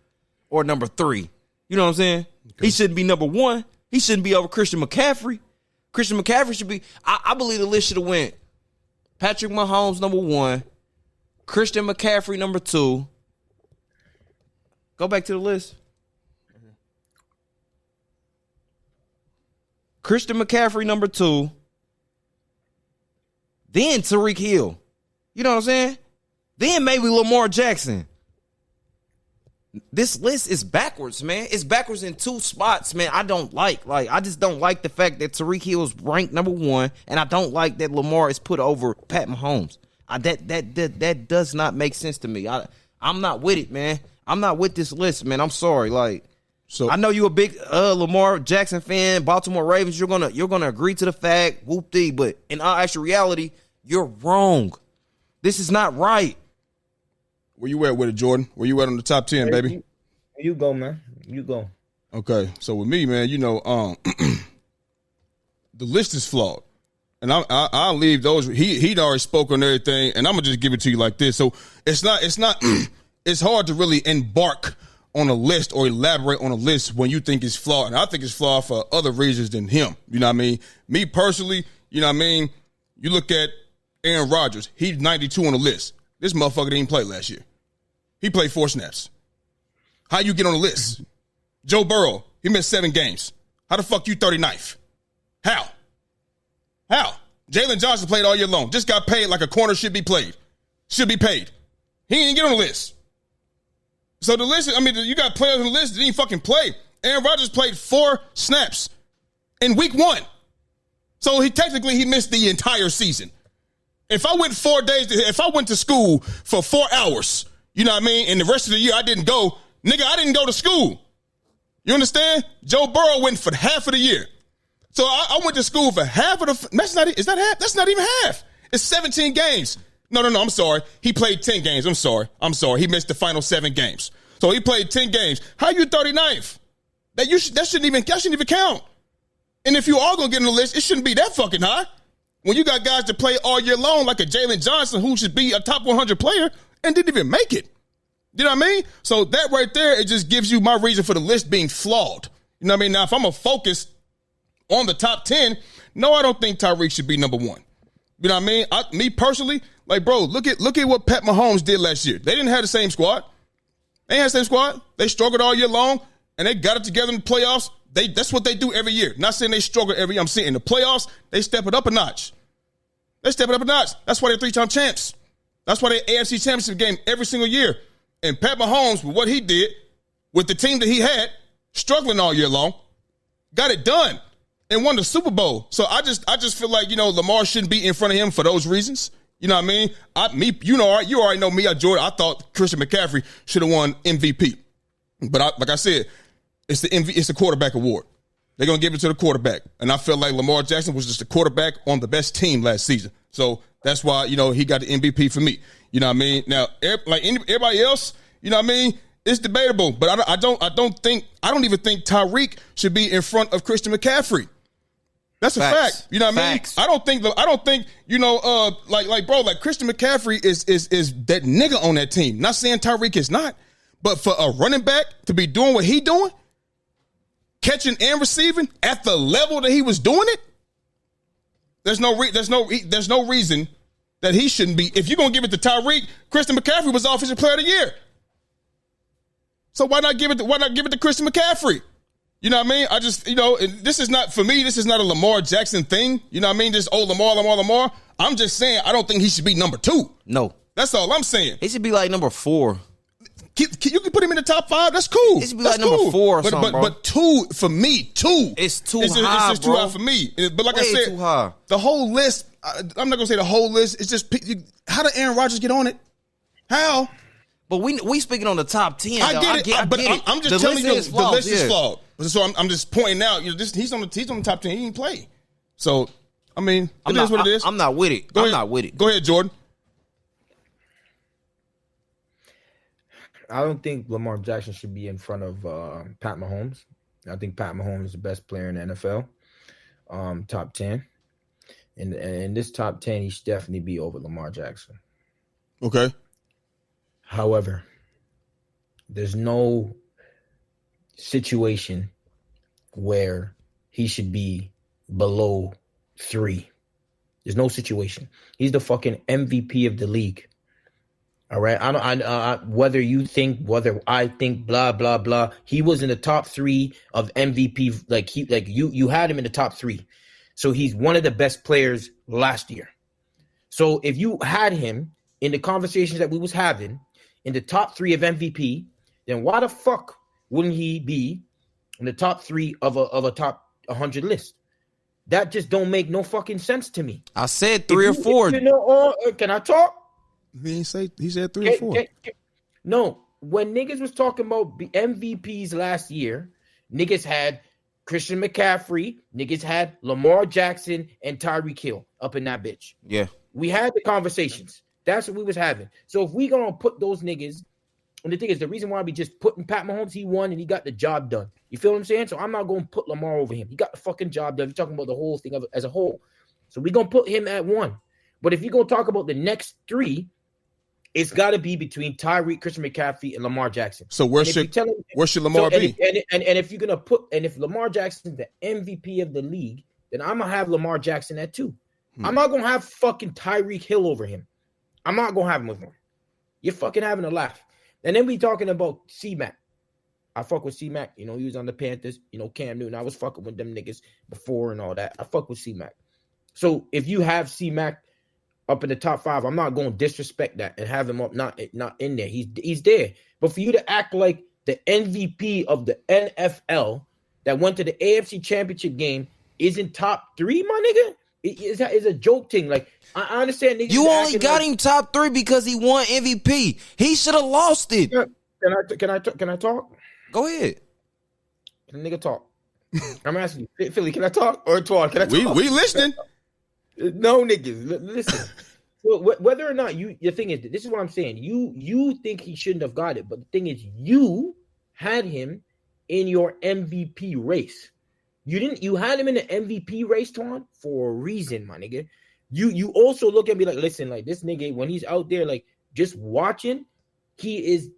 C: or number 3. You know what I'm saying? Okay. He shouldn't be number 1. He shouldn't be over Christian McCaffrey. Christian McCaffrey should be. I believe the list should have went Patrick Mahomes number 1, Christian McCaffrey number 2. Go back to the list. Christian McCaffrey number 2. Then Tyreek Hill. You know what I'm saying? Then maybe Lamar Jackson. This list is backwards, man. It's backwards in 2 spots, man. I don't like. I just don't like the fact that Tyreek Hill is ranked number 1, and I don't like that Lamar is put over Pat Mahomes. That does not make sense to me. I'm not with it, man. I'm not with this list, man. I'm sorry. So I know you a big Lamar Jackson fan, Baltimore Ravens. You're gonna agree to the fact, whoop-dee, but in all actual reality, you're wrong. This is not right.
A: Where you at with it, Jordan? Where you at on the top 10, baby?
B: You go, man. You go.
A: Okay, so with me, man, the list is flawed, and I'll leave those. He'd already spoke on everything, and I'm gonna just give it to you like this. So it's not it's hard to really embark on a list or elaborate on a list when you think it's flawed, and I think it's flawed for other reasons than him. You know what I mean? Me personally, you know what I mean? You look at Aaron Rodgers, he's 92 on the list. This motherfucker didn't play last year. He played 4 snaps. How you get on the list? Joe Burrow, he missed 7 games. How the fuck you 39th? How? Jalen Johnson played all year long. Just got paid like a corner should be paid. He didn't get on the list. So the list, you got players on the list that didn't fucking play. Aaron Rodgers played 4 snaps in week 1. So he missed the entire season. If I went 4 days, if I went to school for 4 hours, you know what I mean, and the rest of the year I didn't go, nigga, I didn't go to school. You understand? Joe Burrow went for half of the year. So I went to school for half of the, that's not even half. It's 17 games. No, I'm sorry. He played 10 games. I'm sorry. He missed the final 7 games. So he played 10 games. How you 39th? That shouldn't even count. And if you are going to get on the list, it shouldn't be that fucking high. When you got guys that play all year long, like a Jalen Johnson, who should be a top 100 player and didn't even make it. You know what I mean? So that right there, it just gives you my reason for the list being flawed. You know what I mean? Now, if I'm going to focus on the top 10, no, I don't think Tyreek should be number 1. You know what I mean? Me personally, like, bro, look at what Pat Mahomes did last year. They didn't have the same squad. They struggled all year long, and they got it together in the playoffs. That's what they do every year. Not saying they struggle every year. I'm saying in the playoffs, they step it up a notch. That's why they're 3-time champs. That's why they're AFC Championship game every single year. And Pat Mahomes, with what he did, with the team that he had, struggling all year long, got it done and won the Super Bowl. So I just feel like, Lamar shouldn't be in front of him for those reasons. You know what I mean? You already know me, Jordan. I thought Christian McCaffrey should have won MVP. But like I said, it's the quarterback award. They're going to give it to the quarterback. And I feel like Lamar Jackson was just the quarterback on the best team last season. So that's why, he got the MVP for me. You know what I mean? Now, like everybody else, you know what I mean? It's debatable, but I don't even think Tyreek should be in front of Christian McCaffrey. That's a fact. You know what I mean? I don't think like Christian McCaffrey is that nigga on that team. Not saying Tyreek is not, but for a running back to be doing what he doing, catching and receiving at the level that he was doing it, there's no reason that he shouldn't be. If you're gonna give it to Tyreek, Christian McCaffrey was Offensive Player of the Year. So why not give it to Christian McCaffrey? You know what I mean? I just, this is not, for me, this is not a Lamar Jackson thing. You know what I mean? Just, Lamar. I'm just saying, I don't think he should be number 2.
C: No.
A: That's all I'm saying.
C: He should be like number 4.
A: You can put him in the top 5. That's cool.
C: He should be like number 4 or something, bro.
A: But 2, for me, 2.
C: It's too high,
A: it's just too high for me. But like I said,
C: too high.
A: The whole list, I'm not going to say the whole list. It's just, how did Aaron Rodgers get on it? How?
C: But we speaking on the top 10.
A: I get it. But I'm just telling you the list is flawed. So I'm just pointing out, he's on the top 10. He didn't play. So, I mean, it is what it is.
C: I'm not with it. Not with it.
A: Go ahead, Jordan.
B: I don't think Lamar Jackson should be in front of Pat Mahomes. I think Pat Mahomes is the best player in the NFL. Top 10. And in this top 10, he should definitely be over Lamar Jackson.
A: Okay.
B: However, there's no situation where he should be below 3. There's no situation. He's the fucking MVP of the league. All right. Whether I think blah blah blah. He was in the top 3 of MVP. You had him in the top 3. So he's one of the best players last year. So if you had him in the conversations that we was having in the top 3 of MVP, then why the fuck wouldn't he be in the top 3 of a top 100 list? That just don't make no fucking sense to me.
C: I said 3 or 4.
B: Can I talk?
A: He said 3 or 4.
B: No, when niggas was talking about MVPs last year, niggas had Christian McCaffrey, niggas had Lamar Jackson and Tyreek Hill up in that bitch.
C: Yeah.
B: We had the conversations. That's what we was having. So if we gonna put those niggas, and the thing is, the reason why we just putting Pat Mahomes, he won and he got the job done. You feel what I'm saying? So I'm not gonna put Lamar over him. He got the fucking job done. We're talking about the whole thing as a whole. So we're gonna put him at 1. But if you're gonna talk about the next 3, it's got to be between Tyreek, Christian McCaffrey, and Lamar Jackson.
A: So where should Lamar be?
B: And if you're gonna if Lamar Jackson's the MVP of the league, then I'm gonna have Lamar Jackson at 2. I'm not gonna have fucking Tyreek Hill over him. I'm not gonna have him with him. You're fucking having a laugh. And then we talking about C-Mac. I fuck with C-Mac. You know, he was on the Panthers. You know, Cam Newton. I was fucking with them niggas before and all that. I fuck with C-Mac. So if you have C-Mac up in the top 5, I'm not going to disrespect that and have him up not in there. He's there. But for you to act like the MVP of the NFL that went to the AFC Championship game isn't top 3, my nigga, it's a joke thing. Like, I understand.
C: You only got him top 3 because he won MVP. He should have lost it.
B: Can I talk?
C: Go ahead.
B: Can the nigga talk? I'm asking you, Philly. Can I talk or Twan? Can I talk?
A: We listening.
B: No, niggas, listen. Well, whether or not the thing is, this is what I'm saying. You think he shouldn't have got it, but the thing is, you had him in your MVP race. You didn't. You had him in the MVP race, Twan, for a reason, my nigga. You also look at me like, listen, like this nigga when he's out there, like just watching, he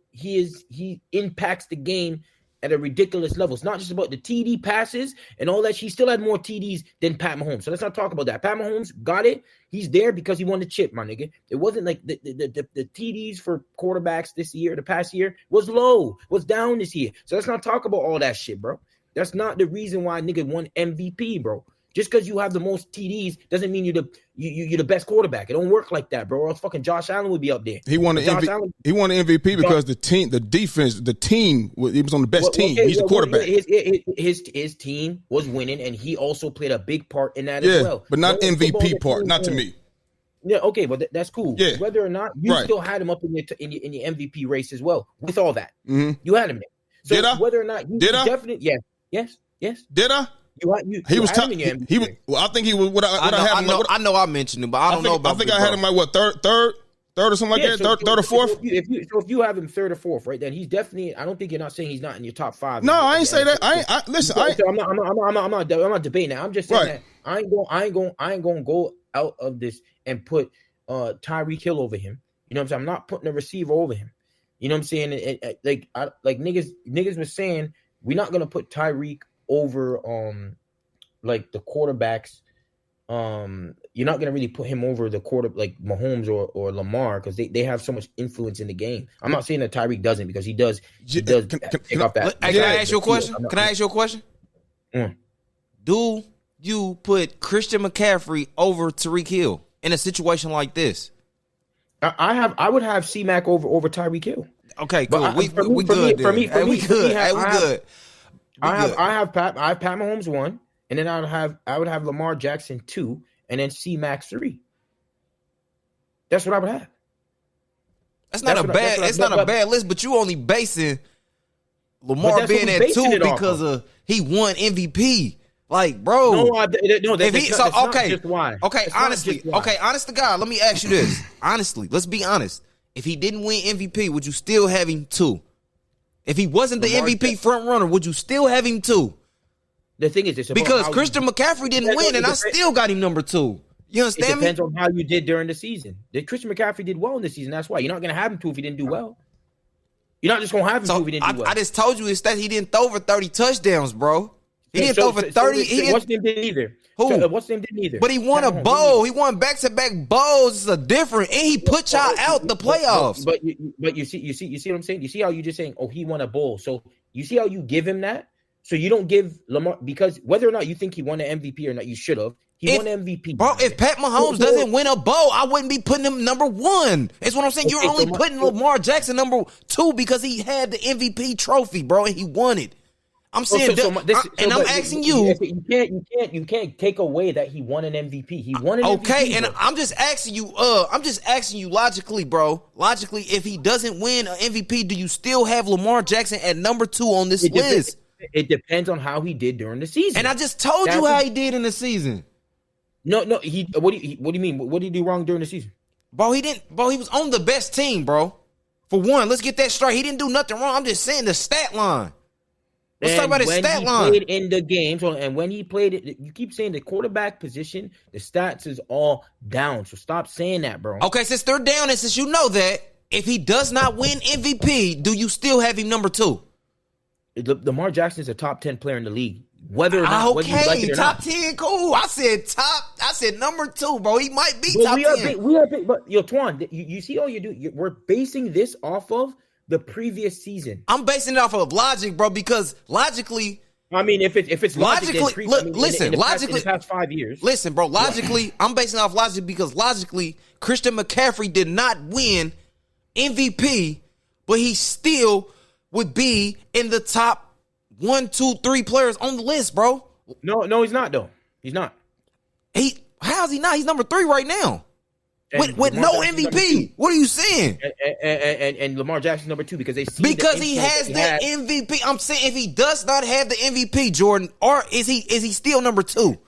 B: impacts the game at a ridiculous level. It's not just about the TD passes and all that. He still had more TDs than Pat Mahomes. So let's not talk about that. Pat Mahomes got it. He's there because he won the chip, my nigga. It wasn't like the TDs for quarterbacks this year, the past year, was low, was down this year. So let's not talk about all that shit, bro. That's not the reason why nigga won MVP, bro. Just because you have the most TDs doesn't mean you're the best quarterback. It don't work like that, bro. Or else fucking Josh Allen would be up there.
A: He won the MVP because the team, he was on the best team. He's the quarterback.
B: His team was winning, and he also played a big part in that as well.
A: But not MVP part, not to me.
B: Yeah, okay, but that's cool.
A: Yeah.
B: Whether or not you still had him up in your MVP race as well. With all that, you had him there. So
A: did I?
B: Whether or not you definitely, yes.
A: Did I?
B: He was top.
A: He was. Well, I think he was.
C: I know I mentioned him, but I don't know about.
A: I think I had him like what third or something like that. Third or fourth.
B: If you have him 3rd or 4th, right, then he's definitely. I don't think you're not saying he's not in your top 5.
A: No, I ain't say that. Listen.
B: I'm not debating that. I'm just saying that I ain't going to go out of this and put Tyreek Hill over him. You know what I'm saying? I'm not putting a receiver over him. You know what I'm saying? Like niggas was saying we're not gonna put Tyreek over like the quarterbacks. You're not gonna really put him over the like Mahomes or Lamar because they have so much influence in the game. I'm not saying that Tyreek doesn't because he does take off that.
C: Can I ask you a question? Can I ask you a question? Do you put Christian McCaffrey over Tyreek Hill in a situation like this?
B: I would have C-Mac over Tyreek Hill.
C: Okay, cool. We good. We good. I
B: have Pat Mahomes 1, and then I would have Lamar Jackson 2, and then C-Mac 3. That's what I would have.
C: That's not a bad list, but you only basing Lamar being at 2 because he won MVP. Like, bro.
B: Just why.
C: Okay, honestly, honest to God, let me ask you this. Honestly, let's be honest. If he didn't win MVP, would you still have him 2? If he wasn't the MVP front runner, would you still have him 2?
B: The thing is,
C: because Christian McCaffrey didn't win, and I still got him number 2. You understand me?
B: It depends on how you did during the season. Christian McCaffrey did well in the season. That's why you're not going to have him 2 if he didn't do well. You're not just going to have him 2 if he didn't do well.
C: I just told you it's that he didn't throw over 30 touchdowns, bro. He didn't throw over 30.
B: What's name didn't either?
C: Who?
B: What's name didn't either?
C: But he won a bowl. He won back-to-back bowls. It's a different, and he put y'all out the playoffs.
B: But you see what I'm saying? You see how you just saying, oh, he won a bowl. So you see how you give him that? So you don't give Lamar because whether or not you think he won the MVP or not, you should have. He won MVP.
C: Bro, if Pat Mahomes doesn't win a bowl, I wouldn't be putting him number 1. That's what I'm saying. You're only putting Lamar Jackson number 2 because he had the MVP trophy, bro, and he won it. I'm saying, I'm asking you.
B: You can't take away that he won an MVP. He won an MVP.
C: Okay, and I'm just asking you logically, bro. Logically, if he doesn't win an MVP, do you still have Lamar Jackson at number 2 on this list?
B: It depends on how he did during the season.
C: And I just told you how he did in the season.
B: No. What do you mean? What did he do wrong during the season?
C: Bro, he didn't. Bro, he was on the best team, bro. For one, let's get that straight. He didn't do nothing wrong. I'm just saying the stat line. Let's talk about his stat line.
B: Played in the games, and when he played it, you keep saying the quarterback position, the stats is all down. So stop saying that, bro.
C: Okay, since they're down, and since you know that, if he does not win MVP, do you still have him number 2?
B: Lamar Jackson is a top 10 player in the league. Whether or not, whether you like it or
C: top
B: not.
C: 10, cool. I said number 2, bro. He might be
B: But
C: top 10.
B: we are big, but Twan, you see all you do. We're basing this off of the previous season.
C: I'm basing it off of logic, bro, because logically,
B: I mean, if it's
C: logically, listen, logically,
B: in the past 5 years.
C: Listen, bro, logically, I'm basing it off logic because logically, Christian McCaffrey did not win MVP, but he still would be in the top 1, 2, 3 players on the list, bro.
B: No, he's not though. He's not.
C: How's he not? He's number 3 right now. With no MVP. What are you saying?
B: And Lamar Jackson's number 2 because
C: he has the MVP. I'm saying if he does not have the MVP, Jordan, or is he still number 2?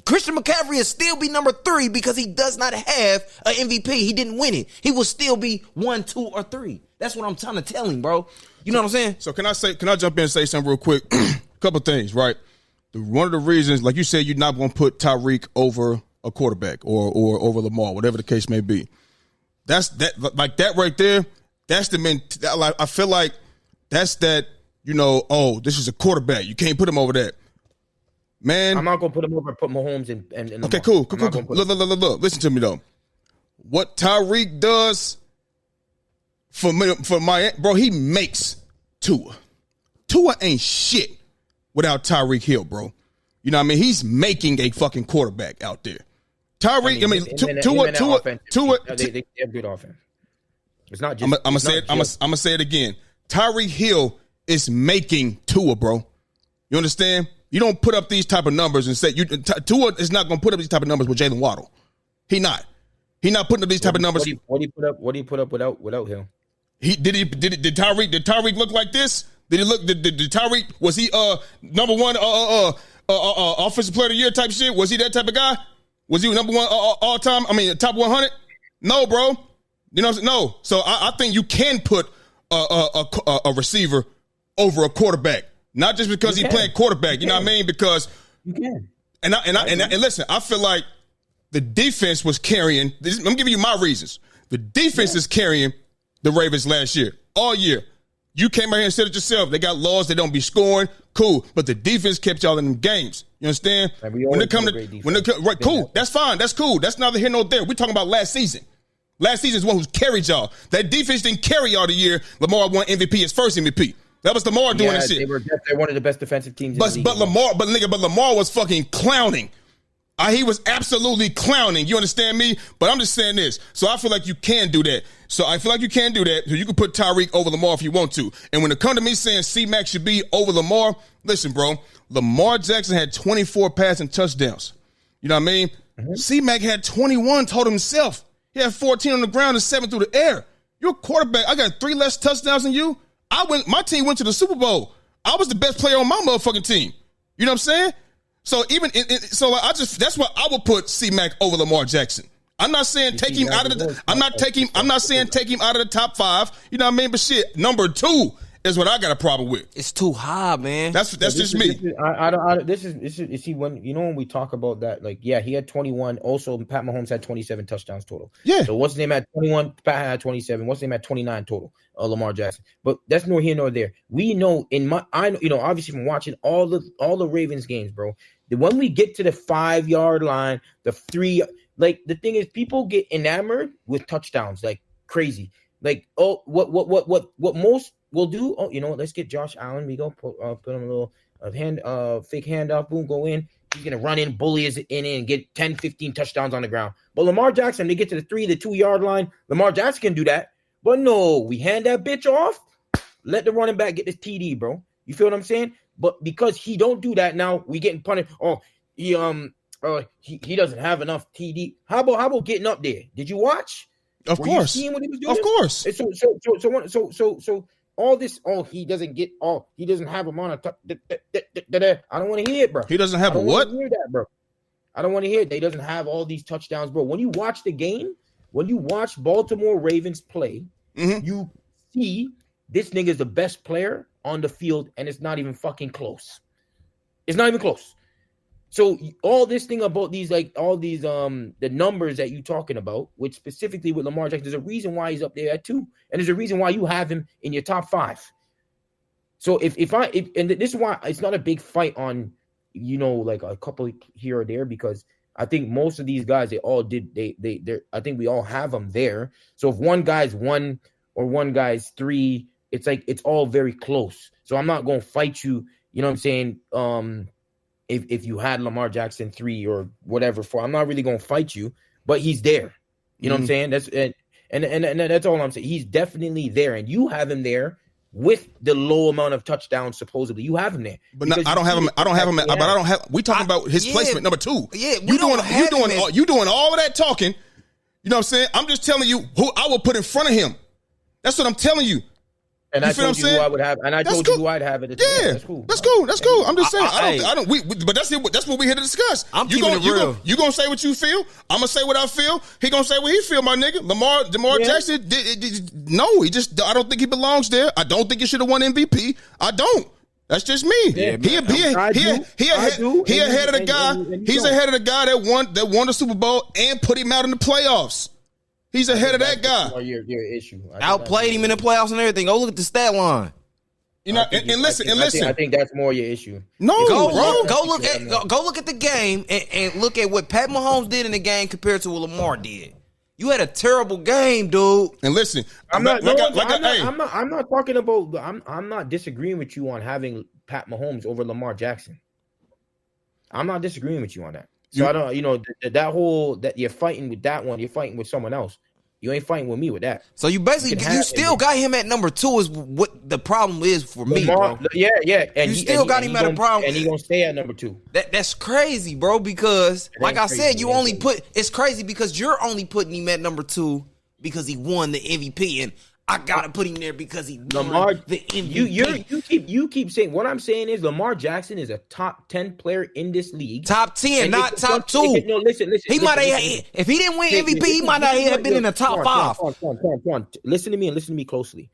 C: Christian McCaffrey will still be number 3 because he does not have an MVP. He didn't win it. He will still be 1, 2, or 3. That's what I'm trying to tell him, bro. You know what I'm saying?
A: So can I jump in and say something real quick? Couple things, right? One of the reasons, like you said, you're not going to put Tyreek over a quarterback or over Lamar, whatever the case may be. That's that, like that right there. That's the I feel like that's that. This is a quarterback. You can't put him over that. Man,
B: I'm not gonna put him over. Put Mahomes and
A: okay, cool. Look. Listen to me though. What Tyreek does for my bro, he makes Tua. Tua ain't shit without Tyreek Hill, bro. You know what I mean? He's making a fucking quarterback out there. Tyreek, Tua.
B: They have good offense. It's not just.
A: I'm gonna say it again. Tyreek Hill is making Tua, bro. You understand? You don't put up these type of numbers and say Tua is not going to put up these type of numbers with Jalen Waddle. He not putting up these type of numbers.
B: What do you put up without Hill?
A: Did Tyreek look like this? Did he look? Did Tyreek, was he number 1 offensive player of the year type shit? Was he that type of guy? Was he number 1 all time? I mean, top 100? No, bro. You know what I'm saying? No. So I think you can put a receiver over a quarterback. Not just because he playing quarterback, you know what I mean? Because
B: you can.
A: And listen, I feel like the defense was carrying. I'm giving you my reasons. The defense is carrying the Ravens last year, all year. You came out here and said it yourself. They got laws. They don't be scoring. Cool, but the defense kept y'all in them games. You understand? Cool. That's fine. That's cool. That's neither here nor there. We're talking about last season. Last season is one who's carried y'all. That defense didn't carry y'all the year Lamar won MVP, his first MVP. That was Lamar doing that shit.
B: They're one of the best defensive teams in the league.
A: But Lamar was fucking clowning. He was absolutely clowning. You understand me? But I'm just saying this. So I feel like you can do that. So you can put Tyreek over Lamar if you want to. And when it comes to me saying C-Mac should be over Lamar, listen, bro. Lamar Jackson had 24 passing touchdowns. You know what I mean? Mm-hmm. C-Mac had 21 total himself. He had 14 on the ground and 7 through the air. You're a quarterback. I got 3 less touchdowns than you. My team went to the Super Bowl. I was the best player on my motherfucking team. You know what I'm saying? So that's why I would put C-Mac over Lamar Jackson. I'm not saying take him out of the. I'm not saying take him out of the top 5. You know what I mean? But shit, number 2 is what I got a problem with.
C: It's too high, man.
A: That's just me.
B: This is see when we talk about that, like, yeah, he had 21. Also, Pat Mahomes had 27 touchdowns total.
A: Yeah.
B: So what's his name at 21? Pat had 27. What's his name at 29 total? Lamar Jackson. But that's nor here nor there. We know obviously from watching all the Ravens games, bro. When we get to the 5-yard line, the 3, like the thing is, people get enamored with touchdowns like crazy. Like, what most will do? Oh, you know what? Let's get Josh Allen. We go put him a little fake handoff. Boom, go in. He's gonna run in, bully us in and get 10, 15 touchdowns on the ground. But Lamar Jackson, they get to the 2-yard line. Lamar Jackson can do that. But no, we hand that bitch off. Let the running back get this TD, bro. You feel what I'm saying? But because he don't do that now, we getting punished. Oh, he doesn't have enough TD. How about getting up there? Did you watch?
A: Of course.
B: You seeing what he was doing?
A: Of course.
B: So all this. Oh, he doesn't have him on a top. I don't want to hear it, bro.
A: He doesn't have a what?
B: Hear that, bro. I don't want to hear it. He doesn't have all these touchdowns, bro. When you watch the game, when you watch Baltimore Ravens play, you see this nigga is the best player on the field, and it's not even fucking close. It's not even close. So all this thing about these, like all these the numbers that you talking about, which specifically with Lamar Jackson, there's a reason why he's up there at 2, and there's a reason why you have him in your top 5. So if and this is why it's not a big fight on, like a couple here or there, because I think most of these guys, they all did I think we all have them there. So if one guy's 1 or one guy's 3, it's like it's all very close. So I'm not going to fight you, you know what I'm saying? If you had Lamar Jackson 3 or whatever 4, I'm not really going to fight you, but he's there. You know what I'm saying? That's and that's all I'm saying. He's definitely there, and you have him there with the low amount of touchdowns. Supposedly, you have him there.
A: But no, I don't have him. But I don't have. We talking about his placement number 2.
C: Yeah,
A: you doing all of that talking. You know what I'm saying? I'm just telling you who I will put in front of him. That's what I'm telling you.
B: And I told you who I would have, and I told you who I'd have at the time.
A: Yeah, that's cool. That's cool. I'm just saying. I don't. But that's what we here to discuss.
C: I'm keeping it real.
A: You gonna say what you feel? I'm gonna say what I feel. He gonna say what he feel. My nigga, Lamar Jackson. No, he just. I don't think he belongs there. I don't think he should have won MVP. I don't. That's just me.
B: Yeah,
A: he ahead of the guy. He's ahead of the guy that won the Super Bowl and put him out in the playoffs. He's ahead of that guy.
B: Your issue.
C: Outplayed him in the playoffs and everything. Go look at the stat line.
A: Listen.
B: I think that's more your issue.
A: No,
C: go look at the game and look at what Pat Mahomes did in the game compared to what Lamar did. You had a terrible game, dude.
A: And listen,
B: I'm not talking about. I'm not disagreeing with you on having Pat Mahomes over Lamar Jackson. I'm not disagreeing with you on that. So I don't, that you're fighting with that one, you're fighting with someone else. You ain't fighting with me with that.
C: So you basically, you still got him at number 2 is what the problem is for me, bro.
B: Yeah. And
C: you still got him at a problem.
B: And he's going to stay at number 2.
C: That's crazy, bro, because like I said, it's crazy because you're only putting him at number 2 because he won the MVP, and I gotta put him there because he won the MVP.
B: You keep saying, what I'm saying is Lamar Jackson is a top 10 player in this league.
C: Top 10, not top 2.
B: No, listen.
C: He might have, if he didn't win MVP, he might not have been in the top 5.
B: Come on. Listen to me and listen to me closely.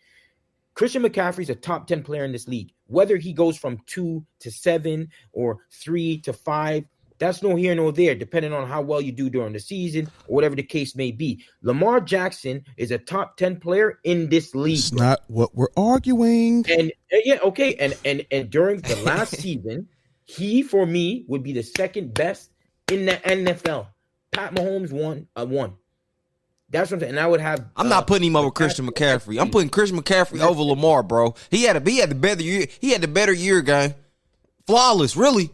B: Christian McCaffrey's a top 10 player in this league. Whether he goes from 2 to 7 or 3 to 5, that's no here nor there, depending on how well you do during the season or whatever the case may be. Lamar Jackson is a top 10 player in this league.
A: It's not what we're arguing.
B: And and during the last season, he for me would be the second best in the NFL. Pat Mahomes won. That's what I'm saying. And I would have.
C: I'm not putting him over Christian McCaffrey. I'm putting Christian McCaffrey over Lamar, bro. He had the better year. He had the better year, guy. Flawless, really.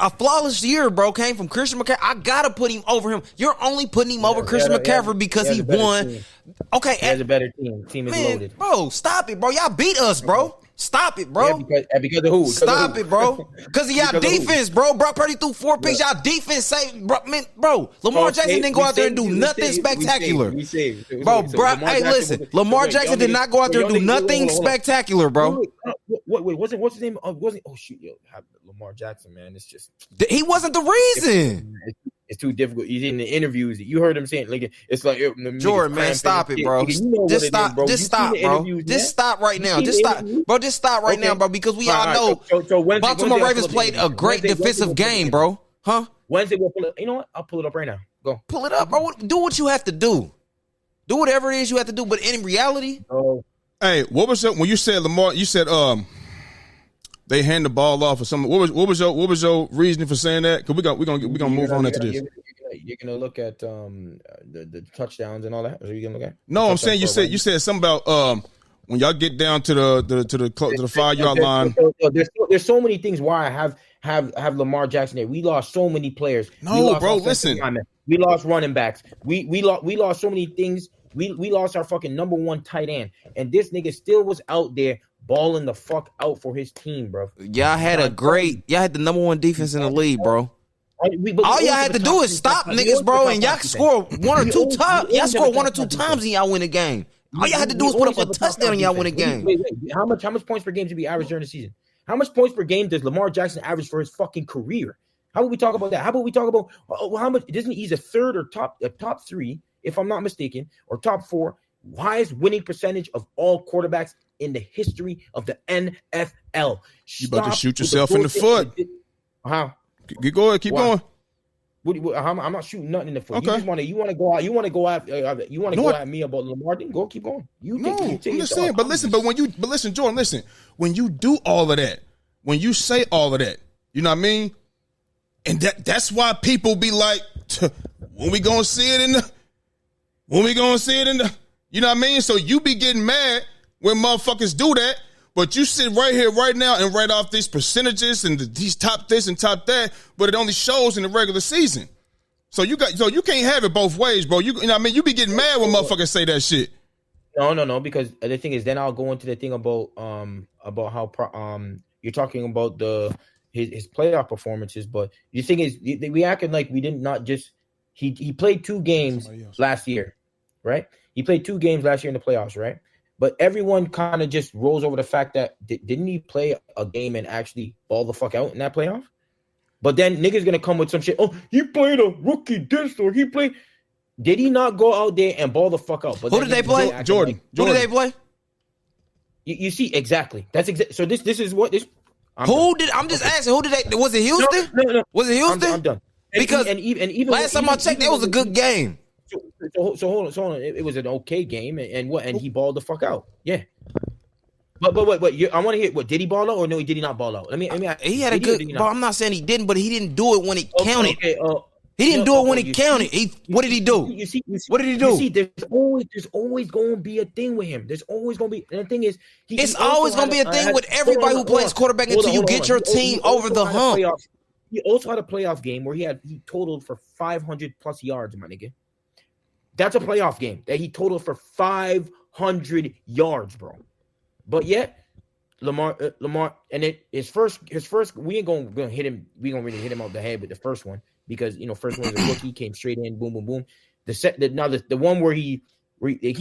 C: A flawless year, bro, came from Christian McCaffrey. I gotta put him over him. You're only putting him over Christian McCaffrey because he won.
B: Team.
C: Okay,
B: he has a better team. Team is loaded,
C: bro. Stop it, bro. Y'all beat us, bro. Stop it, bro.
B: Yeah, because of who?
C: Stop it, bro. Because of y'all defense, bro. Brock Purdy threw 4 picks. Y'all defense saved, bro. Lamar Jackson didn't go out there and do nothing spectacular. Bro, hey, listen. Lamar Jackson did not go out there and do nothing spectacular, bro.
B: Wait, what's his name? Oh shoot, Lamar Jackson, man. It's just
C: he wasn't the reason.
B: It's too difficult. He's in the interviews. You heard him saying, like, it's like
C: Jordan, man, stop it, bro. Just stop, bro. Just stop right now. Just stop, bro. Just stop right now, bro. Because we all know Baltimore Ravens played a great defensive game, bro. Huh?
B: Wednesday we'll pull it. You know what? I'll pull it up right now. Go
C: pull it up, bro. Do what you have to do. Do whatever it is you have to do. But in reality,
A: hey, what was when you said Lamar? You said they hand the ball off or something. What was your reasoning for saying that? Because we're gonna move on into this.
B: You're gonna look at the touchdowns and all that. Are you gonna look at?
A: No, I'm saying you said something about when y'all get down to the 5-yard line.
B: There's so many things why I have Lamar Jackson there. We lost so many players.
A: No, bro, listen.
B: We lost running backs. We lost so many things. We lost our fucking number 1 tight end, and this nigga still was out there balling the fuck out for his team, bro.
C: Y'all had the number 1 defense in the league, bro. All y'all had to do is stop niggas, bro, and y'all can score 1 or 2 times. Y'all score 1 or 2 times and y'all win a game. All y'all had to do is put up a touchdown and y'all win a game.
B: Wait. How much points per game did we average during the season? How much points per game does Lamar Jackson average for his fucking career? How about we talk about that? How about we talk about how much? Isn't he's a third or top three, if I'm not mistaken, or top four highest winning percentage of all quarterbacks in the history of the NFL.
A: You about to shoot yourself in the foot.
B: Huh?
A: Go ahead, keep going.
B: I'm not shooting nothing in the foot.
A: Okay.
B: You want to go out. You want to go at me about Lamar? Then go, keep going.
A: I'm just saying. But listen, Jordan. Listen. When you do all of that, when you say all of that, you know what I mean. And that's why people be like, when we gonna see it in the, you know what I mean. So you be getting mad when motherfuckers do that. But you sit right here, right now, and write off these percentages and these top this and top that, but it only shows in the regular season. So you can't have it both ways, bro. You know what I mean? You be getting mad when motherfuckers say that shit.
B: No, because the thing is, then I'll go into the thing about how you're talking about his playoff performances, but the thing is, we acted like we didn't not just he played 2 games last year, right? He played 2 games last year in the playoffs, right? But everyone kind of just rolls over the fact that didn't he play a game and actually ball the fuck out in that playoff? But then niggas gonna come with some shit. Oh, he played a rookie this or he played. Did he not go out there and ball the fuck out? But
C: who did they play?
A: Jordan.
C: Who did they play?
B: You see exactly. That's so. This is what this.
C: I'm just asking. Who did they? Was it Houston?
B: No.
C: Was it Houston?
B: I'm done.
C: Because
B: even
C: last time I checked, that was a good game.
B: So hold on. It was an okay game, and he balled the fuck out. Yeah. But I want to hear what did he ball out or no? He did he not ball out?
C: He had a good. But I'm not saying he didn't, but he didn't do it when it counted.
B: Okay,
C: he didn't do it when it counted. What did he do? What did he do?
B: You see, there's always going to be a thing with him. There's always going to be. And the thing is,
C: it's always going to be a thing with everybody who plays quarterback until you get your team over the hump.
B: He also had a playoff game where he totaled for 500 plus yards, my nigga. That's a playoff game that he totaled for 500 yards, bro. But yet, Lamar, and his first, we ain't gonna hit him. We gonna really hit him out the head with the first one because first one was a rookie, came straight in, boom, boom, boom. The one where he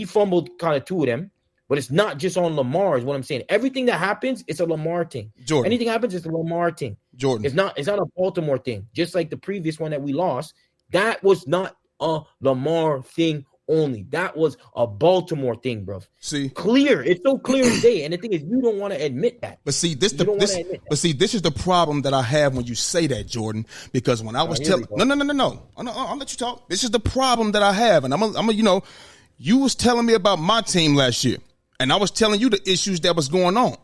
B: fumbled kind of 2 of them, but it's not just on Lamar. Is what I'm saying. Everything that happens, it's a Lamar thing.
A: Jordan.
B: Anything happens, it's a Lamar thing.
A: Jordan.
B: It's not a Baltimore thing. Just like the previous one that we lost, that was not a Lamar thing only. That was a Baltimore thing, bro.
A: See,
B: clear. It's so clear as day. And the thing is, you don't want to admit that.
A: But see, this is the problem that I have when you say that, Jordan. Because when I was telling, no, I'll let you talk. This is the problem that I have, and I'm you was telling me about my team last year, and I was telling you the issues that was going on.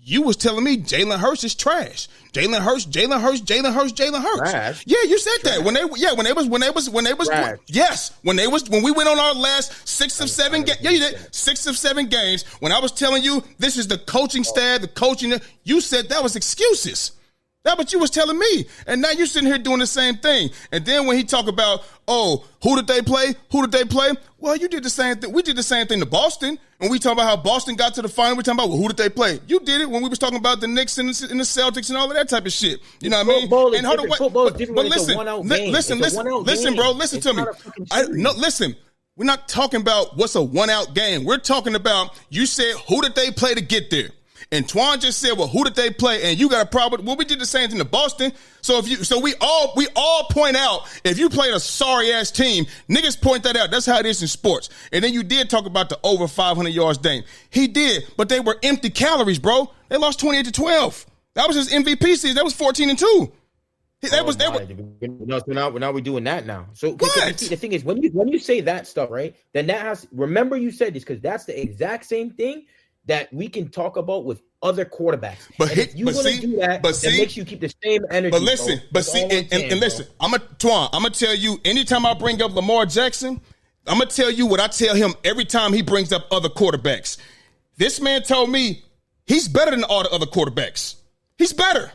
A: You was telling me Jalen Hurts is trash. Jalen Hurts.
B: Trash.
A: Yeah, you said that when we went on our last 6 of 7 games. Yeah, you did 6 of 7 games. When I was telling you this is the coaching staff, you said that was excuses. That's what you was telling me. And now you're sitting here doing the same thing. And then when he talk about, who did they play? Well, you did the same thing. We did the same thing to Boston. When we talk about how Boston got to the final, we talking about, who did they play? You did it when we was talking about the Knicks and the Celtics and all of that type of shit. You know what I mean?
B: Football is different. Listen,
A: bro. Listen to me. Listen. We're not talking about what's a one-out game. We're talking about, you said, who did they play to get there? And Twan just said, well, who did they play? And you got a problem. Well, we did the same thing to Boston. So we all point out, if you played a sorry ass team, niggas point that out. That's how it is in sports. And then you did talk about the over 500 yards thing. He did, but they were empty calories, bro. They lost 28-12. That was his MVP season. That was 14-2.
B: Now we're doing that now. So the thing is, when you say that stuff, right? Then that has. Remember, you said this because that's the exact same thing that we can talk about with other quarterbacks. But if you want to do that, that makes you keep the same energy.
A: But listen, listen. I'm gonna tell you. Anytime I bring up Lamar Jackson, I'm gonna tell you what I tell him every time he brings up other quarterbacks. This man told me he's better than all the other quarterbacks. He's better.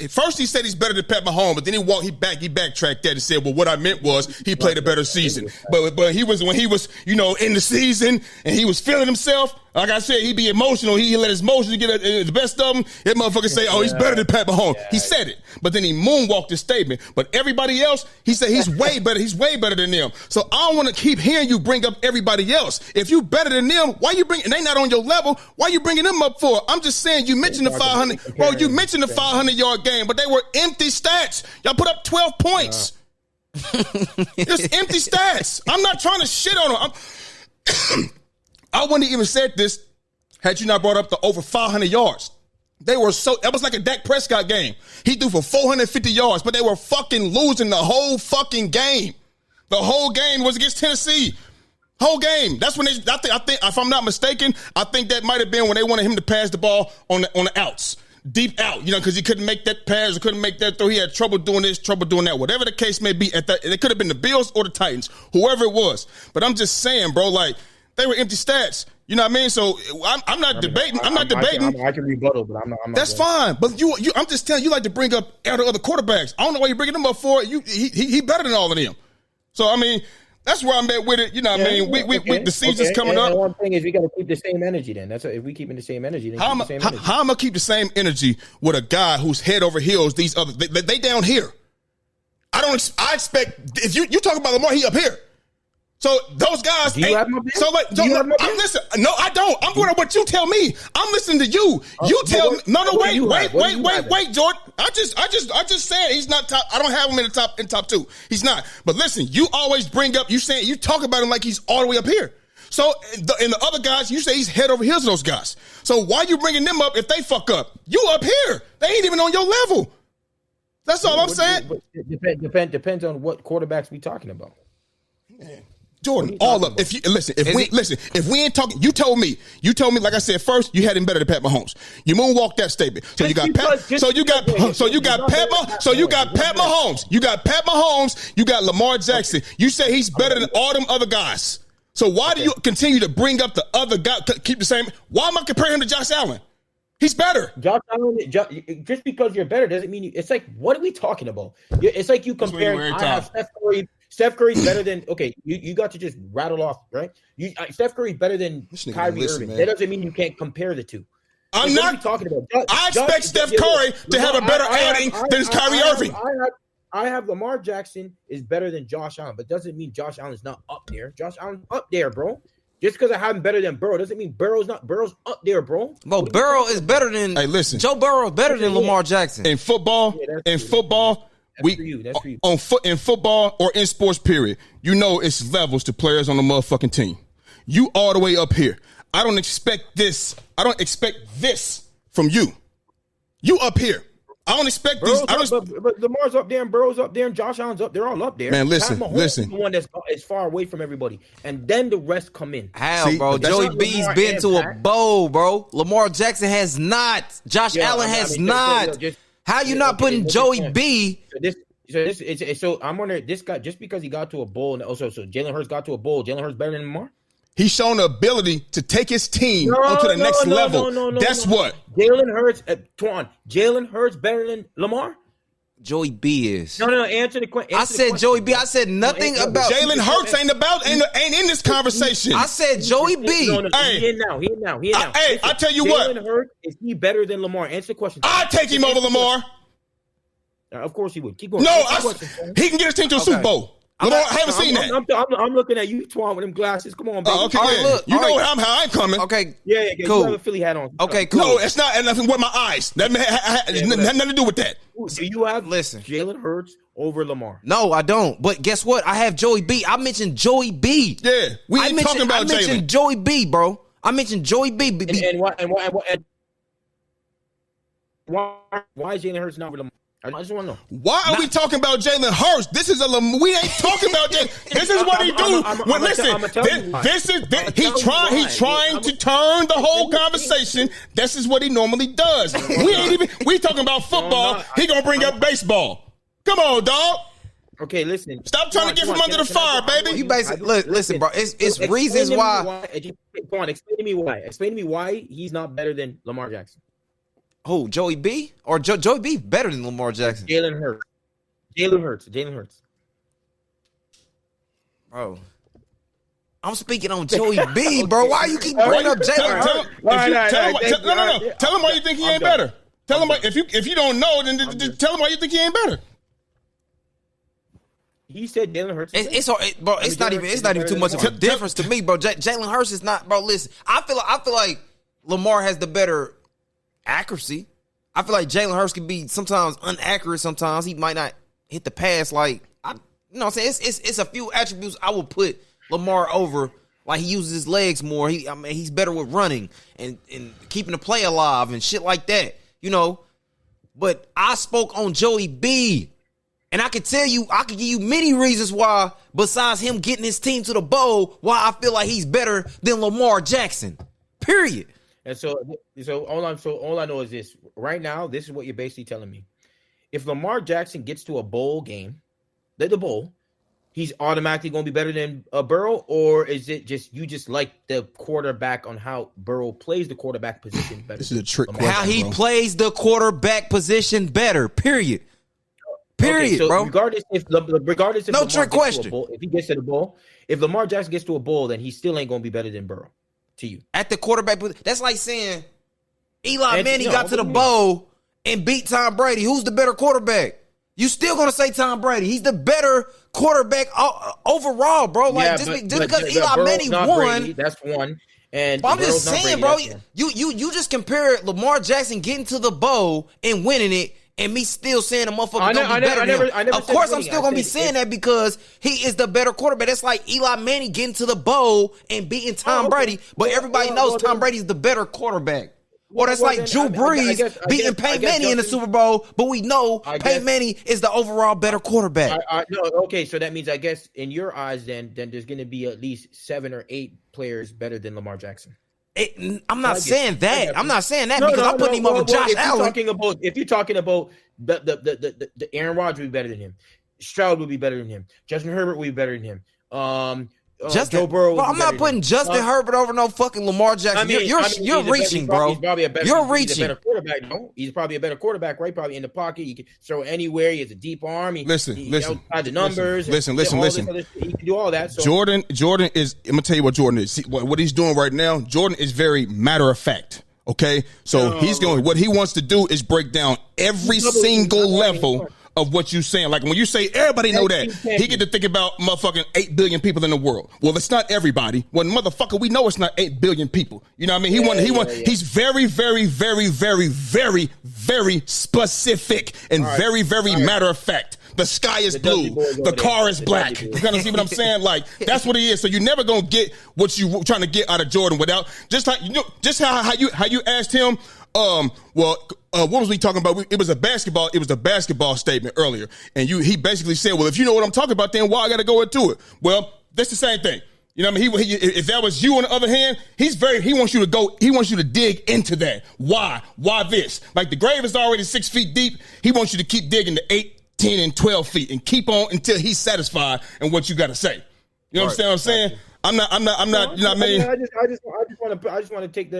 A: First he said he's better than Pat Mahomes, but then he backtracked that and said, well, what I meant was he played a better season. But when he was in the season and he was feeling himself, Like I said, he be emotional. He let his emotions get the best of him. That motherfucker say, "Oh, he's better than Pat Mahomes." Yeah. He said it, but then he moonwalked his statement. But everybody else, he said he's way better. He's way better than them. So I don't want to keep hearing you bring up everybody else. If you better than them, why you bring? And they not on your level. Why you bringing them up for? I'm just saying. You mentioned the 500. Bro, you mentioned the 500-yard game, but they were empty stats. Y'all put up 12 points. It's empty stats. I'm not trying to shit on them. I wouldn't even said this had you not brought up the over 500 yards. They were that was like a Dak Prescott game. He threw for 450 yards, but they were fucking losing the whole fucking game. The whole game was against Tennessee. Whole game. That's when I think if I'm not mistaken, I think that might have been when they wanted him to pass the ball on the outs. Deep out, because he couldn't make that pass or couldn't make that throw. He had trouble doing this, trouble doing that. Whatever the case may be, it could have been the Bills or the Titans, whoever it was. But I'm just saying, bro, like, they were empty stats. You know what I mean? So I'm not debating. I'm not debating.
B: I can rebuttal, but I'm not.
A: That's fine. But you, I'm just telling you, like to bring up other quarterbacks. I don't know why you're bringing them up for. He better than all of them. So I mean, that's where I'm at with it. You know what I mean? We the season's coming up.
B: And one thing is we got to keep the same energy. Then if we keeping the same energy, then
A: how am I gonna keep the same energy with a guy who's head over heels? These other they down here. I expect if you talk about Lamar, he up here. So those guys.
B: Do you have my pick?
A: So like, I'm listening. No, I don't. I'm going to what you tell me. I'm listening to you. You tell me. No, wait, Jordan. I just said he's not top. I don't have him in the top two. He's not. But listen, you always bring up. You talk about him like he's all the way up here. So in the other guys, you say he's head over heels of those guys. So why you bringing them up if they fuck up? You up here. They ain't even on your level. That's all I'm saying.
B: Depends on what quarterbacks we talking about.
A: Man. Jordan, all up. If we ain't talking, you told me, like I said, first you had him better than Pat Mahomes. You moonwalked that statement. So you got Pat Mahomes. You got Pat Mahomes. You got Lamar Jackson. You say he's better than all them other guys. So why do you continue to bring up the other guy? Keep the same. Why am I comparing him to Josh Allen? He's better.
B: Josh Allen, just because you're better doesn't mean it's like, what are we talking about? It's like you comparing. I have Steph Curry. Steph Curry's better than you got to just rattle off, right? Steph Curry's better than Kyrie Irving. Man. That doesn't mean you can't compare the two.
A: I'm not talking about. I expect Steph Curry to have a better outing than Kyrie Irving.
B: I have Lamar Jackson is better than Josh Allen, but doesn't mean Josh Allen's not up there. Josh Allen's up there, bro. Just because I have him better than Burrow doesn't mean Burrow's up there, bro.
C: Bro, Burrow is better than.
A: Hey, listen,
C: Joe Burrow is better than Lamar Jackson
A: in football. In football or in sports, period, it's levels to players on the motherfucking team. You all the way up here. I don't expect this. I don't expect this from you. You up here. I don't expect these.
B: But Lamar's up there and Burrow's up there and Josh Allen's up. They're all up there.
A: Man, listen.
B: The one that's far away from everybody, and then the rest come in.
C: How, bro? Joey B's been to a bowl, bro. Lamar Jackson has not. Josh Allen has not. How you not putting Joey B?
B: So I'm wondering, this guy, just because he got to a bowl, and also so Jalen Hurts got to a bowl, Jalen Hurts better than Lamar?
A: He's shown the ability to take his team onto the next level. That's what.
B: Jalen Hurts, Jalen Hurts better than Lamar?
C: Joey B is.
B: No, answer the question.
C: I said Joey B. I said nothing about
A: Jalen Hurts ain't in this conversation.
C: I said Joey B.
B: Hey, he in now.
A: Hey, I tell you what.
B: Jalen Hurts, is he better than Lamar? Answer the question.
A: I take him over Lamar.
B: Of course he would. Keep going.
A: No, he can get his team to a Super Bowl. Lamar, I haven't seen that.
B: I'm looking at you, Twan, with them glasses. Come on, baby.
A: Okay, right, look, you know how I'm coming.
C: Okay,
B: yeah,
C: cool.
B: You have a Philly hat on.
C: Okay, cool.
A: No, it's not nothing with my eyes. That had nothing to do with that.
B: Do you have Jalen Hurts over Lamar?
C: No, I don't. But guess what? I have Joey B. I mentioned Joey B.
A: Yeah, we ain't talking about Jalen.
C: I mentioned Joey B, bro. I mentioned Joey B.
B: And why is Jalen Hurts not over Lamar? I just want to know.
A: Why are we talking about Jalen Hurts? We ain't talking about Jalen. This is what he do. He's trying to turn the whole conversation. This is what he normally does. We talking about football. He gonna bring up baseball. Come on, dog.
B: Okay, listen.
A: Stop trying to get from under the fire, baby.
C: You basically listen, bro. It's reasons why.
B: Go on, explain to me why. Explain to me why he's not better than Lamar Jackson.
C: Who, Joey B? Or Joey B better than Lamar Jackson?
B: Jalen Hurts.
C: Bro. I'm speaking on Joey B, bro. Why you keep bringing up Jalen Hurts?
A: Tell him why you think he ain't better. Tell him if you don't know, then just tell him why you think he ain't better.
B: He said Jalen Hurts.
C: Bro. It's not even too much of a difference to me, bro. Jalen Hurts is not, bro. Listen, I feel like Lamar has the better accuracy. I feel like Jalen Hurts can be sometimes inaccurate. Sometimes he might not hit the pass. Like you know what I'm saying? It's a few attributes I would put Lamar over. Like he uses his legs more. He's better with running and keeping the play alive and shit like that. You know, but I spoke on Joey B. And I could give you many reasons why, besides him getting his team to the bowl, why I feel like he's better than Lamar Jackson. Period.
B: And so all I know is this. Right now, this is what you're basically telling me. If Lamar Jackson gets to a bowl game, the bowl, he's automatically going to be better than Burrow, or is it just you just like the quarterback on how Burrow plays the quarterback position better?
A: This is a trick question,
C: how he plays the quarterback position better. Period.
B: Okay, so
C: bro.
B: Regardless if
C: no
B: Lamar
C: trick question.
B: Bowl, if he gets to the bowl, if Lamar Jackson gets to a bowl, then he still ain't going to be better than Burrow. To you,
C: at the quarterback, that's like saying Eli Manning got to the bowl and beat Tom Brady. Who's the better quarterback? You still gonna say Tom Brady? He's the better quarterback overall, bro. Like just because Eli Manning won,
B: Brady, that's one. And
C: but I'm just saying, bro. You just compare Lamar Jackson getting to the bowl and winning it. And me still saying a motherfucker gonna be better than him. Of course, I'm still gonna be saying that because he is the better quarterback. That's like Eli Manning getting to the bowl and beating Tom Brady, but everybody knows Tom Brady's the better quarterback. Or that's like Drew Brees beating Peyton Manning in the Super Bowl, but we know Peyton Manning is the overall better quarterback.
B: No, okay, so that means I guess in your eyes, then there's gonna be at least 7 or 8 players better than Lamar Jackson.
C: I'm not saying that. I'm not saying that because I'm putting him over Josh Allen.
B: If you're talking about the Aaron Rodgers would be better than him, Stroud would be better than him, Justin Herbert would be better than him. Joe Burrow.
C: Bro, I'm not putting Justin Herbert over no fucking Lamar Jackson. You're reaching, bro. You're reaching.
B: He's a better quarterback, no? He's probably a better quarterback, right? Probably in the pocket. He can throw anywhere. He has a deep arm.
A: Listen.
B: Outside the numbers.
A: Listen.
B: He can do all that. So.
A: Jordan is. I'm gonna tell you what Jordan is. See, what he's doing right now. Jordan is very matter of fact. Okay, so he's going. What he wants to do is break down every single level of what you're saying. Like when you say everybody know that, he get to think about motherfucking 8 billion people in the world. Well, it's not everybody. Well, motherfucker, we know it's not 8 billion people. You know what I mean? He's very, very, very, very, very, very specific and very, very matter of fact. The sky is blue. The car is black. You kind of see what I'm saying? Like that's what he is. So you're never gonna get what you trying to get out of Jordan without just how you asked him. What was we talking about? It was a basketball statement earlier, and he basically said, "Well, if you know what I'm talking about, then why I got to go into it?" Well, that's the same thing. You know what I mean? If that was you on the other hand, he wants you to dig into that. Why this? Like the grave is already 6 feet deep. He wants you to keep digging to 8, 10, and 12 feet and keep on until he's satisfied in what you got to say. You know what I'm saying? I'm not, you know what I mean?
B: I just want to take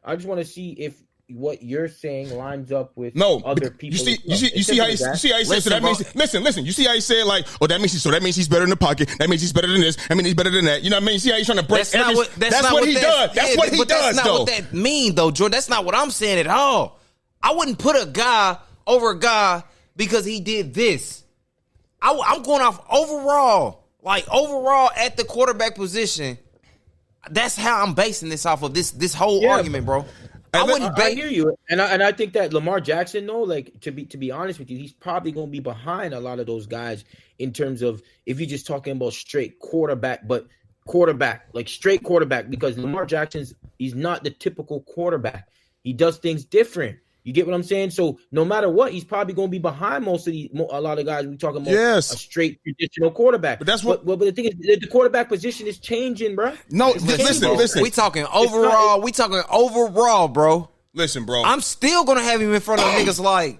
B: I just want to see if what you're saying lines up with other people.
A: You see how he said, so that means, listen, you see how he said like, oh, that means he's better in the pocket. That means he's better than this. I mean, he's better than that. You know what I mean? You see how he's trying to break
C: that's what he does. That's what he does,
A: though.
C: That's not what that mean, though, Jordan. That's not what I'm saying at all. I wouldn't put a guy over a guy because he did this. I'm going off overall at the quarterback position. That's how I'm basing this off of this whole argument, bro.
B: I hear you, and I think that Lamar Jackson, though, like to be honest with you, he's probably going to be behind a lot of those guys in terms of if you're just talking about straight quarterback, like straight quarterback, because Lamar he's not the typical quarterback. He does things different. You get what I'm saying? So no matter what, he's probably going to be behind a lot of guys. We talking about a straight traditional quarterback.
A: But that's what.
B: But the thing is, the quarterback position is changing, bro.
A: No, listen.
C: We talking overall. We talking overall, bro.
A: Listen, bro.
C: I'm still gonna have him in front of niggas like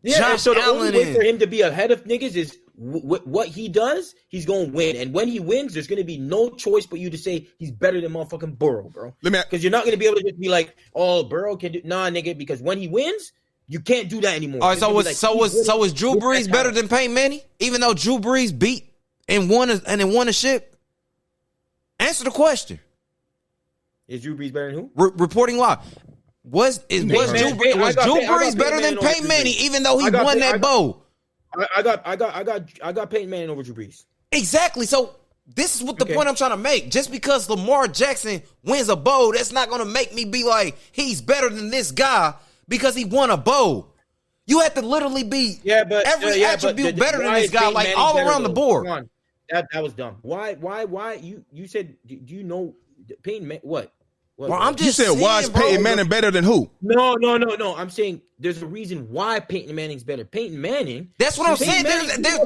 C: Josh
B: so the
C: Allen.
B: only way for him to be ahead of niggas is what he does. He's gonna win, and when he wins, there's gonna be no choice but you to say he's better than motherfucking Burrow, bro. Because you're not gonna be able to just be like, oh, Burrow can do nigga. Because when he wins, you can't do that anymore.
C: All right, so was Drew Brees better than Peyton Manning? Even though Drew Brees beat and won a ship. Answer the question.
B: Is Drew Brees better than who?
C: Reporting live. Was Drew Brees better than Peyton Manning, even though he won that bowl?
B: I got Peyton Manning over Drew Brees.
C: Exactly. So this is what the point I'm trying to make. Just because Lamar Jackson wins a bowl, that's not going to make me be like he's better than this guy because he won a bowl. You have to literally be every attribute better than this guy, like all around the board.
B: Come on. That was dumb. Why? You said, do you know Peyton Manning? What?
C: Well, I'm just
A: saying, why is Peyton Manning better than who?
B: No. I'm saying there's a reason why Peyton Manning's better. Peyton Manning.
C: That's what I'm saying.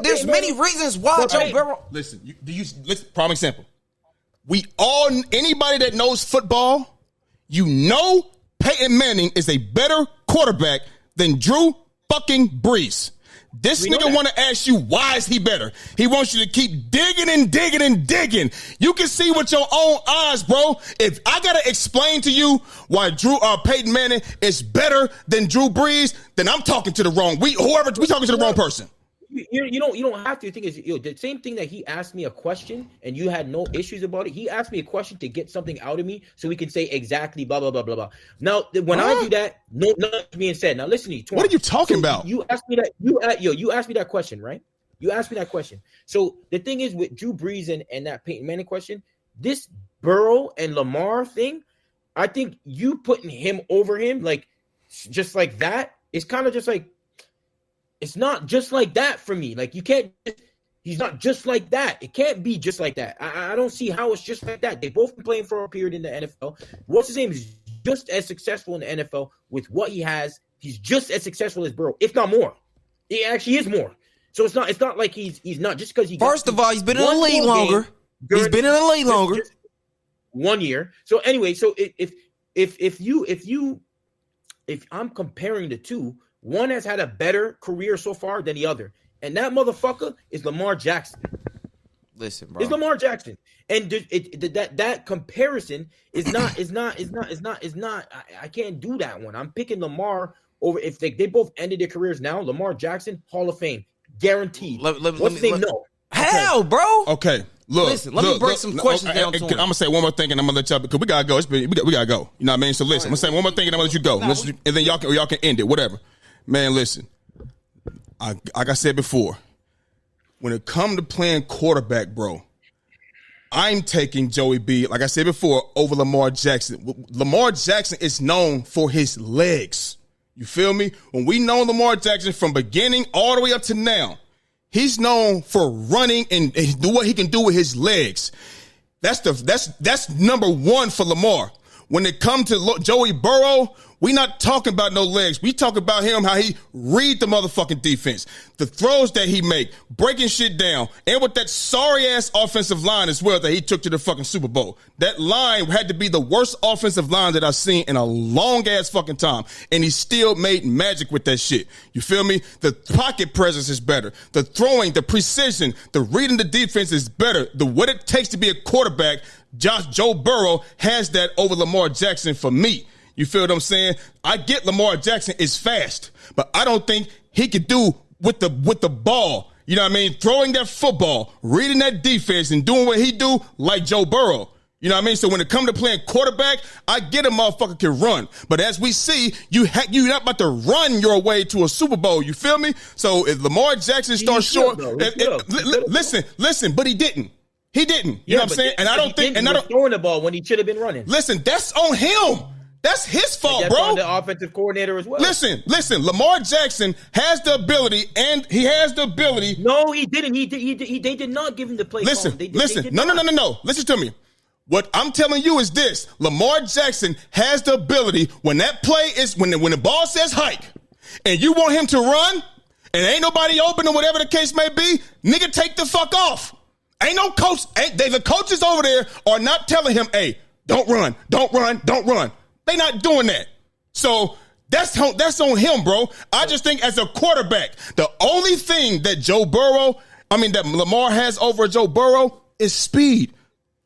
C: There's many reasons why Joe Burrow.
A: Listen, prime example. Anybody that knows football, you know Peyton Manning is a better quarterback than Drew fucking Brees. This nigga want to ask you, why is he better? He wants you to keep digging and digging and digging. You can see with your own eyes, bro. If I got to explain to you why Peyton Manning is better than Drew Brees, then I'm talking to the wrong. We talking to the wrong person.
B: You don't have to. The thing is, the same thing that he asked me a question and you had no issues about it. He asked me a question to get something out of me so we can say exactly blah blah blah blah blah. Now when I do that, nothing's being said. Now listen to me.
A: What are you talking about?
B: You asked me that. You asked me that question, right? You asked me that question. So the thing is with Drew Brees and that Peyton Manning question, this Burrow and Lamar thing, I think you putting him over him like just like that is kind of just like. It's not just like that for me. Like, you can't – he's not just like that. It can't be just like that. I don't see how it's just like that. They've both been playing for a period in the NFL. What's his name is just as successful in the NFL with what he has. He's just as successful as Burrow, if not more. He actually is more. So it's not like he's not just because he –
C: First of all, he's been in the league longer. He's been in the league longer.
B: 1 year. So anyway, so if I'm comparing the two – one has had a better career so far than the other, and that motherfucker is Lamar Jackson.
C: Listen, bro,
B: it's Lamar Jackson, and that comparison is not. I can't do that one. I'm picking Lamar over. If they both ended their careers now, Lamar Jackson, Hall of Fame, guaranteed. What's the name? No.
C: Hell, bro.
A: Okay. Look,
C: listen, let me break some questions down to him.
A: I'm gonna say one more thing, and I'm gonna let y'all because we gotta go. We gotta go. You know what I mean? So listen, I'm gonna say one more thing, and I'm gonna let you go, and then y'all can end it. Whatever. Man, listen, like I said before, when it comes to playing quarterback, bro, I'm taking Joey B, like I said before, over Lamar Jackson. Lamar Jackson is known for his legs. You feel me? When we know Lamar Jackson from beginning all the way up to now, he's known for running and do what he can do with his legs. That's number one for Lamar. When it comes to Joey Burrow, we not talking about no legs. We talk about him, how he read the motherfucking defense, the throws that he make, breaking shit down, and with that sorry-ass offensive line as well that he took to the fucking Super Bowl. That line had to be the worst offensive line that I've seen in a long-ass fucking time, and he still made magic with that shit. You feel me? The pocket presence is better. The throwing, the precision, the reading the defense is better. What it takes to be a quarterback, Joe Burrow has that over Lamar Jackson for me. You feel what I'm saying? I get Lamar Jackson is fast, but I don't think he could do with the ball. You know what I mean? Throwing that football, reading that defense, and doing what he do like Joe Burrow. You know what I mean? So when it comes to playing quarterback, I get a motherfucker can run. But as we see, you're not about to run your way to a Super Bowl. You feel me? So if Lamar Jackson starts short, listen, but he didn't. He didn't. You know what I'm saying? And I don't think, and I don't
B: throwing the ball when he should have been running.
A: Listen, that's on him. That's his fault,
B: that's
A: bro.
B: On the offensive coordinator as well.
A: Listen. Lamar Jackson has the ability, and he has the ability.
B: No, he didn't. They did not give him the play.
A: Listen. No. Listen to me. What I'm telling you is this: Lamar Jackson has the ability when that play is when the ball says hike, and you want him to run, and ain't nobody open or whatever the case may be. Nigga, take the fuck off. Ain't no coach. The coaches over there are not telling him, "Hey, don't run. They not doing that. So that's on him, bro. I just think as a quarterback, the only thing that that Lamar has over Joe Burrow is speed.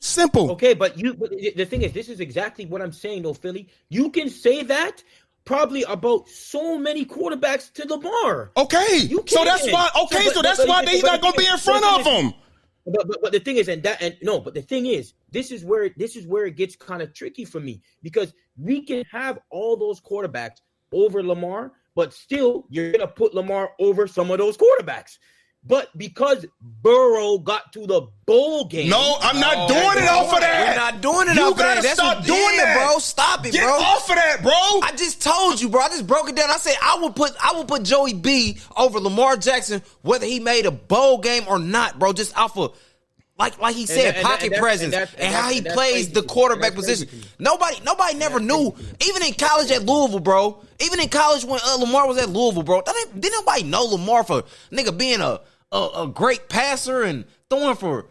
A: Simple.
B: Okay, but the thing is, this is exactly what I'm saying, though, Philly. You can say that probably about so many quarterbacks to Lamar.
A: Okay. So that's why. Okay, so that's why he's not going to be in front of him.
B: But the thing is, but the thing is, this is where it gets kind of tricky for me, because we can have all those quarterbacks over Lamar, but still you're gonna put Lamar over some of those quarterbacks. But because Burrow got to the bowl game,
A: no, I'm not doing it off of that.
C: We're not doing it
A: you
C: off of that.
A: That's
C: Stop doing it, bro. Stop it,
A: Get
C: bro.
A: Get off of that, bro.
C: I just told you, bro. I just broke it down. I said I would put Joey B over Lamar Jackson, whether he made a bowl game or not, bro. Just off of like he said, pocket presence and how he plays the quarterback position. Nobody never knew. Even in college at Louisville, bro. Even in college when Lamar was at Louisville, bro. Didn't nobody know Lamar for nigga being a great passer and throwing for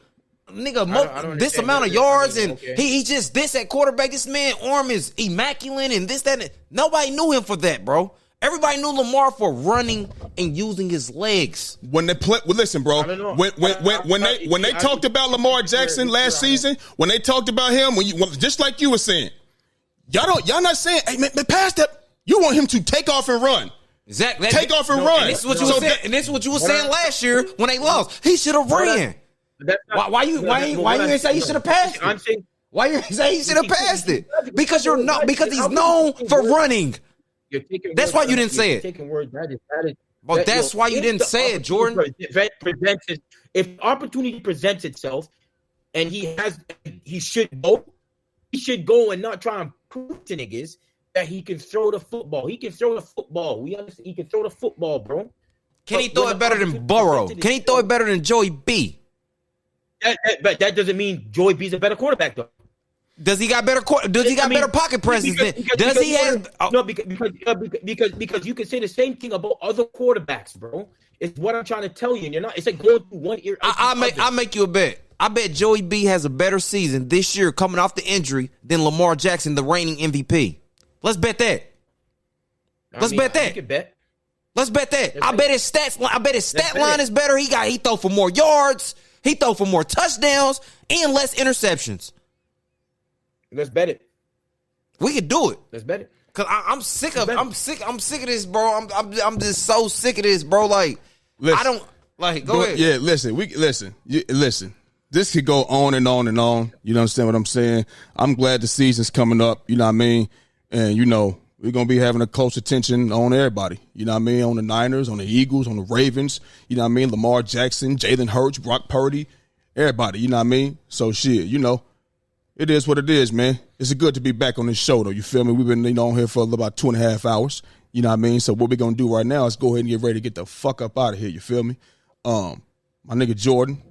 C: nigga this amount of yards, and he just this at quarterback. This man arm is immaculate and this, that, and nobody knew him for that, bro. Everybody knew Lamar for running and using his legs.
A: When they play, well, listen, bro. When they talked about Lamar Jackson last season, when they talked about him, just like you were saying, y'all not saying, hey man, pass that. You want him to take off and run.
C: Exactly.
A: Take off and run.
C: And this is what you were saying. And this is what you were saying last year when they lost. He should have ran. Why you didn't say he should have passed it?
B: I'm saying,
C: why you say he should have passed it? Because he's known for running. That's why you didn't say it.
B: Taking words.
C: But that's why you didn't say it, Jordan.
B: If opportunity presents itself, and he should go and not try and prove to niggas that he can throw the football. He can throw the football. We understand he can throw the football, bro.
C: Can he throw it better than Burrow? Can he throw it better than Joey B?
B: But that doesn't mean Joey B's a better quarterback, though.
C: Does he got better? Better pocket presence?
B: Because you can say the same thing about other quarterbacks, bro. It's what I'm trying to tell you, and you're not. It's like going through one ear.
C: I'll make you a bet. I bet Joey B has a better season this year coming off the injury than Lamar Jackson, the reigning MVP. Let's bet that. Let's bet that. I bet his stats. I bet his stat line is better. He throw for more yards. He throw for more touchdowns and less interceptions.
B: Let's bet it.
C: We could do it.
B: Let's bet it.
C: Cause I'm sick of this, bro. I'm just so sick of this, bro. Like, listen, I don't like. Go ahead.
A: Yeah, listen. Listen. This could go on and on and on. You understand what I'm saying? I'm glad the season's coming up. You know what I mean? And we're gonna be having a close attention on everybody. You know what I mean? On the Niners, on the Eagles, on the Ravens. You know what I mean? Lamar Jackson, Jalen Hurts, Brock Purdy, everybody. You know what I mean? So shit. It is what it is, man. It's good to be back on this show, though. You feel me? We've been on here for about 2.5 hours. You know what I mean? So what we're going to do right now is go ahead and get ready to get the fuck up out of here. You feel me? My nigga Jordan,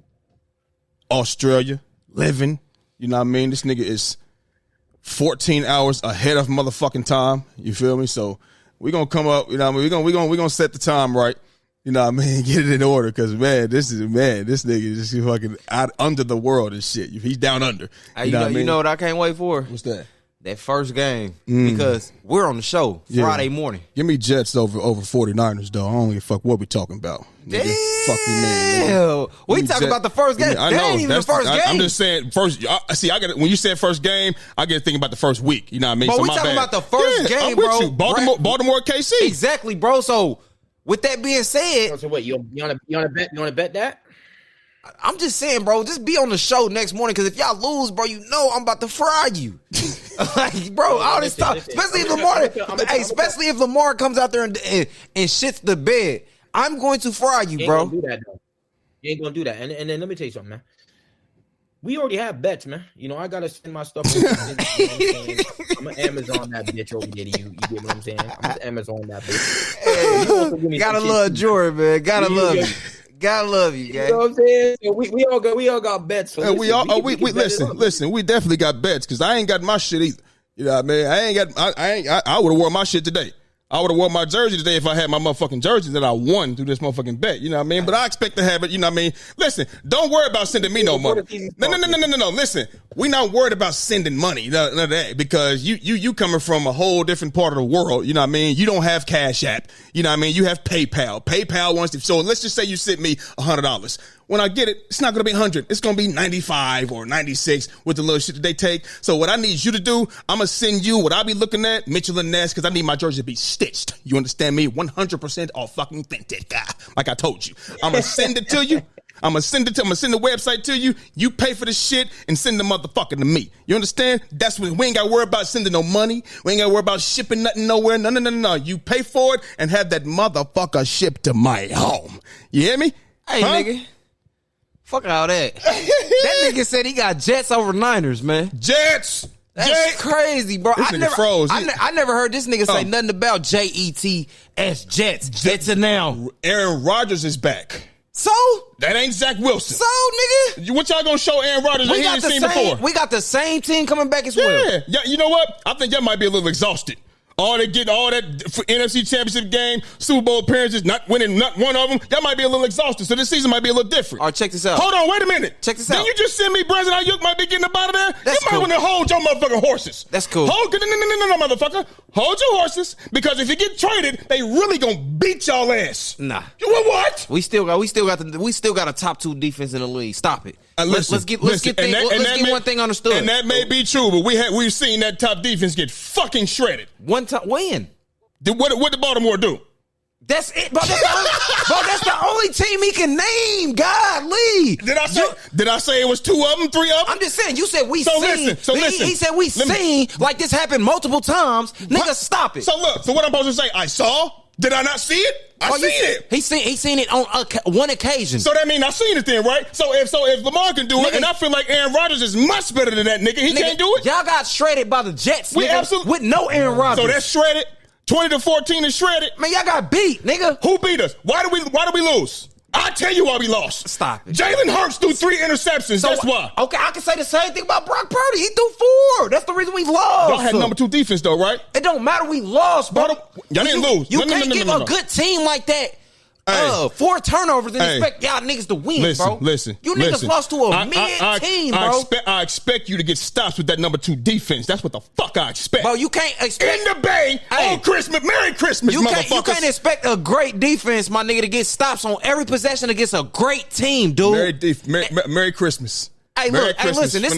A: Australia, living. You know what I mean? This nigga is 14 hours ahead of motherfucking time. You feel me? So we're going to come up. You know what I mean? We're going to set the time right. You know what I mean? Get it in order, because, this nigga is just fucking out under the world and shit. He's down under.
C: You know what I can't wait for?
A: What's that?
C: That first game. Because we're on the show Friday morning.
A: Give me Jets over 49ers, though. I don't give a fuck what we talking about.
C: Damn.
A: Fuck me, man.
C: We talking about the first game.
A: I know.
C: That ain't even the first game.
A: I'm just saying, first. When you said first game, I get to thinking about the first week. You know what I mean?
C: But
A: so
C: we talking about the first game,
A: I'm with
C: bro.
A: you. Baltimore, KC.
C: Exactly, bro. So, with that being said,
B: so what? You want to bet that?
C: I'm just saying, bro. Just be on the show next morning, because if y'all lose, bro, I'm about to fry you. Like, bro, all this stuff, especially if Lamar comes out there and shits the bed, I'm going to fry you, bro.
B: You ain't gonna do that. And then let me tell you something, man. We already have bets, man. I gotta send my stuff over. I'm gonna Amazon that bitch over there to you. You get what I'm saying? I'm gonna Amazon that bitch.
C: Hey, gotta love Jordan, man. Gotta love you. Gotta love you, guys.
B: You know what I'm saying? So we all got bets. So
A: listen. We definitely got bets, because I ain't got my shit either. You know what I mean? I would have worn my shit today. I would have worn my jersey today if I had my motherfucking jersey that I won through this motherfucking bet. You know what I mean? But I expect to have it. You know what I mean? Listen, don't worry about sending me no money. No. Listen, we not worried about sending money. None of that, because you coming from a whole different part of the world. You know what I mean? You don't have Cash App. You know what I mean? You have PayPal. PayPal wants to. So let's just say you sent me $100. When I get it, it's not going to be 100. It's going to be 95 or 96 with the little shit that they take. So what I need you to do, I'm going to send you what I be looking at, Mitchell & Ness, because I need my jersey to be stitched. You understand me? 100% all fucking authentic. Like I told you. I'm going to send it to you. I'm gonna send the website to you. You pay for the shit and send the motherfucker to me. You understand? That's when we ain't got to worry about sending no money. We ain't got to worry about shipping nothing nowhere. No. You pay for it and have that motherfucker shipped to my home. You hear me?
C: Hey, nigga. Fuck all that. That nigga said he got Jets over Niners, man.
A: Jets.
C: That's crazy, bro.
A: This nigga froze.
C: I never heard this nigga say nothing about Jets. Jets are now.
A: Aaron Rodgers is back.
C: So?
A: That ain't Zach Wilson.
C: So, nigga?
A: What y'all gonna show Aaron Rodgers that he ain't seen before?
C: We got the same team coming back as well.
A: Yeah, you know what? I think y'all might be a little exhausted. All that NFC Championship game, Super Bowl appearances, not winning not one of them. Y'all might be a little exhausted. So this season might be a little different.
C: All right, check this out.
A: Hold on, wait a minute.
C: Check this out.
A: Didn't you just send me Brazil Ayuk might be getting up out of there?
C: That's
A: you might
C: cool.
A: want to hold your motherfucking horses.
C: That's cool.
A: No, motherfucker. Hold your horses, because if you get traded, they really gonna beat y'all ass.
C: Nah.
A: What?
C: We still got a top 2 defense in the league. Stop it. Let's get one thing understood.
A: And that may be true, but we've seen that top defense get fucking shredded.
C: One time when?
A: What did Baltimore do?
C: That's it, bro. That's the only team he can name. Golly.
A: Did I say it was 2 of them, 3 of them?
C: I'm just saying. You said we
A: So
C: seen.
A: listen.
C: He said we seen like this happened multiple times. Nigga, stop it.
A: So look. So what I'm supposed to say? I saw. Did I not see it? I seen it.
C: He seen it on one occasion.
A: So that means I seen it then, right? So if Lamar can do it, and I feel like Aaron Rodgers is much better than that nigga, he can't do it.
C: Y'all got shredded by the Jets.
A: We
C: nigga,
A: absolutely
C: with no Aaron Rodgers.
A: So that's shredded. 20-14 is shredded.
C: Man, y'all got beat, nigga.
A: Who beat us? Why did we lose? I tell you why we lost.
C: Stop it.
A: Jalen Hurts threw 3 interceptions. That's why.
C: Okay, I can say the same thing about Brock Purdy. He threw 4. That's the reason we lost.
A: Y'all had number 2 defense though, right?
C: It don't matter. We lost, bro.
A: Y'all didn't lose.
C: You can't give a good team like that 4 turnovers and expect y'all niggas to win, bro.
A: Listen.
C: You niggas lost to a mid-team, bro.
A: I expect you to get stops with that number 2 defense. That's what the fuck I expect.
C: Bro, you can't expect...
A: In the Bay on Christmas. Merry Christmas, motherfuckers.
C: You can't expect a great defense, my nigga, to get stops on every possession against a great team, dude.
A: Merry Christmas.
C: Hey, look, listen, this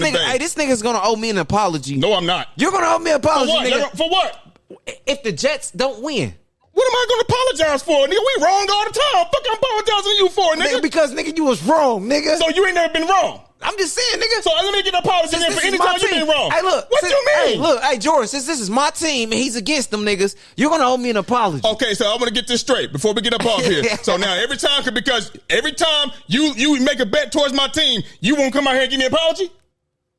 C: nigga's gonna owe me an apology.
A: No, I'm not.
C: You're gonna owe me an apology, nigga.
A: For what?
C: If the Jets don't win.
A: What am I going to apologize for, nigga? We wrong all the time. Fuck, I'm apologizing to you for, nigga.
C: Because, nigga, you was wrong, nigga.
A: So you ain't never been wrong.
C: I'm just saying, nigga.
A: So let me get an apology then for any time you been wrong.
C: Hey, look.
A: What you mean?
C: Hey, Jordan, since this is my team and he's against them niggas, you're going to owe me an apology.
A: Okay, so I'm going to get this straight before we get up off here. So now because every time you make a bet towards my team, you won't come out here and give me an apology?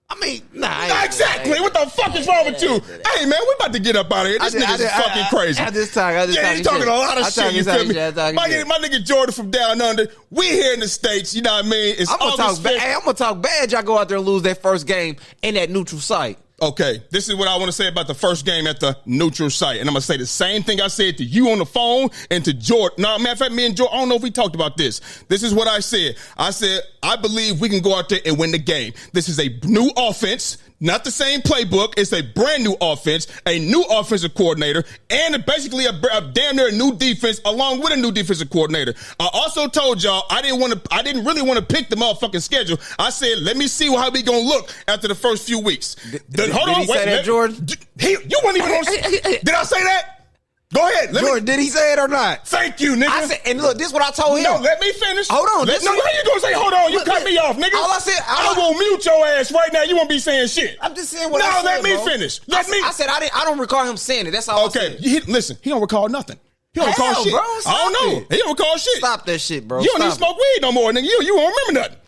C: I mean, nah.
A: Not exactly. What the fuck is wrong with you? Hey, man, we about to get up out of here. This nigga's fucking crazy.
C: I just talk.
A: He's talking a lot of shit, you feel me? My nigga Jordan from down under, we here in the States, you know what I mean?
C: I'm going to talk bad. Y'all go out there and lose that first game in that neutral site.
A: Okay, this is what I want to say about the first game at the neutral site. And I'm going to say the same thing I said to you on the phone and to Jordan. No, matter of fact, me and Jordan, I don't know if we talked about this. This is what I said. I said, I believe we can go out there and win the game. This is a new offense. Not the same playbook. It's a brand new offense, a new offensive coordinator, and basically a damn near new defense along with a new defensive coordinator. I also told y'all I didn't really want to pick the motherfucking schedule. I said, let me see how we gonna look after the first few weeks.
C: Hold on, say that, Jordan?
A: You weren't even on. Did I say that? Go ahead.
C: Jordan, did he say it or not?
A: Thank you, nigga.
C: I said, and look, this is what I told him.
A: No, let me finish.
C: Hold on.
A: How you gonna say hold on? You cut me off, nigga.
C: All I said,
A: I will mute your ass right now. You won't be saying shit.
C: I'm just saying what I said.
A: No, let me finish. I
C: said I don't recall him saying it. That's all I said.
A: Listen, he don't recall nothing. He don't recall shit.
C: Bro,
A: I don't know. He don't recall shit.
C: Stop that shit, bro.
A: You don't even smoke weed no more, nigga. You won't remember nothing.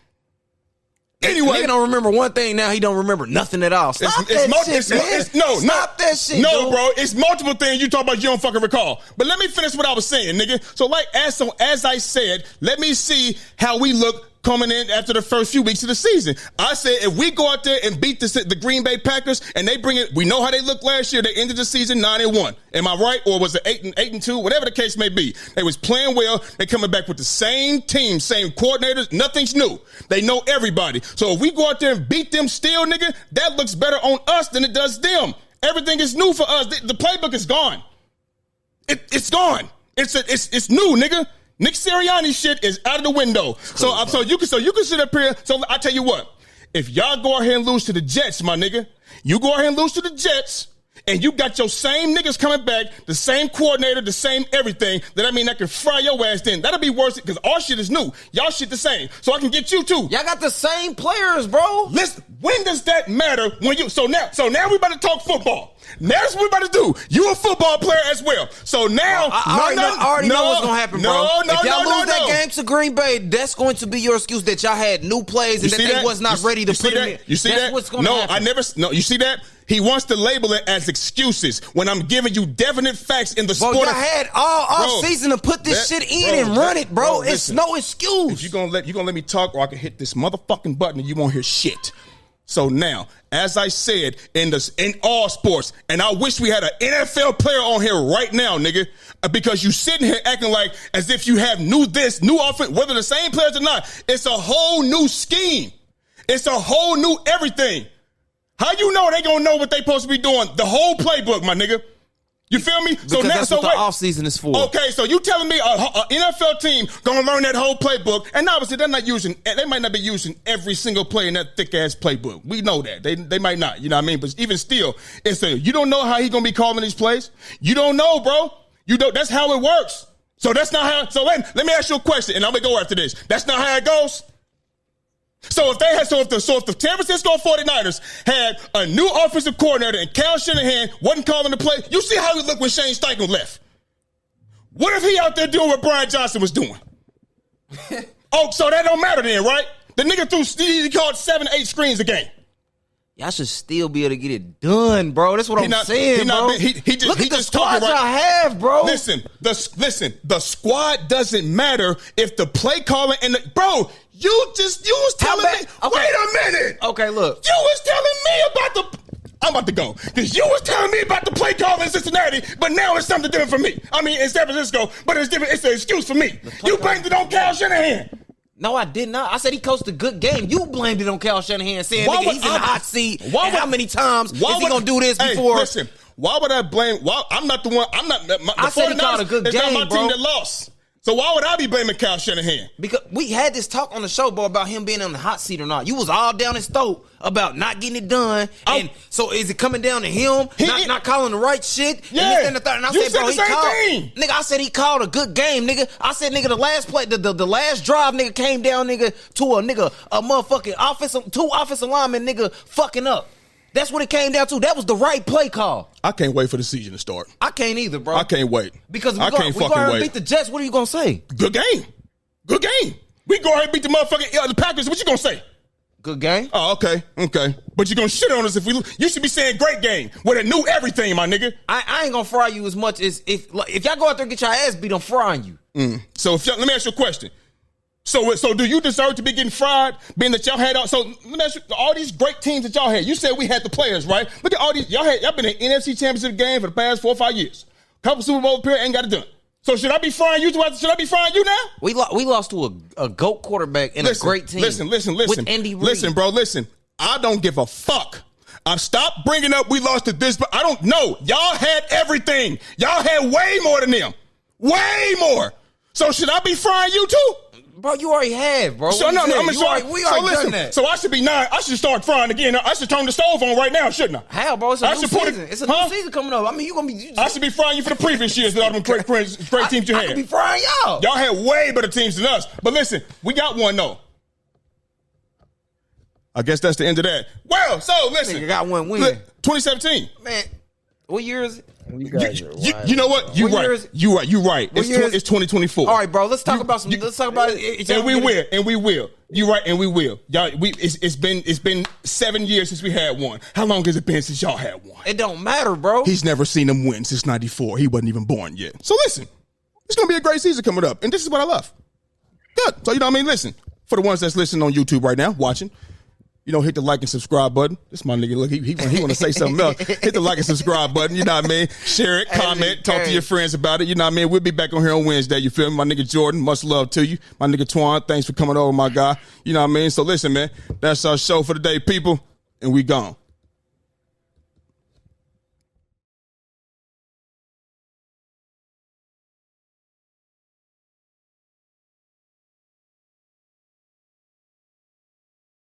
A: Anyway,
C: he don't remember one thing now. He don't remember nothing at all. Stop that shit.
A: No, bro. It's multiple things you talk about. You don't fucking recall. But let me finish what I was saying, nigga. So, as I said, let me see how we look coming in after the first few weeks of the season. I said if we go out there and beat the Green Bay Packers and they bring it, we know how they looked last year. They ended the season 9-1. Am I right? Or was it 8-2? Whatever the case may be. They was playing well. They coming back with the same team, same coordinators. Nothing's new. They know everybody. So if we go out there and beat them still, nigga, that looks better on us than it does them. Everything is new for us. The playbook is gone. It's gone. It's new, nigga. Nick Sirianni shit is out of the window. Cool, so you can sit up here. So I tell you what, if y'all go ahead and lose to the Jets, my nigga, you go ahead and lose to the Jets, and you got your same niggas coming back, the same coordinator, the same everything, that can fry your ass then. That'll be worse because our shit is new. Y'all shit the same. So I can get you too.
C: Y'all got the same players, bro.
A: Listen, when does that matter when you so now we about to talk football. Now that's what we about to do. You a football player as well. So now
C: I already know what's gonna happen, bro. If y'all lose that game to Green Bay, that's going to be your excuse that y'all had new plays and that they was not ready to put in.
A: You see
C: that's
A: that?
C: What's gonna happen.
A: You see that? He wants to label it as excuses when I'm giving you definite facts in the sport.
C: Bro, y'all had all season to put this shit in and run it, bro. It's no excuse.
A: If you're gonna let me talk, or I can hit this motherfucking button and you won't hear shit. So now, as I said, in all sports, and I wish we had an NFL player on here right now, nigga, because you sitting here acting like as if you have new offense, whether the same players or not. It's a whole new scheme. It's a whole new everything. How you know they gonna know what they supposed to be doing? The whole playbook, my nigga. You feel me?
C: Because that's what the offseason is for.
A: Okay, so you telling me an NFL team gonna learn that whole playbook, and obviously they might not be using every single play in that thick ass playbook. We know that they might not. You know what I mean? But even still, you don't know how he gonna be calling these plays. You don't know, bro. You don't. That's how it works. So that's not how. So let me ask you a question, and I'm gonna go after this. That's not how it goes. So if the San Francisco 49ers had a new offensive coordinator and Kyle Shanahan wasn't calling the play, you see how he looked when Shane Steichen left. What if he out there doing what Brian Johnson was doing? So that don't matter then, right? The nigga he called 7-8 screens a game.
C: Y'all should still be able to get it done, bro. That's what I'm saying, bro.
A: Look at
C: the squad y'all have, bro.
A: Listen, the squad doesn't matter if the play calling bro. You was telling me. Okay. Wait a minute.
C: Okay, look.
A: You was telling me about I'm about to go because you was telling me about the play calling in Cincinnati, but now it's something different for me. I mean, in San Francisco, but it's different. It's an excuse for me. You blamed it on Kyle Shanahan.
C: No, I did not. I said he coached a good game. You blamed it on Kyle Shanahan, saying nigga, he's in the hot seat. How many times is he gonna do this before?
A: Listen, why would I blame? I'm not the one. I'm not. I
C: said he called a good game,
A: it's not my
C: bro.
A: team that lost. So why would I be blaming Kyle Shanahan?
C: Because we had this talk on the show, bro, about him being on the hot seat or not. You was all down his throat about not getting it done. And so is it coming down to him not calling the right shit?
A: Yeah.
C: And I said, bro, he called. Nigga, I said he called a good game, nigga. I said, nigga, the last play, the last drive, nigga, came down, nigga, to a motherfucking two offensive linemen, nigga, fucking up. That's what it came down to. That was the right play call.
A: I can't wait for the season to start.
C: I can't either, bro.
A: I can't wait.
C: Because we go ahead and beat the Jets. What are you going to say?
A: Good game. Good game. We go ahead and beat the motherfucking the Packers. What you going to say?
C: Good game.
A: Oh, okay. But you're going to shit on us if we lose. You should be saying great game with a new everything, my nigga.
C: I ain't going to fry you as much as if y'all go out there and get your ass beat, I'm frying you.
A: So let me ask you a question. So do you deserve to be getting fried, being that y'all had so let me ask you, all these great teams that y'all had, you said we had the players, right? Look at all these, y'all been in NFC Championship game for the past 4 or 5 years. Couple Super Bowl period, ain't got it done. So should I be frying you? Should I be frying you now?
C: We lost to a GOAT quarterback and a great team.
A: Listen.
C: With Andy Reid.
A: Listen, bro, I don't give a fuck. I've stopped bringing up we lost to this, but I don't know. Y'all had everything. Y'all had way more than them. Way more. So should I be frying you too?
C: Bro, you already have, bro.
A: So, no, I'm sorry.
C: We already done that.
A: So I should be I should start frying again. I should turn the stove on right now, shouldn't I?
C: How, bro? It's a new season. It's a new season coming up. I mean, you gonna be.
A: I should be frying you for the previous years that all them great teams you had.
C: I could be frying y'all.
A: Y'all had way better teams than us. But listen, we got one though. I guess that's the end of that. Well, so listen,
C: you got one win.
A: 2017.
C: Man, what year is it?
A: You know what? You're right. It's 2024.
C: All right, bro. Let's talk about it.
A: And we will. You're right, and we will. Y'all, it's been 7 years since we had one. How long has it been since y'all had one?
C: It don't matter, bro.
A: He's never seen them win since '94. He wasn't even born yet. So listen, it's gonna be a great season coming up, and this is what I love. Good. So you know what I mean? Listen, for the ones that's listening on YouTube right now, watching. Hit the like and subscribe button. This my nigga. Look, he want to say something else. Hit the like and subscribe button. You know what I mean? Share it, comment, talk to your friends about it. You know what I mean? We'll be back on here on Wednesday. You feel me? My nigga Jordan, much love to you. My nigga Twan, thanks for coming over, my guy. You know what I mean? So listen, man, that's our show for the day, people, and we gone.